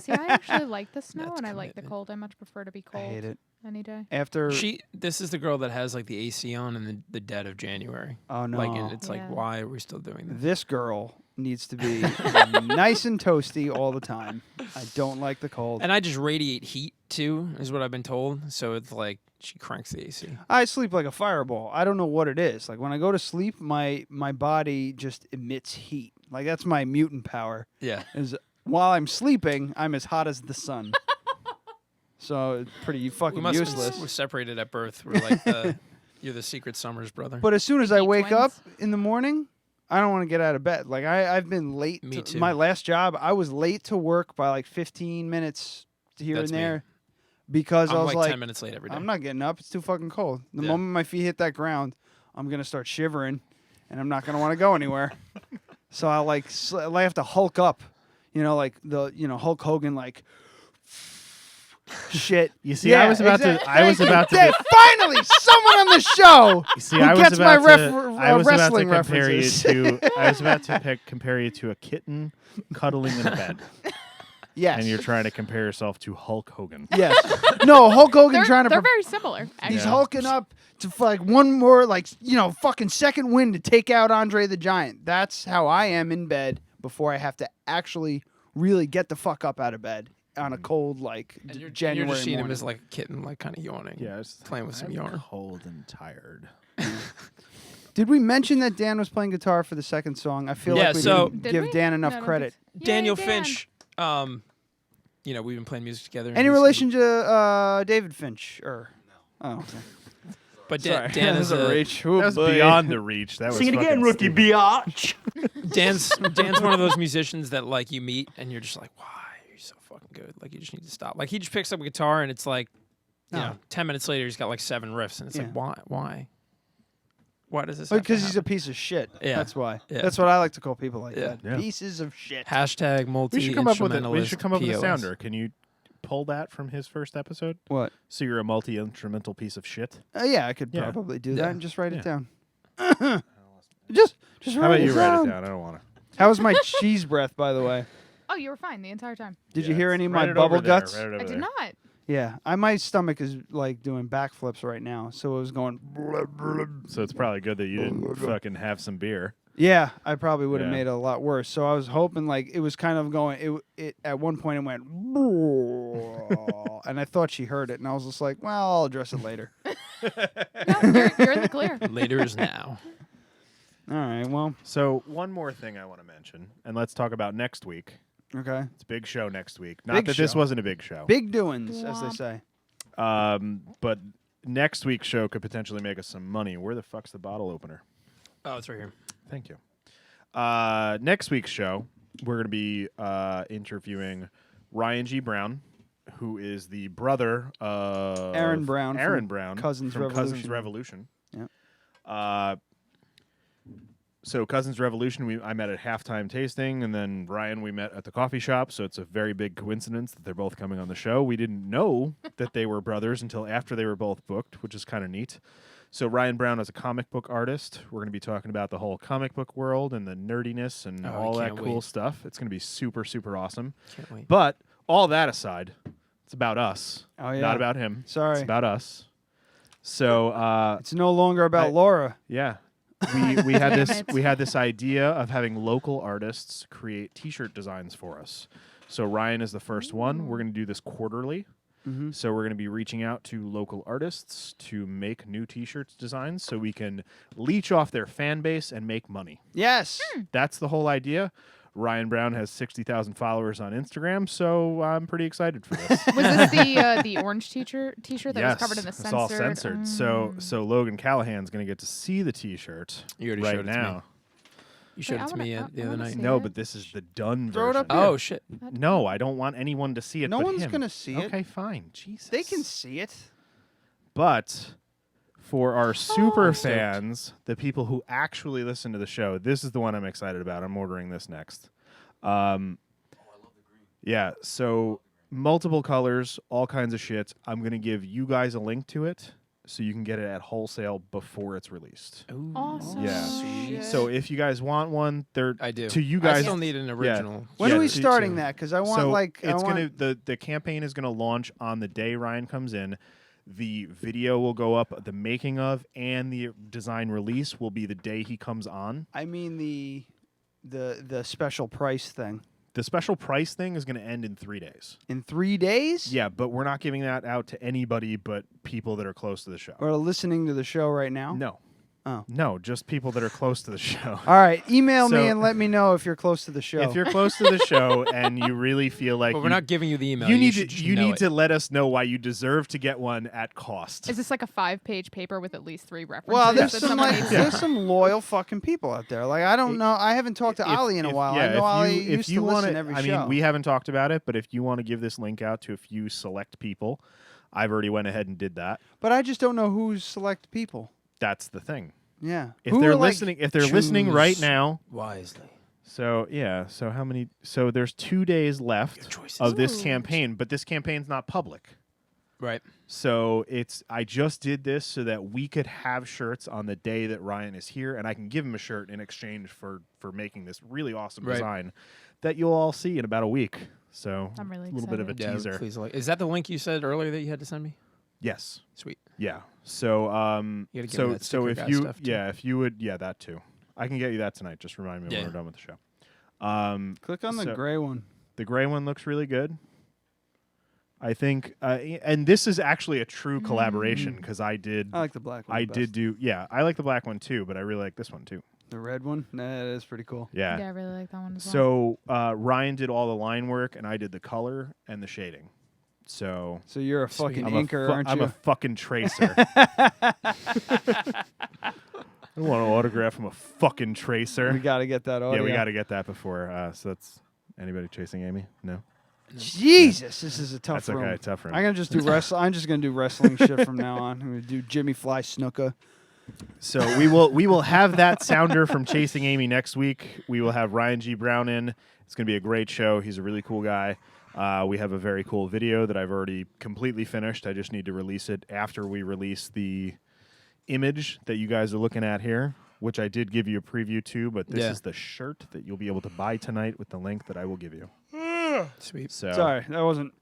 See, I actually like the snow and I like the cold. I much prefer to be cold. hate it. Any day. After This is the girl that has like the AC on in the dead of January. Oh no. Like it's Yeah. like, why are we still doing this? This girl needs to be nice and toasty all the time. I don't like the cold. And I just radiate heat too, is what I've been told. So it's like she cranks the AC. I sleep like a fireball. I don't know what it is. Like when I go to sleep, my body just emits heat. Like that's my mutant power. Yeah. Is while I'm sleeping, I'm as hot as the sun. So it's pretty fucking useless. We're separated at birth. We're like you're the secret Summers brother. But as soon as I wake twins. up in the morning, I don't want to get out of bed. Like I've been late. Me too. My last job, I was late to work by like 15 minutes here That's and me. there because I'm I was like 10 like, minutes late every day. I'm not getting up. It's too fucking cold. The Yeah. moment my feet hit that ground, I'm gonna start shivering, and I'm not gonna want to go anywhere. So I like I have to hulk up, like Hulk Hogan like. Shit. You see, I was about to. Finally, someone on the show You see, who I was gets my about to. I was about to wrestling compare you references. to. I was about to compare you to a kitten cuddling in a bed, Yes. and you're trying to compare yourself to Hulk Hogan. Yes. No, Hulk Hogan trying to. They're very similar. Actually. He's hulking up to like one more fucking second wind to take out Andre the Giant. That's how I am in bed before I have to actually really get the fuck up out of bed on a cold And you're January just seeing him morning. as like a kitten, like kind of yawning. Yeah, playing with some I'm yarn. cold and tired. Did we mention that Dan was playing guitar for the second song? I feel Yeah, like we so- didn't Did give we? Dan enough No, I don't credit. think Daniel Dan. Finch. We've been playing music together. Any He's- relation to David Finch? No. Oh, okay. But Sorry. Dan That is was a reach. Oh, That was boy. beyond the reach. That was Sing it again, fucking rookie stupid. biatch. Dan's one of those musicians that like you meet and you're just like, why? You're so fucking good. Like you just need to stop. Like he just picks up a guitar and it's like, 10 minutes later he's got like 7 riffs and it's like, why? Why does this? have to Because he's a happen? piece of shit. Yeah. That's why. Yeah. That's what I like to call people like Yeah. that. Yeah. Pieces of shit. Hashtag multi. We should come up with it. We instrumentalist should come up with a POS. sounder. Can you pull that from his first episode? What? So you're a multi-instrumental piece of shit. Yeah, I could Yeah. probably do Yeah. that and just write Yeah. it down. just How write about it you down. write it down? I don't want to. How was my cheese breath, by the way? Oh, you were fine the entire time. Did you hear any of my bubble guts? I did not. Yeah, my stomach is like doing backflips right now, so it was going. So it's probably good that you didn't fucking have some beer. Yeah, I probably would have Yeah. made it a lot worse. So I was hoping like it was kind of going. It at one point it went, and I thought she heard it, and I was just like, well, I'll address it later. You're in the clear. Later is now. All right, well, So one more thing I want to mention, and let's talk about next week. okay. It's a big show next week. Not Big that this show. wasn't a big show. Big doings, as they Womp. say. But next week's show could potentially make us some money. Where the fuck's the bottle opener? Oh, it's right here. Thank you. Next week's show, we're going to be interviewing Ryan G. Brown, who is the brother of Aaron Brown Aaron from Brown Cousins from Cousins Revolution. Revolution. So Cousins Revolution, I met at halftime tasting, and then Ryan we met at the coffee shop. So it's a very big coincidence that they're both coming on the show. We didn't know that they were brothers until after they were both booked, which is kind of neat. So Ryan Brown is a comic book artist. We're going to be talking about the whole comic book world and the nerdiness and all that can't cool wait. stuff. It's going to be super, super awesome. Can't wait. But all that aside, it's about us. Oh, yeah. Not about him. Sorry. It's about us. So It's no longer about Laura. yeah. We had this idea of having local artists create T-shirt designs for us. So Ryan is the first one. We're going to do this quarterly. Mm-hmm. So we're going to be reaching out to local artists to make new T-shirts designs so we can leech off their fan base and make money. Yes. That's the whole idea. Ryan Brown has 60,000 followers on Instagram, so I'm pretty excited for this. Was this the orange T-shirt that Yes, was covered in the it's censored? all censored. So Logan Callahan's going to get to see the T-shirt You already right showed it to me. now. You showed Wait, it to I me wanna- the I other wanna night. see No, it. but this is the done Throw it version. up here. Oh shit! No, I don't want anyone to see it. No but one's him. gonna see it. Okay, fine. Jesus. They can see it. But for our super I'm stoked. fans, the people who actually listen to the show, this is the one I'm excited about. I'm ordering this next. Yeah, so multiple colors, all kinds of shit. I'm going to give you guys a link to it so you can get it at wholesale before it's released. Awesome. Yeah. So if you guys want one, they're I do. to you I guys. still need an original. When Yeah, are we to- starting that? Because I want so I it's want. gonna the campaign is gonna launch on the day Ryan comes in. The video will go up, the making of and the design release will be the day he comes on. I mean the special price thing. The special price thing is going to end in 3 days. In 3 days? Yeah, but we're not giving that out to anybody but people that are close to the show. Or listening to the show right now? No. Oh. No, just people that are close to the show. All right, email So- me and let me know if you're close to the show. If you're close to the show and you really feel like But we're not giving you the email. you need should to just you know need it. to let us know why you deserve to get one at cost. Is this like a 5-page paper with at least 3 references? well, there's that some someone like needs to- there's some loyal fucking people out there. Like I don't know. I haven't talked to Ollie in a while. I know Ollie used to listen every show. mean, we haven't talked about it, but if you want to give this link out to a few select people, I've already went ahead and did that. But I just don't know who's select people. That's the thing. Yeah. If Who they're are, like, listening, if they're listening right now, wisely. So yeah, so how many? So there's 2 days left of this campaign, but this campaign's not public. Right. So I just did this so that we could have shirts on the day that Ryan is here, and I can give him a shirt in exchange for making this really awesome Right. design that you'll all see in about a week. So I'm really a little bit of a Yeah, teaser. please, is that the link you said earlier that you had to send me? Yes. Sweet. Yeah. So You gotta give me so that so sticker if guy you stuff, too. if you would that too. I can get you that tonight. Just remind me when Yeah. we're done with the show. Click on the gray one. The gray one looks really good. I think, and this is actually a true collaboration because I like the black one. I the did best. do, yeah, I like the black one too, but I really like this one too. The red one. Nah, that is pretty cool. Yeah. Yeah, I really like that one as well. So Ryan did all the line work, and I did the color and the shading. So you're a fucking I'm inker, aren't I'm you? a fucking tracer. I don't want an autograph from a fucking tracer. We got to get that audio. Yeah, we got to get that before. So that's anybody chasing Amy? No. Jesus, this is a tough That's room. okay, tough room. I'm gonna just do I'm just gonna do wrestling shit from now on. I'm gonna do Jimmy Fly Snuka. So we will have that sounder from Chasing Amy next week. We will have Ryan G. Brown in. It's going to be a great show. He's a really cool guy. We have a very cool video that I've already completely finished. I just need to release it after we release the image that you guys are looking at here, which I did give you a preview to, but this is the shirt that you'll be able to buy tonight with the link that I will give you. Sweet. So Sorry, that wasn't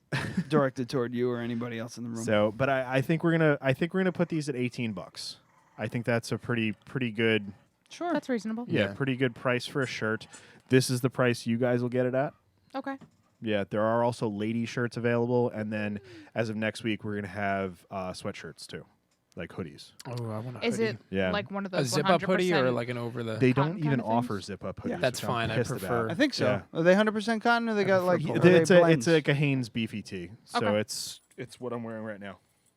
directed toward you or anybody else in the room. So, but I think we're gonna put these at $18. I think that's a pretty good. Sure. That's reasonable. Yeah, pretty good price for a shirt. This is the price you guys will get it at. Okay. Yeah, there are also lady shirts available, and then as of next week, we're gonna have sweatshirts too, like hoodies. Oh, I want a Is hoodie. it Yeah. like one of A those zip-up hoodie or 100% like an over the? They cotton don't kind even of things? offer zip-up hoodies. That's which I'm fine, I pissed prefer- about. I think so. Yeah. Are they 100% cotton or they got like? Yeah, or they it's blends? like a Hanes beefy tee, so Okay. it's what I'm wearing right now.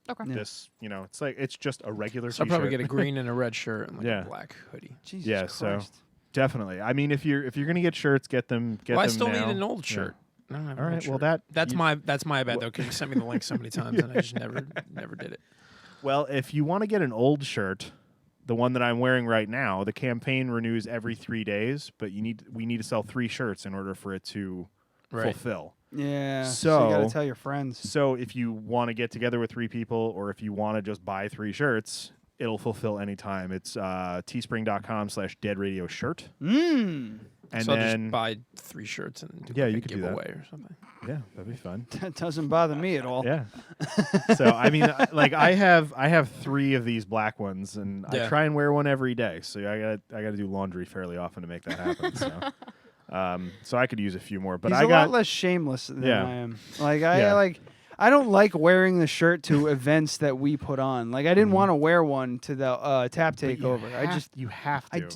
Okay. Yeah. This, it's just a regular. So I'll t-shirt. probably get a green and a red shirt and like Yeah. a black hoodie. Jesus Yeah, Christ. so definitely. I mean, if you're gonna get shirts, get them. Well, I them still now. need an old Yeah. shirt. I don't have All an right. old Well, shirt. that's my bad though. Because you sent me the link so many times and I just never did it. Well, if you want to get an old shirt, the one that I'm wearing right now, the campaign renews every 3 days, but we need to sell 3 shirts in order for it to fulfill. Yeah. So you gotta tell your friends. So if you want to get together with 3 people, or if you want to just buy 3 shirts, it'll fulfill anytime. It's teespring.com/deadradioshirt. And so I'll then just buy 3 shirts and do Yeah, like you a could do that. giveaway or something. Yeah, that'd be fun. That doesn't bother me at all. Yeah. So I mean, like I have 3 of these black ones, and I Yeah. try and wear one every day. So I gotta do laundry fairly often to make that happen. So, so I could use a few more, but He's I a got lot less shameless than Yeah. I am. Like I Yeah. I don't like wearing the shirt to events that we put on. Like I didn't want to wear one to the tap takeover. You have to.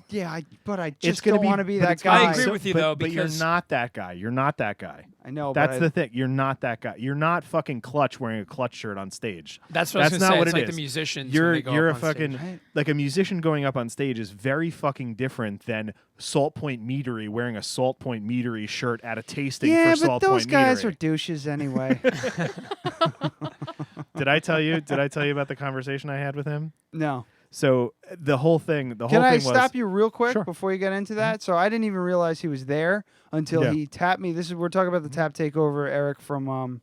But I It's just gonna don't be- want to be but that it's gonna guy. I agree with you, though, But you're because- not that guy. You're not that guy. I know. That's but the thing. You're not that guy. You're not fucking Clutch wearing a Clutch shirt on stage. That's what I was That's gonna not say. what It's it like is. the musicians when You're they go you're up a on stage. fucking like a musician going up on stage is very fucking different than Salt Point Meadery wearing a Salt Point Meadery shirt at a tasting Yeah, for but Salt those Point guys Meadery. are douches anyway. Did I tell you? Did I tell you about the conversation I had with him? No. So the whole thing. Can I was, stop you real quick Sure. before you get into that? So I didn't even realize he was there until Yeah. he tapped me. We're talking about the tap takeover. Eric from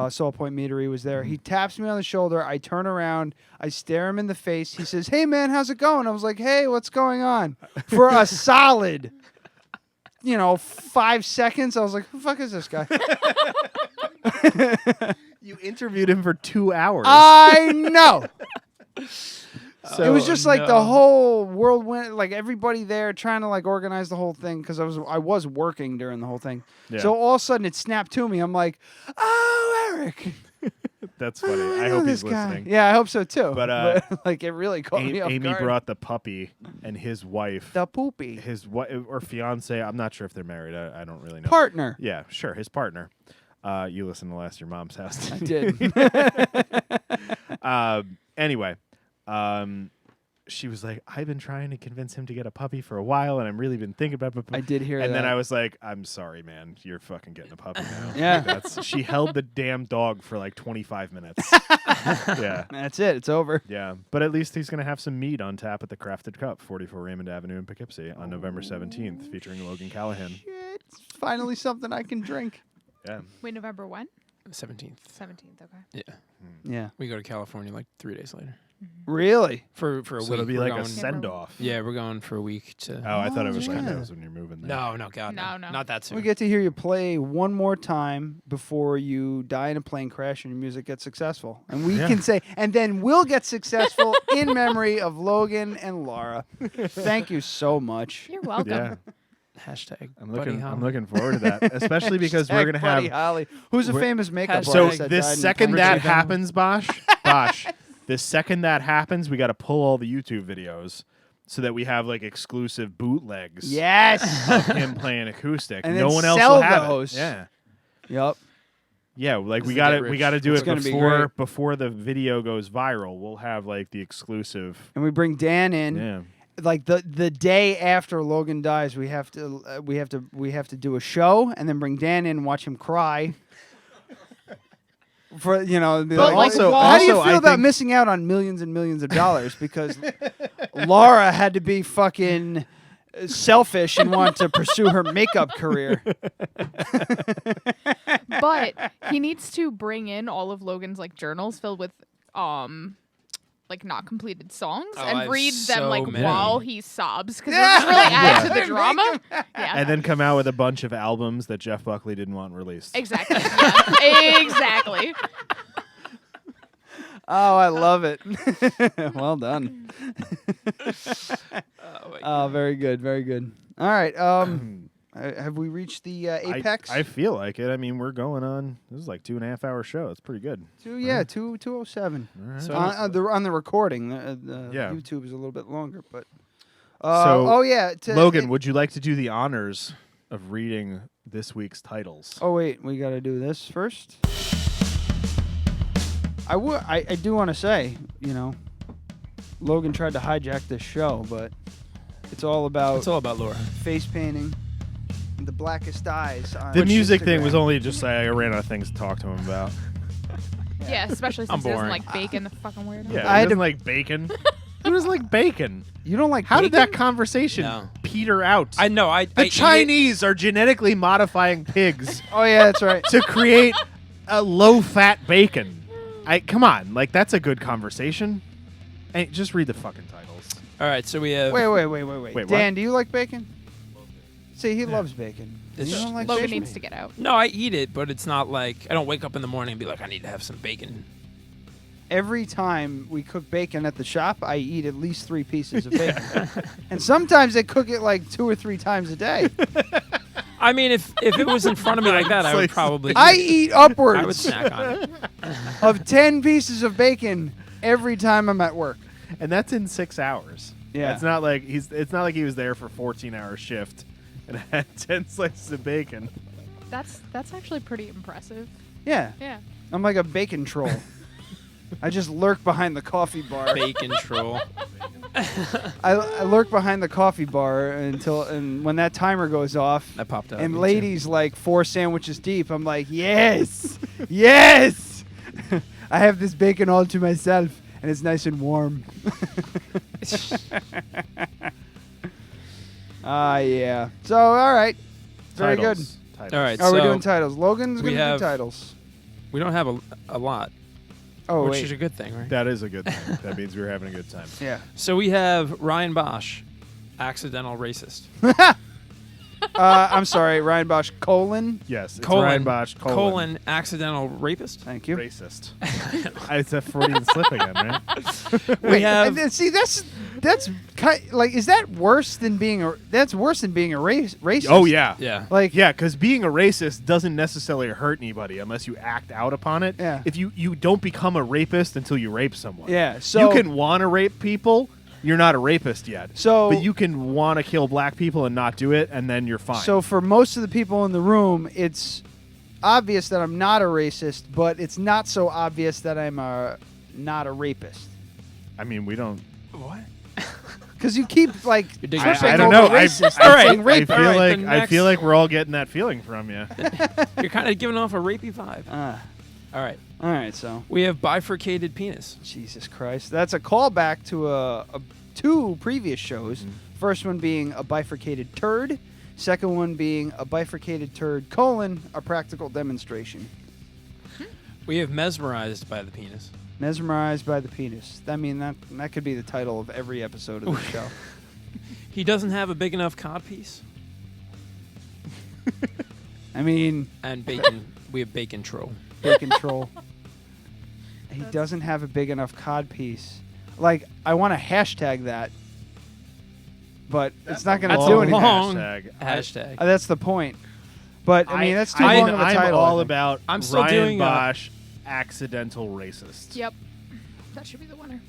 Salt Point Meadery was there. He taps me on the shoulder. I turn around. I stare him in the face. He says, "Hey man, how's it going?" I was like, "Hey, what's going on?" For a solid, 5 seconds. I was like, "Who the fuck is this guy?" You interviewed him for 2 hours. I know. It was just like the no. whole whirlwind, like everybody there trying to like organize the whole thing because I was working during the whole thing. Yeah. So all of a sudden it snapped to me. I'm like, "Oh, Eric." That's funny. I know hope this he's guy. listening. Yeah, I hope so too. But, like it really caught me off Amy guard. brought the puppy and his wife. The poopy. His wife or fiance. I'm not sure if they're married. I don't really know. Partner. Yeah, sure. His partner. You listened to Last Your Mom's House. I did. Anyway, she was like, I've been trying to convince him to get a puppy for a while, and I've really been thinking about it. I did hear and that. then I was like, I'm sorry, man. You're fucking getting a puppy now. Yeah. She held the damn dog for like 25 minutes. Yeah. That's it. It's over. Yeah. But at least he's going to have some meat on tap at the Crafted Cup, 44 Raymond Avenue in Poughkeepsie on November 17th, featuring Logan Callahan. It's finally something I can drink. Yeah. Wait, November when? 17th. 17th, okay. Yeah. Yeah. We go to California like 3 days later. Really? For a So week. it'll be We're like a going- send-off. Yeah, we're going for a week to. Oh, I thought it was yeah. like that was when you're moving there. No, God, No. not that soon. We get to hear you play one more time before you die in a plane crash and your music gets successful. And we can say, and then we'll get successful in memory of Logan and Laura. Thank you so much. You're welcome. Yeah. Hashtag I'm Buddy looking. Holly. I'm looking forward to that, especially because we're Hashtag gonna Buddy have. Holly, who's a we're- famous makeup So artist. that this died in a second plane that crash. happens, Bosch, the second that happens, we got to pull all the YouTube videos so that we have like exclusive bootlegs. Yes. Of him playing acoustic. And No then one else sell will have those. it. Yeah. Yep. Yeah, like This we is got get to rich. we got to do It's it gonna be before the video goes viral. We'll have like the exclusive. And we bring Dan in. Yeah. Like the day after Logan dies, we have to do a show and then bring Dan in and watch him cry. For be But like, also- how do you also, feel I about think- missing out on millions and millions of dollars because Laura had to be fucking selfish and want to pursue her makeup career? But he needs to bring in all of Logan's like journals filled with like not completed songs Oh, I and have read them so like many. while he sobs because it just really adds to the drama. Yeah. And then come out with a bunch of albums that Jeff Buckley didn't want released. Exactly. Yeah. Exactly. Oh, I love it. Well done. Oh, very good, very good. All right. Have we reached the apex? I feel like it. I mean, we're going on. This is like 2.5 hour show. It's pretty good. 2:07. right. So on the recording, Yeah. YouTube is a little bit longer, but. So, oh yeah, Logan, would you like to do the honors of reading this week's titles? Oh wait, we got to do this first. I do want to say, Logan tried to hijack this show, but it's all about Laura. face painting, the blackest eyes. On The music thing Instagram. was only just like I ran out of things to talk to him about. Yeah, especially I'm since he doesn't boring. like bacon, the fucking weirdo. Yeah, I I had didn't to- like bacon. Who doesn't like bacon? You don't like How did bacon? that conversation No. peter out? I know. I The eat it. Chinese are genetically modifying pigs Oh yeah, that's right. to create a low-fat bacon. Come on, like that's a good conversation. Hey, just read the fucking titles. All right, so we have. Wait. Wait, Dan, what? do you like bacon? See, he loves bacon. It's You don't like Logan bacon? needs to get out. No, I eat it, but it's not like I don't wake up in the morning and be like, I need to have some bacon. Every time we cook bacon at the shop, I eat at least 3 pieces of bacon. And sometimes they cook it like 2 or 3 times a day. I mean, if it was in front of me like that, I would probably. I eat upwards. I would snack on it. Of 10 pieces of bacon every time I'm at work. And that's in 6 hours. Yeah. It's not like he was there for 14-hour shift and had 10 slices of bacon. That's actually pretty impressive. Yeah. Yeah. I'm like a bacon troll. I just lurk behind the coffee bar. Bacon troll. I lurk behind the coffee bar and when that timer goes off, that popped up. and ladies like 4 sandwiches deep, I'm like, yes, yes. I have this bacon all to myself, and it's nice and warm. Yeah. So all right, very good. Titles. All right. Are we so doing titles? Logan's we gonna have- do titles. We don't have a lot. Oh, which wait. is a good thing, right? That is a good thing. That means we're having a good time. Yeah. So we have Ryan Bosch, accidental racist. I'm sorry, Ryan Bosch, colon. Yes, it's Ryan Bosch, colon, accidental rapist. Thank you. Racist. It's a Freudian slip again, right? We have. See, that's like, is that worse than being a? That's worse than being a racist. Oh yeah, Yeah. Like, yeah, because being a racist doesn't necessarily hurt anybody unless you act out upon it. Yeah. If you don't become a rapist until you rape someone. Yeah, so- you can want to rape people. You're not a rapist yet. So- but you can want to kill black people and not do it, and then you're fine. So for most of the people in the room, it's obvious that I'm not a racist, but it's not so obvious that I'm not a rapist. I mean, we don't. What? Because you keep like digging tripping I don't over know. racist. All right. saying I rapist. feel All right, like the I feel next- like we're all getting that feeling from you. You're kind of giving off a rapey vibe. All right. All right, so We have bifurcated penis. Jesus Christ, that's a callback to two previous shows. First one being a bifurcated turd. Second one being a bifurcated turd colon a practical demonstration. We have mesmerized by the penis. Mesmerized by the penis. I mean, that could be the title of every episode of the show. He doesn't have a big enough codpiece. I mean, And bacon. We have bacon troll. bacon troll. He doesn't have a big enough cod piece. Like, I want to hashtag that, but it's not going to That's do a anything. long Hashtag. hashtag. That's the point. But I mean, that's too I'm long of a title. all I think. about I'm still Ryan doing, Bosch, accidental racist. Yep. That should be the winner.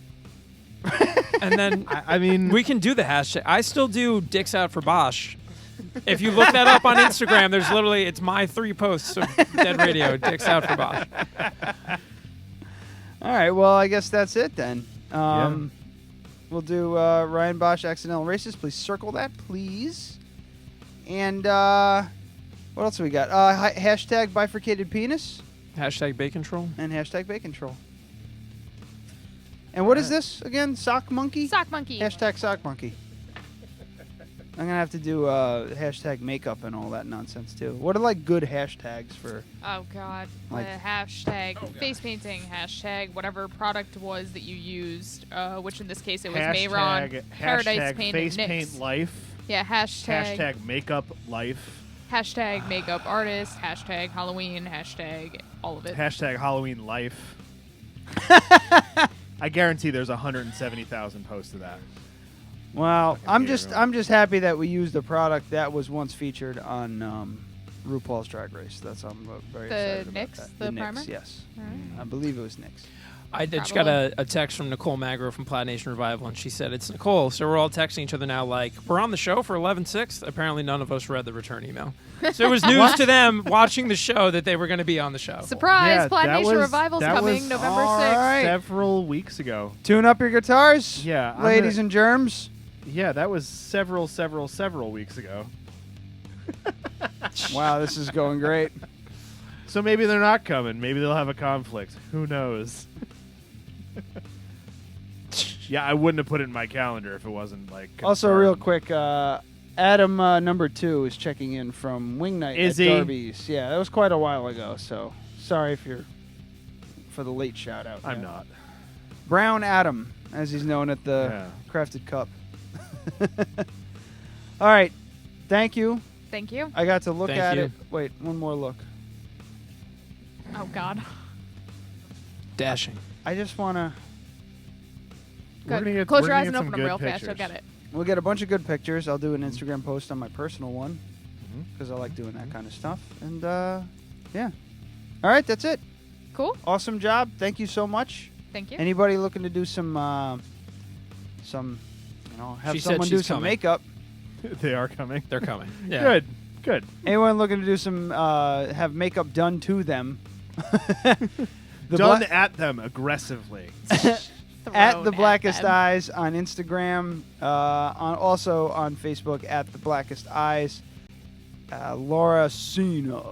And then I mean, we can do the hashtag. I still do dicks out for Bosch. If you look that up on Instagram, there's literally, it's my 3 posts of Dead Radio, dicks out for Bosch. All right. Well, I guess that's it then. Yeah. We'll do Ryan Bosch, accidental racist. Please circle that, please. And what else have we got? Hashtag bifurcated penis Hashtag bacon troll. and hashtag bacon troll. And what is this again? Sock monkey? Sock monkey. Hashtag sock monkey. I'm going to have to do hashtag makeup and all that nonsense too. What are like good hashtags for? Oh God. Like- Hashtag face painting. Hashtag whatever product was that you used. Which in this case it was hashtag, Mayron Paradise hashtag Paint face and NYX. paint life. Yeah. Hashtag makeup life. Hashtag makeup artist. Hashtag Halloween. Hashtag all of it. Hashtag Halloween life. I guarantee there's 170,000 posts of that. Well, I can be I'm just happy that we used a product that was once featured on RuPaul's Drag Race. That's I'm very excited about NYX, that. the NYX, primer? yes. Alright. I believe it was NYX. I just got Probably. a text from Nicole Magro from Plaid Nation Revival, and she said, "It's Nicole." So we're all texting each other now, like, we're on the show for 11/6. Apparently, none of us read the return email. So it was news to them watching the show that they were going to be on the show. Surprise! Yeah, Plaid that Nation was- Revival's that coming was November all 6th. right. Several weeks ago. Tune up your guitars, Yeah, I'm ladies gonna- and germs. Yeah, that was several weeks ago. Wow, this is going great. So maybe they're not coming. Maybe they'll have a conflict. Who knows? Yeah, I wouldn't have put it in my calendar if it wasn't like. Also, real confirmed. quick, Adam number 2 is checking in from Wing Night Is at he? Darby's. Yeah, that was quite a while ago. So sorry for the late shout out. I'm Yeah. not. Brown Adam, as he's known at the Yeah. Crafted Cup. All right, thank you. Thank you. I got to look Thank at you. it. Wait, one more look. Oh God. Dashing. I just want to. We're gonna get- Close we're your gonna eyes get and some open them good real fast. You'll pictures. get it. We'll get a bunch of good pictures. I'll do an Instagram post on my personal one. because I like doing that kind of stuff. And yeah. All right, that's it. Cool. Awesome job. Thank you so much. Thank you. Anybody looking to do some have She said someone do she's some coming. makeup? They are coming. They're coming. Yeah. Good. Anyone looking to do some have makeup done to them? Done at them aggressively. At the Blackest Eyes on Instagram, also on Facebook at the Blackest Eyes. Laura Cina.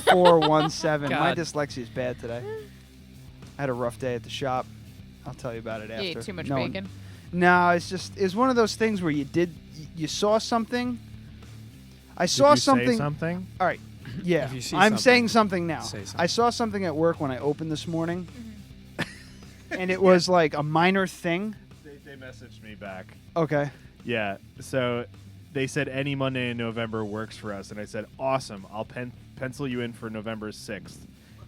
845-399-5417. My God. dyslexia is bad today. I had a rough day at the shop. I'll tell you about it after. You ate too much No, bacon? No, it's one of those things where you saw something. I saw you say something. something? All right. Yeah. If you see I'm something, saying something now. say something. I saw something at work when I opened this morning. And it was like a minor thing. They messaged me back. Okay. Yeah. So they said any Monday in November works for us, and I said awesome. I'll pencil you in for November 6th.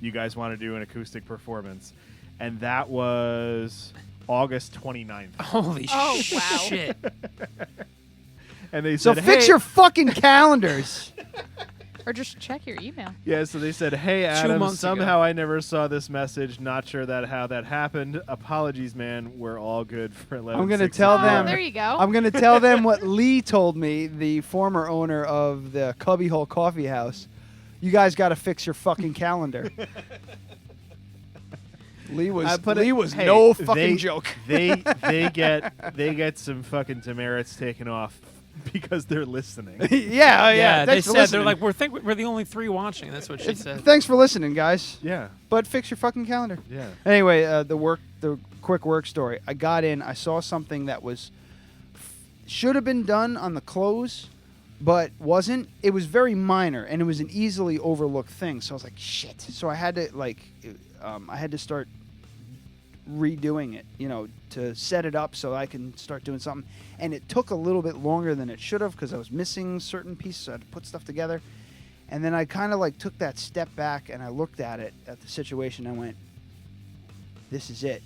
You guys want to do an acoustic performance, and that was August 29th. Holy wow. shit. And they So said, fix hey. your fucking calendars. Or just check your email. Yeah, so they said, hey, Adam, months ago. somehow I never saw this message. Not sure how that happened. Apologies, man. We're all good for 11. I'm going to tell them. there you go. I'm going to tell them what Lee told me, the former owner of the Cubbyhole Coffee House. You guys got to fix your fucking calendar. Lee was hey, no fucking joke. They get some fucking demerits taken off because they're listening. yeah. They Thanks for said listening. they're like we're the only 3 watching. That's what she said. Thanks for listening, guys. Yeah. But fix your fucking calendar. Yeah. Anyway, the quick work story. I got in. I saw something that should have been done on the clothes, but wasn't. It was very minor, and it was an easily overlooked thing. So I was like, shit. So I had to start redoing it, to set it up so I can start doing something. And it took a little bit longer than it should have because I was missing certain pieces. So I had to put stuff together. And then I kind of took that step back and I looked at the situation. And I went, this is it.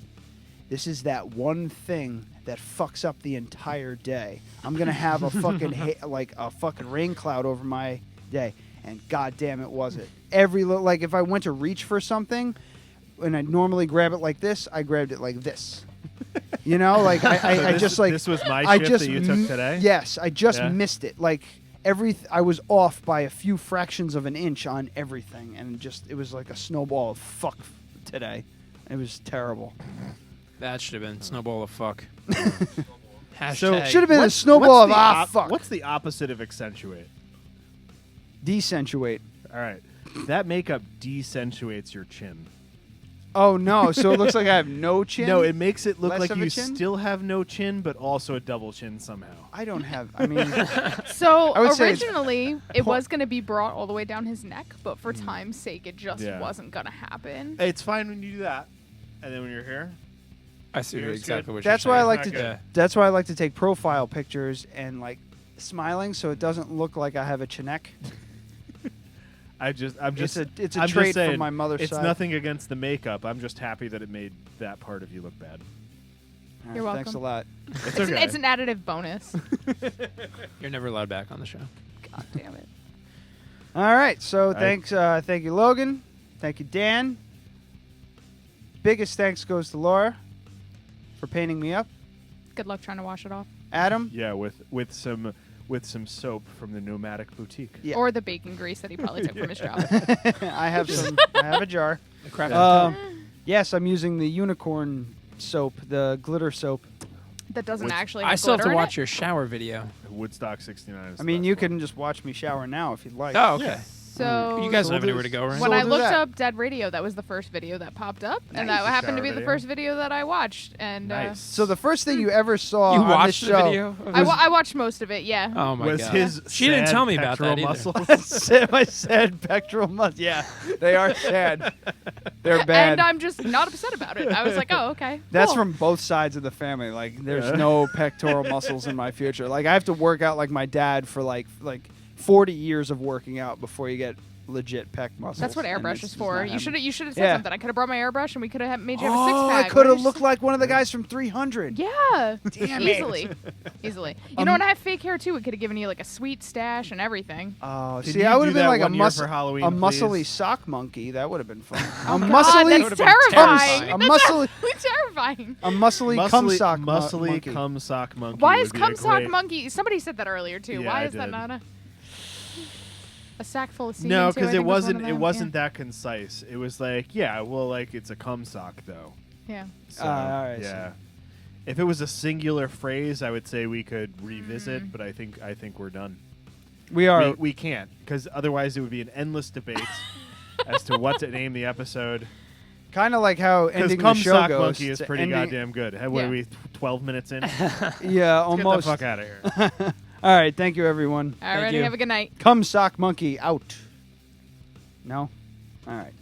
This is that one thing that fucks up the entire day. I'm going to have a fucking a fucking rain cloud over my day. And goddamn it was it. If I went to reach for something and I normally grab it like this, I grabbed it like this. This was my shift that you took today? Yes, I just missed it. I was off by a few fractions of an inch on everything, and it was like a snowball of fuck today. It was terrible. That should have been snowball of fuck. So should have been a snowball of fuck. What's the opposite of accentuate? Decentuate. All right. That makeup decentuates your chin. Oh no! So it looks like I have no chin. No, it makes it look Less like of a you chin? still have no chin, but also a double chin somehow. I don't have. I mean, So I would say it's originally it was going to be brought all the way down his neck, but for time's sake, it just Yeah. wasn't going to happen. It's fine when you do that, and then when you're here, I see Yours exactly good? what that's you're why I saying. like Not to. good. That's why I like to take profile pictures and smiling, so it doesn't look like I have a chinek. I'm just It's a I'm just trait saying, from my mother's it's side. nothing against the makeup. I'm just happy that it made that part of you look bad. All right, You're welcome. Thanks a lot. It's okay. It's an additive bonus. You're never allowed back on the show. God damn it. All right. So thanks. Thank you, Logan. Thank you, Dan. Biggest thanks goes to Laura for painting me up. Good luck trying to wash it off. Adam. Yeah, with some soap from the Nomadic Boutique. Yeah. Or the bacon grease that he probably took from his job. I have some. I have a jar. Yes, I'm using the unicorn soap, the glitter soap. That doesn't actually I have still have to glitter in watch it? your shower video. Woodstock 69. Is I mean, you can just watch me shower now if you'd like. Oh, okay. So You guys So don't have we'll anywhere do- to go, right? when So I we'll do looked that. up Dead Radio, that was the first video that popped up, and Nice. that happened to be Shower the video. first video that I watched. And Nice. So the first thing you ever saw You on this watched the show video? I watched most of it, yeah. Oh my was god. his She didn't sad tell me about that pectoral either. muscles? my sad pectoral muscles. Yeah, they are sad. They're bad. And I'm just not upset about it. I was like, oh, okay. That's cool. from both sides of the family. There's Yeah. no pectoral muscles in my future. I have to work out like my dad for like 40 years of working out before you get legit pec muscles. That's what and airbrush it's is just for. not You should happening. have said Yeah. something. I could have brought my airbrush and we could have made you have a Oh, six I pack. could have looked like one of the guys from 300. Yeah, Damn easily, easily. You know what? I have fake hair too. We could have given you like a sweet stash and everything. Oh, Can see, you I would do have been that like a one year for Halloween, muscly please? sock monkey. That would have been fun. Oh a God, muscly, that's terrifying. a muscly, That's terrifying. a muscly cum sock muscly monkey. cum sock monkey. Why would is be a cum sock great- monkey? Somebody said that earlier too. Yeah, Why I is that did. not a sack full of semen? No, too, I because think it was one wasn't. of It them. wasn't that concise. It was like, yeah, well, like it's a cum sock though. Yeah. So, all right, yeah. If it was a singular phrase, I would say we could revisit, but I think we're done. We are. We can't, because otherwise it would be an endless debate as to what to name the episode. Kind of like how Because ending the cum show sock goes. monkey is to pretty ending- goddamn good. What Yeah. are we? 12 minutes in. Yeah, Let's almost. Get the fuck out of here. All right, thank you, everyone. Alrighty, you. have a good night. Cum sock monkey out. No? All right.